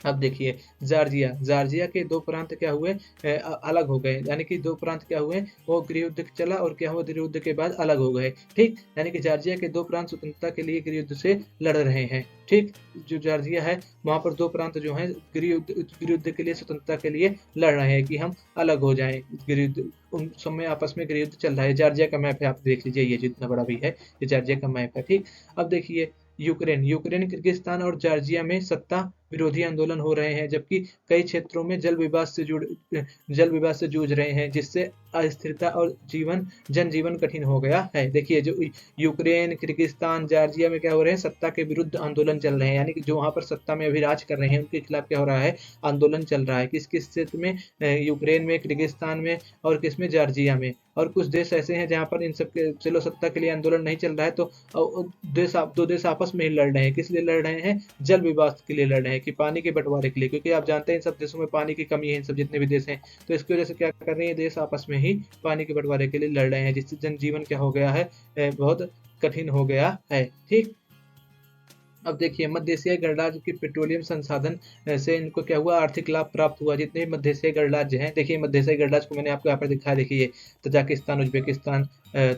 अब देखिए जार्जिया के दो प्रांत क्या हुए, अलग हो गए। यानी कि दो प्रांत क्या हुए, वो गृह युद्ध चला और क्या हुआ, गृह युद्ध के बाद अलग हो गए। ठीक, यानी कि जार्जिया के दो प्रांत स्वतंत्रता के लिए गृह युद्ध से लड़ रहे हैं। ठीक, जो जार्जिया है वहां पर दो प्रांत जो हैं गृह युद्ध के लिए, स्वतंत्रता के लिए लड़ रहे हैं कि हम अलग हो जाएं। गृह युद्ध उन समय आपस में गृह युद्ध चल रहा है। जार्जिया का मैप है, आप देख लीजिए, ये जितना बड़ा भी है ये जार्जिया का मैप है। ठीक, अब देखिए यूक्रेन, किर्गिस्तान और जॉर्जिया में सत्ता विरोधी आंदोलन हो रहे हैं, जबकि कई क्षेत्रों में जल विवाद से जूझ रहे हैं, जिससे अस्थिरता और जनजीवन कठिन हो गया है। देखिए, जो यूक्रेन, किर्गिस्तान, जॉर्जिया में क्या हो रहे हैं, सत्ता के विरुद्ध आंदोलन चल रहे हैं। यानी कि जो वहां पर सत्ता में अभी राज कर रहे हैं उनके खिलाफ क्या हो रहा है, आंदोलन चल रहा है। किस किस क्षेत्र में, यूक्रेन में, किर्गिस्तान में और किसमें, जॉर्जिया में। और कुछ देश ऐसे हैं जहां पर इन सब के, चलो सत्ता के लिए आंदोलन नहीं चल रहा है, तो दो देश आपस में ही लड़ रहे हैं। किस लिए लड़ रहे हैं, जल विवाद के लिए लड़ रहे हैं, कि पानी के बंटवारे के लिए, क्योंकि आप जानते हैं इन सब देशों में पानी की कमी है, इन सब जितने भी देश हैं। तो इसकी वजह से क्या कर रहे हैं, देश आपस में ही पानी के बंटवारे के लिए लड़ रहे हैं, जिससे जनजीवन क्या हो गया है, बहुत कठिन हो गया है। ठीक, अब देखिए मध्य एशियाई गणराज्य के पेट्रोलियम संसाधन से इनको क्या हुआ, आर्थिक लाभ प्राप्त हुआ। जितने भी मध्य एशियाई गणराज्य हैं, देखिए मध्य एशियाई गणराज्य को मैंने आपको यहाँ पर दिखाया, देखिए तजाकिस्तान, उज्बेकिस्तान,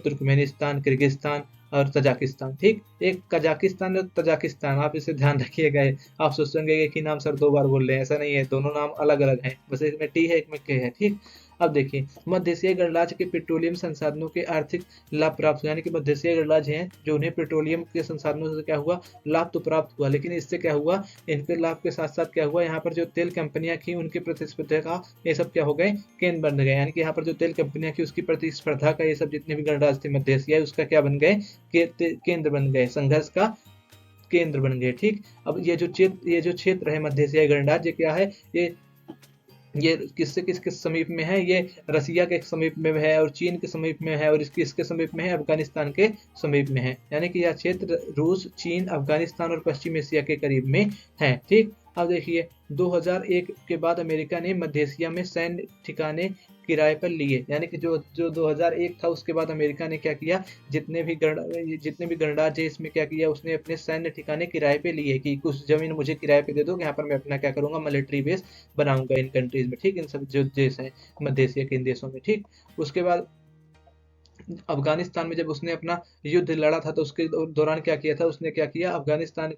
तुर्कमेनिस्तान, किर्गिस्तान और तजाकिस्तान। ठीक, एक कजाकिस्तान और तजाकिस्तान, आप इसे ध्यान रखिएगा। आप सोचेंगे कि नाम सर दो बार बोल रहे हैं, ऐसा नहीं है, दोनों नाम अलग अलग हैं, बस एक में टी है एक में के है। ठीक, अब देखिए मध्य एशियाई गणराज्य के पेट्रोलियम संसाधनों के आर्थिक लाभ प्राप्त हुआ। यानी कि मध्य एशियाई गणराज्य हैं जो उन्हें पेट्रोलियम के संसाधनों से क्या हुआ, लाभ तो प्राप्त हुआ, लेकिन इससे क्या हुआ, इनके लाभ के साथ साथ क्या हुआ, यहाँ पर जो तेल कंपनियां थी उनकी प्रतिस्पर्धा का ये सब क्या हो गए, केंद्र बन गए। यानी कि यहाँ पर जो तेल कंपनियां थी उसकी प्रतिस्पर्धा का ये सब जितने भी गणराज्य थे मध्य एशियाई, उसका क्या बन गए, केंद्र बन गए, संघर्ष का केंद्र बन गए। ठीक, अब ये जो क्षेत्र है मध्य एशियाई गणराज्य क्या है, ये किसके समीप में है, ये रसिया के समीप में है और चीन के समीप में है, और इसके समीप में है, अफगानिस्तान के समीप में है। यानी कि यह क्षेत्र रूस, चीन, अफगानिस्तान और पश्चिम एशिया के करीब में है। ठीक, अब देखिए 2001 के बाद अमेरिका ने मध्य एशिया में सैन्य ठिकाने किराए पर लिए। यानी कि जो 2001 था उसके बाद अमेरिका ने क्या किया, जितने भी गणराज्य है इसमें क्या किया, उसने अपने सैन्य ठिकाने किराए पे लिए, कि कुछ जमीन मुझे किराए पे दे दो, यहाँ पर मैं अपना क्या करूंगा, मिलिट्री बेस बनाऊंगा इन कंट्रीज में। ठीक, इन सब जो देश है मध्य एशिया के इन देशों में। ठीक, उसके बाद अफगानिस्तान में जब उसने अपना युद्ध लड़ा था तो उसके दौरान क्या किया था, उसने क्या किया, अफगानिस्तान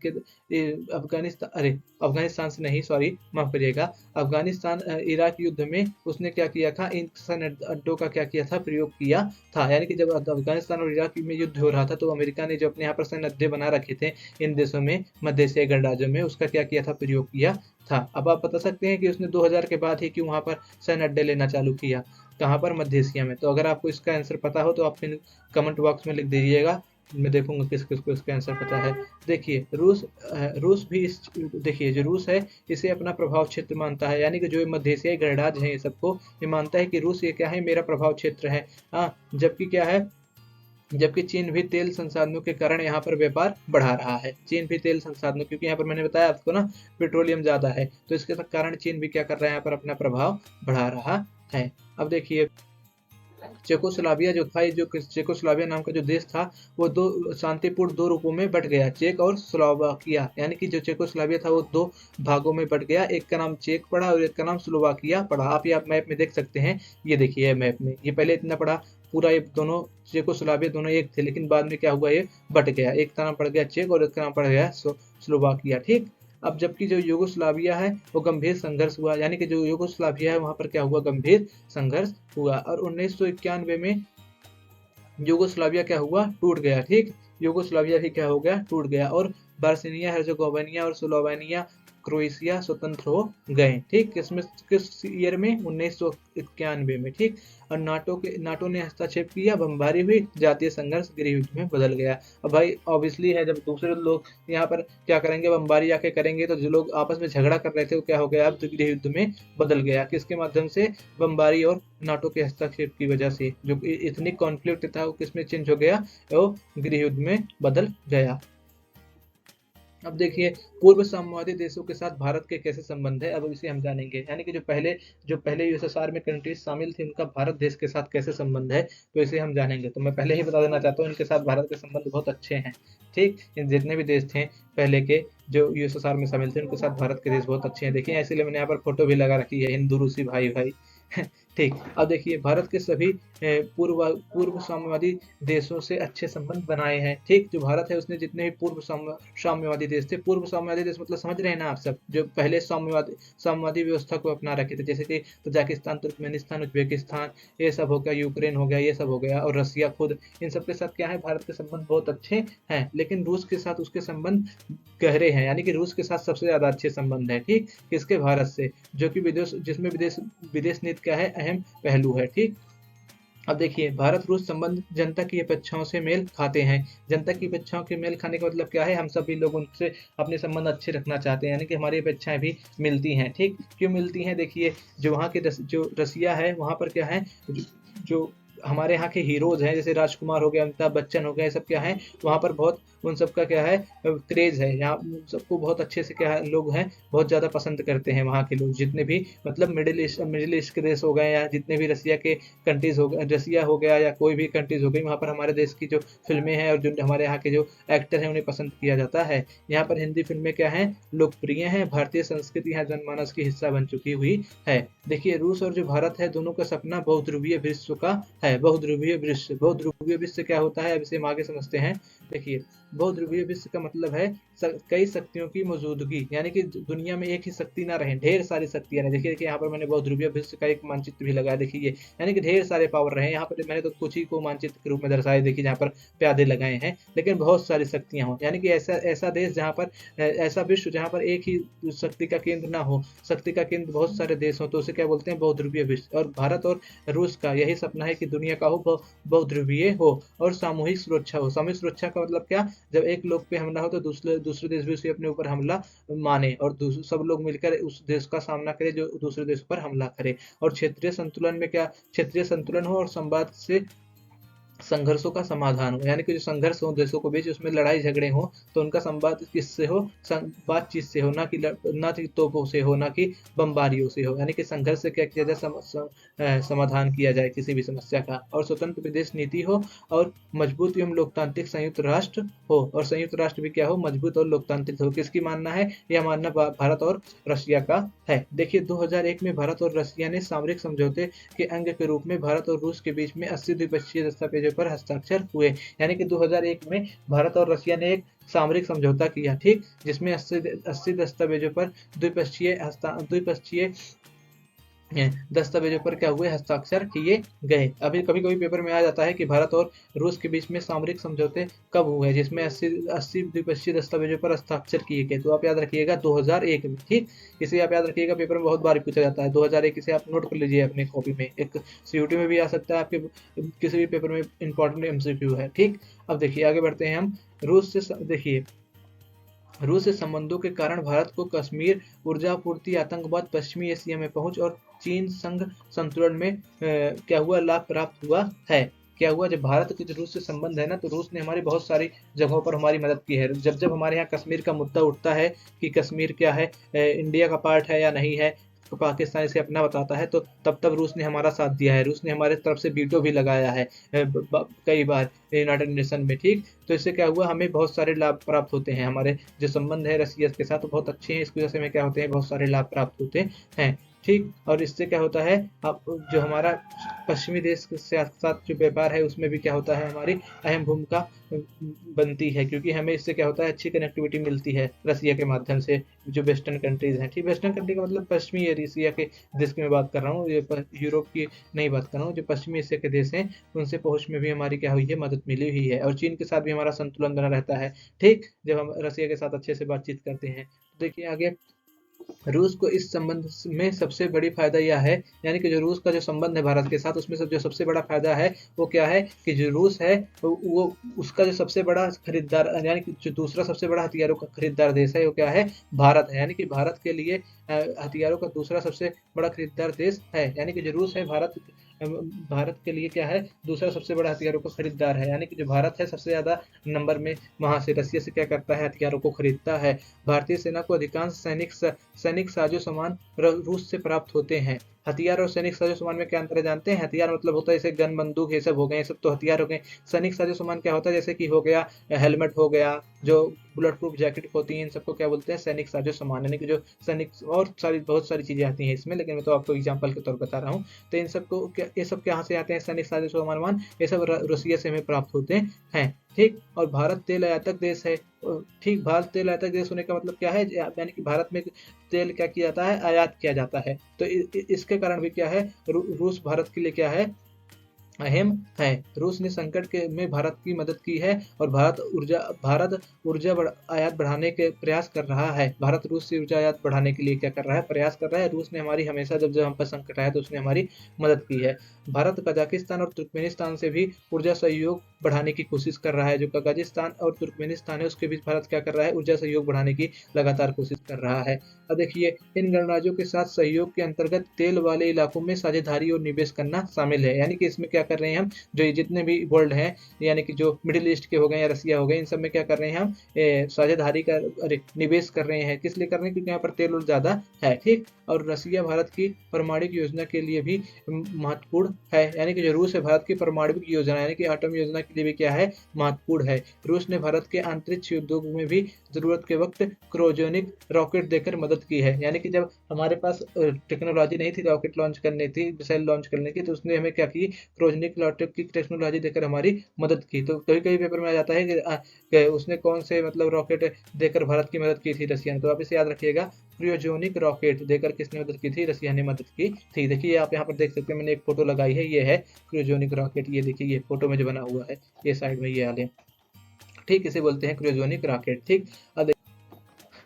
से नहीं, सॉरी माफ करिएगा, अफगानिस्तान इराक युद्ध में उसने क्या किया था, इन सैन्य अड्डों का क्या किया था, प्रयोग किया था। यानी कि जब अफगानिस्तान और इराक में युद्ध हो रहा था तो अमेरिका ने जो अपने यहाँ पर सैन्य अड्डे बना रखे थे इन देशों में, मध्य एशियाई गणराज्यों में, उसका क्या किया था, प्रयोग किया था। अब आप बता सकते हैं कि उसने 2000 के बाद ही क्यों वहां पर सैन्य अड्डे लेना चालू किया, कहाँ पर, मध्य एशिया में। तो अगर आपको इसका आंसर पता हो तो आप कमेंट बॉक्स में लिख दीजिएगा, मैं देखूंगा किस किस को इसका आंसर पता है। देखिए रूस भी देखिए जो रूस है इसे अपना प्रभाव क्षेत्र मानता है। यानी कि जो मध्य एशियाई गणराज्य है ये सबको ये मानता है कि रूस ये क्या है, मेरा प्रभाव क्षेत्र है। हाँ, जबकि क्या है, जबकि चीन भी तेल संसाधनों के कारण यहाँ पर व्यापार बढ़ा रहा है। चीन भी तेल संसाधनों, क्योंकि यहाँ पर मैंने बताया आपको ना पेट्रोलियम ज्यादा है, तो इसके कारण चीन भी क्या कर रहा है, यहाँ पर अपना प्रभाव बढ़ा रहा है। अब देखिए चेकोस्लोवाकिया जो था, जो चेकोस्लोवाकिया नाम का जो देश था वो शांतिपूर्ण दो रूपों में बट गया, चेक और स्लोवाकिया। यानी कि जो चेकोस्लोवाकिया था वो दो भागों में बट गया, एक का नाम चेक पड़ा और एक का नाम स्लोवाकिया पड़ा। आप ये मैप में देख सकते हैं, ये देखिए मैप में, ये पहले इतना पड़ा पूरा, ये दोनों चेकोस्लोवाकिया दोनों एक थे, लेकिन बाद में क्या हुआ, ये बट गया, एक का नाम पड़ गया चेक और एक का नाम पड़ गया स्लोवाकिया। ठीक, अब जबकि जो यूगोस्लाविया है वो गंभीर संघर्ष हुआ, यानी कि जो यूगोस्लाविया है वहां पर क्या हुआ, गंभीर संघर्ष हुआ। और 1991 में यूगोस्लाविया क्या हुआ, टूट गया। ठीक, यूगोस्लाविया भी क्या हो गया, टूट गया। और बॉस्निया हर्जेगोविना और स्लोवेनिया क्रोएशिया स्वतंत्र हो गए। ठीक, किसमें, किस ईयर में, 1991 में। ठीक, और नाटो ने हस्तक्षेप किया, बमबारी हुई, जातीय संघर्ष गृह युद्ध में बदल गया। अब भाई ऑब्वियसली है, जब दूसरे लोग यहाँ पर क्या करेंगे, बमबारी आके करेंगे, तो जो लोग आपस में झगड़ा कर रहे थे वो क्या हो गया, अब गृह युद्ध में बदल गया। किसके माध्यम से, बमबारी और नाटो के हस्तक्षेप की वजह से जो इथनिक कॉन्फ्लिक्ट था वो किसमें चेंज हो गया, वो गृह युद्ध में बदल गया। अब देखिए पूर्व साम्यवादी देशों के साथ भारत के कैसे संबंध है, अब इसे हम जानेंगे। यानी कि जो पहले यूएसएसआर में कंट्रीज शामिल थी उनका भारत देश के साथ कैसे संबंध है, तो इसे हम जानेंगे। तो मैं पहले ही बता देना चाहता हूँ इनके साथ भारत के संबंध बहुत अच्छे हैं। ठीक, जितने भी देश थे पहले के जो यूएसएसआर में शामिल थे उनके साथ भारत के देश बहुत अच्छे हैं। देखिए इसीलिए मैंने यहाँ पर फोटो भी लगा रखी है, हिंदू रूसी भाई भाई। ठीक, अब देखिए भारत के सभी पूर्व साम्यवादी देशों से अच्छे संबंध बनाए हैं। ठीक, जो भारत है उसने जितने भी पूर्व साम्यवादी देश थे, पूर्व साम्यवादी देश मतलब समझ रहे हैं ना आप सब, जो पहले साम्यवादी व्यवस्था को अपना रखे थे, जैसे कि तजाकिस्तान, तुर्कमेनिस्तान, उज्बेकिस्तान, ये सब हो गया, यूक्रेन हो गया, ये सब हो गया, और रसिया खुद, इन सब के साथ क्या है, भारत के संबंध बहुत अच्छे हैं। लेकिन रूस के साथ उसके संबंध गहरे हैं, यानी कि रूस के साथ सबसे ज्यादा अच्छे संबंध है। ठीक, किसके, भारत से, जो कि जिसमें विदेश नीति क्या है, अहम पहलू है। ठीक, अब देखिए भारत रूस संबंध जनता की अपेक्षाओं से मेल खाते हैं। जनता की अपेक्षाओं के मेल खाने का मतलब क्या है, हम सभी लोग उनसे अपने संबंध अच्छे रखना चाहते हैं, यानी कि हमारी अपेक्षाएं भी मिलती हैं। ठीक, क्यों मिलती हैं, देखिए जो वहाँ के जो रसिया है वहाँ पर क्या है, जो हमारे यहाँ के हीरोज हैं, जैसे राजकुमार हो गया, अमिताभ बच्चन हो गया, ये सब क्या है, वहाँ पर बहुत उन सब का क्या है, क्रेज है। यहाँ सबको बहुत अच्छे से क्या है, लोग हैं बहुत ज़्यादा पसंद करते हैं वहाँ के लोग, जितने भी मतलब मिडिल ईस्ट के देश हो गए, या जितने भी रसिया के कंट्रीज हो गए, रसिया हो गया या कोई भी कंट्रीज हो गई, वहाँ पर हमारे देश की जो फिल्में हैं और जो हमारे यहाँ के जो एक्टर हैं उन्हें पसंद किया जाता है। यहाँ पर हिंदी फिल्में क्या हैं, लोकप्रिय हैं, भारतीय संस्कृति यहाँ जनमानस की हिस्सा बन चुकी हुई है। देखिए रूस और जो भारत है दोनों का सपना बहुध्रुवीय विश्व का है। बहुध्रुवीय विश्व क्या होता है, अब इसे हम आगे समझते हैं। देखिए बहुध्रुवीय विश्व का मतलब है कई शक्तियों की मौजूदगी, यानी कि दुनिया में एक ही शक्ति ना रहे, ढेर सारी शक्तियां रहे। देखिए यहाँ पर मैंने बहुध्रुवीय विश्व का एक मानचित्र भी लगाया, देखिए यानी कि ढेर सारे पावर रहे। यहाँ पर मैंने तो कुछ ही को मानचित्र के रूप में दर्शाया, देखिए जहाँ पर प्यादे लगाए हैं, लेकिन बहुत सारी शक्तियां हो, यानी कि ऐसा देश जहाँ पर, ऐसा विश्व जहाँ पर एक ही शक्ति का केंद्र ना हो, शक्ति का केंद्र बहुत सारे देश हो, तो उसे क्या बोलते हैं, बहुध्रुवीय विश्व। और भारत और रूस का यही सपना है कि दुनिया का हो बहुध्रुवीय हो और सामूहिक सुरक्षा हो। सामूहिक सुरक्षा का मतलब क्या, जब एक लोग पे हमला हो तो दूसरे देश भी उसे अपने ऊपर हमला माने, और सब लोग मिलकर उस देश का सामना करे जो दूसरे देश पर हमला करे। और क्षेत्रीय संतुलन में क्या, क्षेत्रीय संतुलन हो और संवाद से संघर्षों का समाधान हो, यानी कि जो संघर्ष हो देशों के बीच, उसमें लड़ाई झगड़े हो तो उनका संवाद किससे हो, बातचीत से हो, ना कि तोपों से हो, ना कि बमबारियों से हो। यानी कि संघर्ष से क्या किया जाए, समाधान किया जाए किसी भी समस्या का। और स्वतंत्र विदेश नीति हो और मजबूत एवं लोकतांत्रिक संयुक्त राष्ट्र हो, और संयुक्त राष्ट्र भी क्या हो, मजबूत और लोकतांत्रिक हो। किसकी मानना है, यह मानना भारत और रशिया का है। देखिए 2001 में भारत और रशिया ने सामरिक समझौते के अंग के रूप में भारत और रूस के बीच में 80 द्विपक्षीय दस्तावेजों पर हस्ताक्षर हुए। यानी कि 2001 में भारत और रशिया ने एक सामरिक समझौता किया, ठीक, जिसमें 80 दस्तावेजों पर द्विपक्षीय दस्तावेजों पर क्या हुए, हस्ताक्षर किए गए। अभी कभी कभी पेपर में आ जाता है कि भारत और रूस के बीच में सामरिक समझौते कब हुए, जिसमें 80 द्विपक्षीय दस्तावेजों पर हस्ताक्षर किए गए, तो आप याद रखिएगा 2001 में। ठीक, इसे आप याद रखिएगा, पेपर में बहुत बार पूछा जाता है 2001, इसे आप नोट कर लीजिए अपने कॉपी में, एक सीयूटी में भी आ सकता है, आपके किसी भी पेपर में इंपॉर्टेंट एमसीक्यू है। ठीक, अब देखिए आगे बढ़ते हैं हम। रूस से देखिए, रूस से संबंधों के कारण भारत को कश्मीर, ऊर्जा आपूर्ति, आतंकवाद, पश्चिमी एशिया में पहुंच और चीन संघ संतुलन में क्या हुआ, लाभ प्राप्त हुआ है। क्या हुआ, जब भारत के रूस से संबंध है ना, तो रूस ने हमारी बहुत सारी जगहों पर हमारी मदद की है। जब हमारे यहाँ कश्मीर का मुद्दा उठता है कि कश्मीर क्या है, इंडिया का पार्ट है या नहीं है, तो पाकिस्तान इसे अपना बताता है, तो तब रूस ने हमारा साथ दिया है। रूस ने हमारे तरफ से वीटो भी लगाया है कई बार यूनाइटेड नेशन में। ठीक, तो इससे क्या हुआ, हमें बहुत सारे लाभ प्राप्त होते हैं। हमारे जो संबंध है रसिया के साथ तो बहुत अच्छे हैं, इसकी वजह से हमें क्या होते हैं, बहुत सारे लाभ प्राप्त होते हैं। ठीक। और इससे क्या होता है, अब जो हमारा पश्चिमी देश के साथ जो व्यापार है उसमें भी क्या होता है, हमारी अहम भूमिका बनती है, क्योंकि हमें इससे क्या होता है, अच्छी कनेक्टिविटी मिलती है रसिया के माध्यम से, जो वेस्टर्न कंट्रीज हैं। ठीक, वेस्टर्न कंट्री का मतलब पश्चिमी एशिया के देश की मैं बात कर रहा हूँ, ये यूरोप की नहीं बात कर रहा हूँ। जो पश्चिमी एशिया के देश हैं उनसे पहुंच में भी हमारी क्या हुई है, मदद मिली हुई है। और चीन के साथ भी हमारा संतुलन बना रहता है, ठीक, जब हम रसिया के साथ अच्छे से बातचीत करते हैं। देखिए आगे, रूस को इस संबंध में सबसे बड़ी फायदा यह है, यानी कि जो रूस का जो संबंध है भारत के साथ, उसमें सब जो सबसे बड़ा फायदा है वो क्या है कि जो रूस है वो उसका जो सबसे बड़ा खरीदार, यानी कि जो दूसरा सबसे बड़ा हथियारों का खरीदार देश है वो क्या है, भारत है। यानी कि भारत के लिए हथियारों का दूसरा सबसे बड़ा खरीदार देश है, यानी कि जो रूस है भारत के लिए क्या है, दूसरा सबसे बड़ा हथियारों का खरीदार है। यानी कि जो भारत है सबसे ज्यादा नंबर में वहां से रसिया से क्या करता है, हथियारों को खरीदता है। भारतीय सेना को अधिकांश सैनिक साजो सामान रूस से प्राप्त होते हैं। हथियार और सैनिक साजो सामान में क्या अंतर है जानते हैं? हथियार मतलब होता है जैसे गन बंदूक ये सब हो गए, ये सब तो हथियार हो गए। सैनिक साजो सामान क्या होता है, जैसे कि हो गया हेलमेट हो गया, जो बुलेट प्रूफ जैकेट होती हैं, इन सबको क्या बोलते हैं, सैनिक साजो सामान। यानी कि जो सैनिक और बहुत सारी चीजें आती हैं इसमें, लेकिन मैं तो आपको एग्जांपल के तौर पर बता रहा हूँ। तो इन सबको ये सब कहाँ से आते हैं, सैनिक साजो सामान, ये सब रसिया से हमें प्राप्त होते हैं। ठीक। और भारत तेल आयातक देश है। ठीक, भारत तेल आयातक देश होने का मतलब क्या है, यानी कि भारत में तेल क्या किया जाता है, आयात किया जाता है। तो इसके कारण भी क्या है, रूस भारत के लिए क्या है, अहम है। रूस ने संकट के में भारत की मदद की है और भारत ऊर्जा आयात बढ़ाने के प्रयास कर रहा है। भारत रूस से ऊर्जा आयात बढ़ाने के लिए क्या कर रहा है, प्रयास कर रहा है। रूस ने हमारी हमेशा जब हम पर संकट आया तो उसने हमारी मदद की है। भारत कजाकिस्तान और तुर्कमेनिस्तान से भी ऊर्जा सहयोग बढ़ाने की कोशिश कर रहा है। जो कजाकिस्तान और तुर्कमेनिस्तान है उसके बीच भारत क्या कर रहा है, ऊर्जा सहयोग बढ़ाने की लगातार कोशिश कर रहा है। अब देखिए, इन गणराज्यों के साथ सहयोग के अंतर्गत तेल वाले इलाकों में साझेदारी और निवेश करना शामिल है। यानी कि इसमें क्या कर रहे हैं हम, जो ये जितने भी वर्ल्ड हैं, यानी कि जो मिडिल ईस्ट के हो गए या रसिया हो गए, इन सब में क्या कर रहे हैं हम, साझेदारी का निवेश कर रहे हैं। किस लिए कर रहे हैं, क्योंकि यहाँ पर तेल और ज्यादा है। ठीक। और रसिया भारत की परमाणु योजना के लिए भी महत्वपूर्ण है। यानी कि जो रूस है भारत की परमाणु योजना यानी कि एटम योजना के लिए भी क्या है, महत्वपूर्ण है। रूस ने भारत के अंतरिक्ष उद्योग में भी जरूरत के वक्त क्रायोजेनिक रॉकेट देकर मदद की है। यानी कि जब हमारे पास टेक्नोलॉजी नहीं थी रॉकेट लॉन्च करने थी, मिसाइल लॉन्च करने की, तो उसने हमें क्या की, क्रायोजेनिक रॉकेट की टेक्नोलॉजी देकर हमारी मदद की। तो कभी कभी पेपर में आ जाता है कि उसने कौन से मतलब रॉकेट देकर भारत की मदद की थी रसिया ने, तो आप इसे याद रखिएगा, क्रायोजेनिक रॉकेट देकर किसने मदद की थी, रसिया ने मदद की थी। देखिए आप यहाँ पर देख सकते हैं, मैंने एक फोटो लगाई है, ये है क्रायोजेनिक रॉकेट। ये देखिए, ये फोटो में जो बना हुआ है, ये साइड में ये वाले, ठीक, इसे बोलते हैं क्रायोजेनिक रॉकेट। ठीक।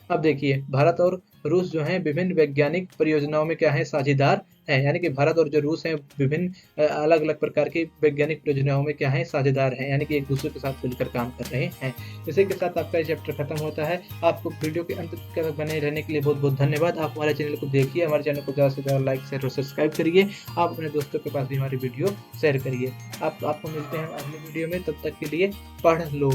अब देखिए, भारत और रूस जो हैं विभिन्न वैज्ञानिक परियोजनाओं में क्या है, साझेदार है। यानी कि भारत और जो रूस हैं विभिन्न अलग अलग प्रकार की वैज्ञानिक परियोजनाओं में क्या है, साझेदार हैं। यानी कि एक दूसरे के साथ मिलकर काम कर रहे हैं। इसी के साथ आपका ये चैप्टर खत्म होता है। आपको वीडियो के अंत तक बने रहने के लिए बहुत बहुत धन्यवाद। आप हमारे चैनल को देखिए, हमारे चैनल को ज़्यादा से ज़्यादा लाइक शेयर और सब्सक्राइब करिए। आप अपने दोस्तों के पास भी हमारी वीडियो शेयर करिए। आपको मिलते हैं अगले वीडियो में, तब तक के लिए पढ़ लो।